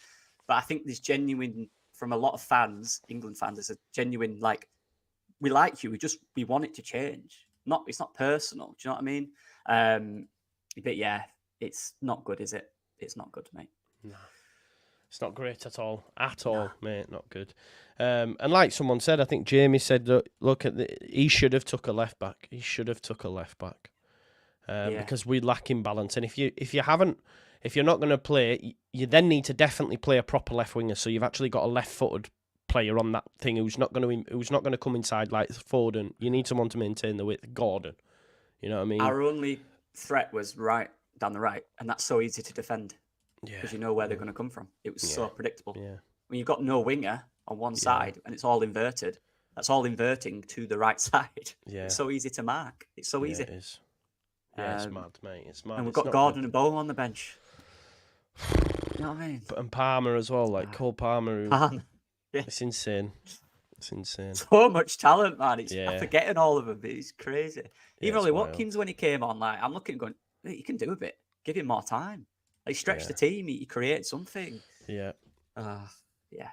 But I think there's genuine, from a lot of fans, England fans, there's a genuine, like, we like you. We want it to change. It's not personal. Do you know what I mean? But yeah, it's not good, is it? It's not good, mate. No. It's not great at all. Mate. Not good. And like someone said, I think Jamie said, look at he should have took a left back. Because we lack in balance. And if you're not going to play, you then need to definitely play a proper left winger. So you've actually got a left-footed player on that thing who's not going to come inside like Foden. You need someone to maintain the width. Gordon, you know what I mean? Our only threat was right down the right, and that's so easy to defend Yeah, because you know where they're going to come from. It was so predictable. yeah. When you've got no winger on one side and it's all inverted, that's all inverting to the right side. Yeah. It's so easy to mark. It's so easy. It is. Yeah, it's mad, mate. It's mad. And we've It's got not Gordon good. and Bowen on the bench. You know what I mean? And Palmer as well, like Cole Palmer. Who, Man, It's insane. It's insane. so much talent, man. I'm Yeah. forgetting all of them. It's crazy. Even it's Ollie wild. Watkins, when he came on, like I'm looking, going, "Hey, he can do a bit. Give him more time. Like, he stretched the team. He created something. Yeah. Yeah.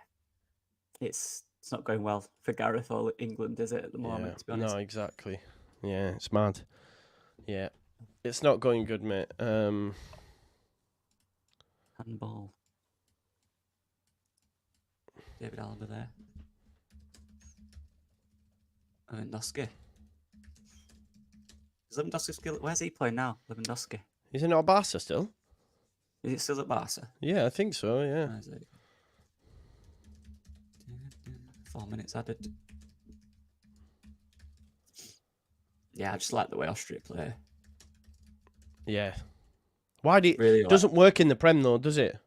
It's not going well for Gareth or England, is it, at the moment? To be honest. No, exactly. Yeah, it's mad. Yeah. It's not going good, mate. Handball. David Alaba there. Lewandowski. Is Lewandowski still? Where's he playing now? Lewandowski. Is it not Barca still? Is it still at Barca? Yeah, I think so, yeah. Where is it? 4 minutes added. Yeah, I just like the way Austria play. Yeah. Why do Really it doesn't work in the Prem though, does it?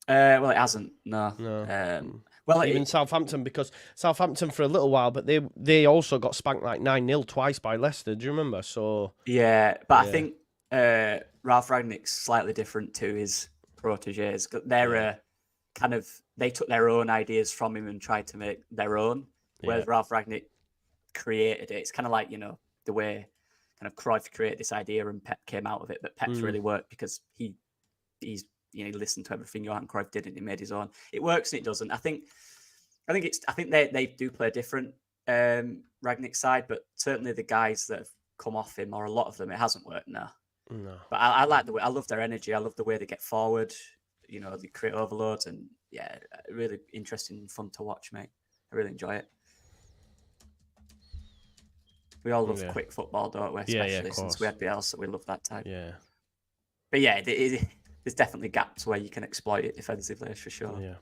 Well, it hasn't. No. No. Well, Even Southampton, because Southampton for a little while, but they also got spanked like 9-0 twice by Leicester. Do you remember? So yeah, but I think Ralph Rangnick's slightly different to his proteges. They're kind of, they took their own ideas from him and tried to make their own, whereas Ralph Rangnick created it. It's kind of like, you know, the way kind of Cruyff created this idea and Pep came out of it, but Pep's really worked because he's he listened to everything Johan Cruyff did and he made his own. It works and it doesn't. I think they do play a different Rangnick side, but certainly the guys that have come off him, or a lot of them, it hasn't worked now. no. But I like the way, I love their energy. I love the way they get forward. You know, they create overloads, and yeah, really interesting and fun to watch, mate. I really enjoy it. We all love quick football, don't we? Especially since we had Bielsa, we love that type. Yeah. But yeah, there's definitely gaps where you can exploit it defensively, for sure. Yeah.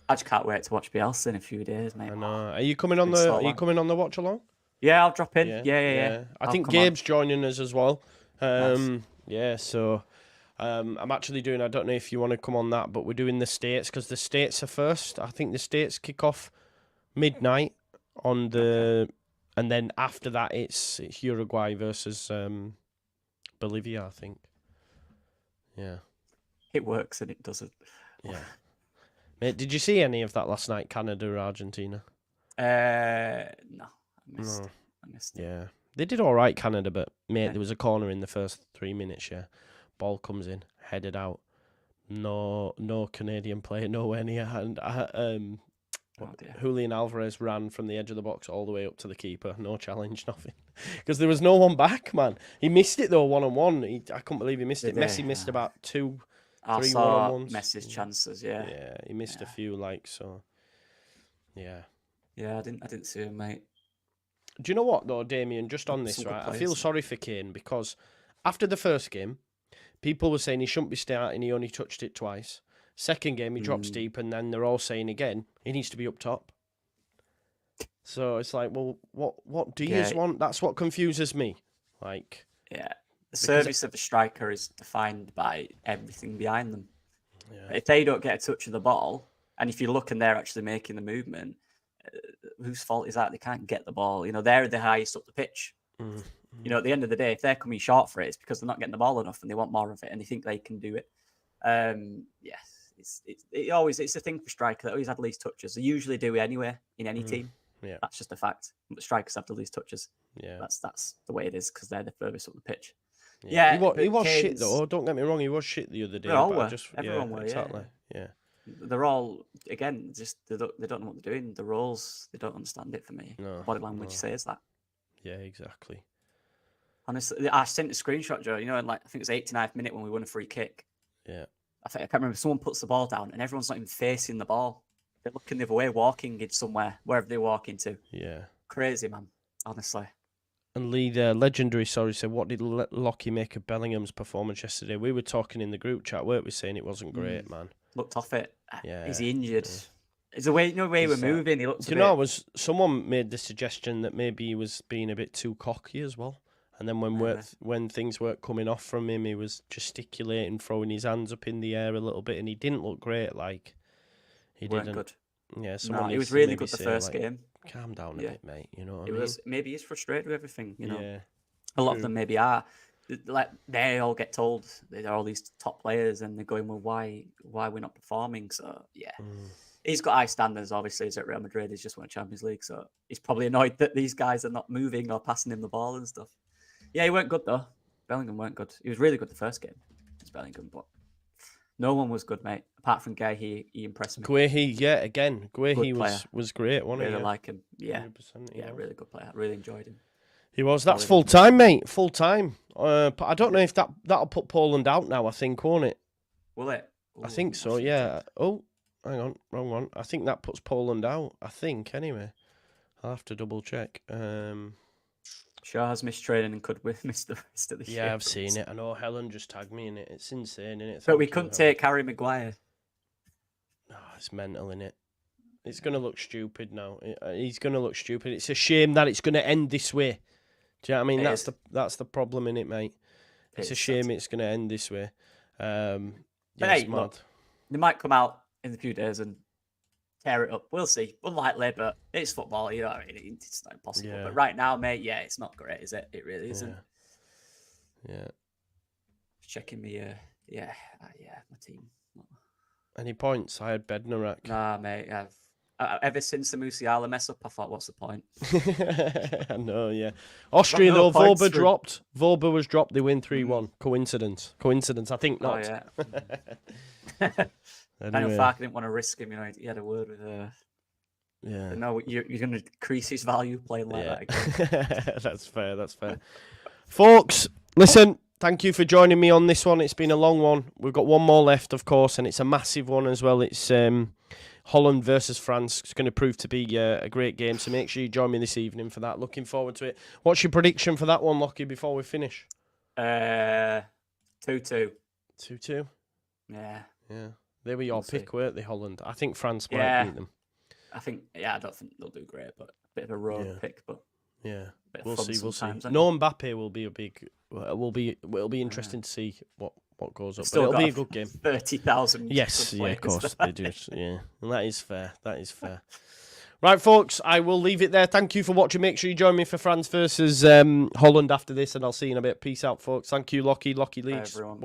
I just can't wait to watch Bielsa in a few days, mate. I know. Are you coming on the watch along? Yeah, I'll drop in. Yeah. I think come Gabe's joining us as well. Yeah, so I'm actually doing, I don't know if you want to come on that, but we're doing the States because the States are first. I think the States kick off midnight on the, and then after that it's Uruguay versus Bolivia, I think. Yeah. It works and it doesn't. Yeah. Mate, did you see any of that last night, Canada or Argentina? No, I missed it. Yeah. They did all right, Canada, but, mate, Yeah. there was a corner in the first 3 minutes, yeah. Ball comes in, headed out. No Canadian player nowhere near. And Julian Alvarez ran from the edge of the box all the way up to the keeper. No challenge, nothing. Because there was no one back, man. He missed it, though, one-on-one. I couldn't believe he missed it. Messi missed about 2, 3 one-on-ones. Messi's chances, yeah. Yeah, he missed a few, like, so. Yeah. Yeah, I didn't see him, mate. Do you know what, though, Damien, just on this, Some good right? I players. feel sorry for Kane because after the first game, people were saying he shouldn't be starting, he only touched it twice. Second game, he drops deep, and then they're all saying again, he needs to be up top. So it's like, well, what do you want? That's what confuses me. Like, yeah, the service of a striker is defined by everything behind them. Yeah. If they don't get a touch of the ball, and if you look and they're actually making the movement, whose fault is that? They can't get the ball. You know, they're the highest up the pitch. You know, at the end of the day, if they're coming short for it, it's because they're not getting the ball enough and they want more of it and they think they can do it. Yes, it's a thing for striker that always had least touches. They usually do anyway in any team. Yeah. That's just a fact. But strikers have the least touches. Yeah. That's the way it is because they're the furthest up the pitch. Yeah, he was shit though. Don't get me wrong, he was shit the other day. They all but were. I just, Everyone were, exactly. Yeah. They're all again just they don't know what they're doing. The roles they don't understand it for me. No, Body language says that. Yeah, exactly. Honestly, I sent a screenshot, Joe. You know, in like I think it was 89th minute when we won a free kick. Yeah. I can't remember. Someone puts the ball down and everyone's not even facing the ball. They're looking the other way, walking in somewhere, wherever they walk into. Yeah. Crazy, man. Honestly. And Lee, the legendary, said, what did Lockie make of Bellingham's performance yesterday? We were talking in the group chat, weren't we, saying it wasn't great, man. Looked off it. Yeah. Is he injured? It's the way, we're moving. He looked. Do you know, someone made the suggestion that maybe he was being a bit too cocky as well. And then when things weren't coming off from him, he was gesticulating, throwing his hands up in the air a little bit, and he didn't look great. Like he weren't didn't. Good. Yeah, no, he was really good the first game. Calm down a bit, mate. You know what I mean? mean? Maybe he's frustrated with everything. You know, yeah, a lot of them maybe are. Like they all get told they're all these top players, and they're going, well, why we're not performing? So yeah. He's got high standards, obviously. He's at Real Madrid. He's just won a Champions League. So he's probably annoyed that these guys are not moving or passing him the ball and stuff. Yeah, he weren't good, though. Bellingham weren't good. He was really good the first game. It's Bellingham, but no one was good, mate. Apart from Guy, he impressed me. Guehi, Guehi was great, wasn't he? Really like him. Yeah. 100%, yeah, really good player. I really enjoyed him. He was. That's full time, mate. Full time. But I don't know if that'll put Poland out now, I think, won't it? Will it? I think so, yeah. Oh, hang on. Wrong one. I think that puts Poland out. I think, anyway. I'll have to double check. Shah's missed training and could miss the rest of the year. Yeah, I've seen it. I know Helen just tagged me in it. It's insane, isn't it? But we couldn't take Harry Maguire. Oh, it's mental, isn't it? It's going to look stupid now. He's going to look stupid. It's a shame that it's going to end this way. Do you know what I mean? That's the problem in it, mate. It's a shame it's going to end this way. But hey, look, they might come out in a few days and tear it up. We'll see. Unlikely, but it's football. You know what I mean? It's not impossible. Yeah. But right now, mate, yeah, it's not great, is it? It really isn't. Yeah. Checking me. My team. Any points? I had Bednarak. Nah, mate. Ever since the Musiala mess up, I thought, what's the point? I know, yeah. Austria, though, Voba dropped. Voba was dropped. They win 3-1. Coincidence? I think not. Oh, yeah. Daniel Farke didn't want to risk him. You know, he had a word with Yeah. But no, you're going to decrease his value playing like that again. That's fair. Folks, listen, thank you for joining me on this one. It's been a long one. We've got one more left, of course, and it's a massive one as well. It's Holland versus France. It's going to prove to be a great game, so make sure you join me this evening for that. Looking forward to it. What's your prediction for that one, Lockie, before we finish? 2-2. 2-2? Yeah. They were your pick, weren't they, Holland? I think France might beat them. I don't think they'll do great, but a bit of a road pick. But yeah, we'll see. We'll see. No Mbappe will be a big. It'll be interesting to see what what goes up. But Still it'll be a got good game. 30,000. Yes, yeah, of course they do. Yeah, and that is fair. That is fair. Right, folks, I will leave it there. Thank you for watching. Make sure you join me for France versus Holland after this, and I'll see you in a bit. Peace out, folks. Thank you, Lockie. Leeds. Everyone.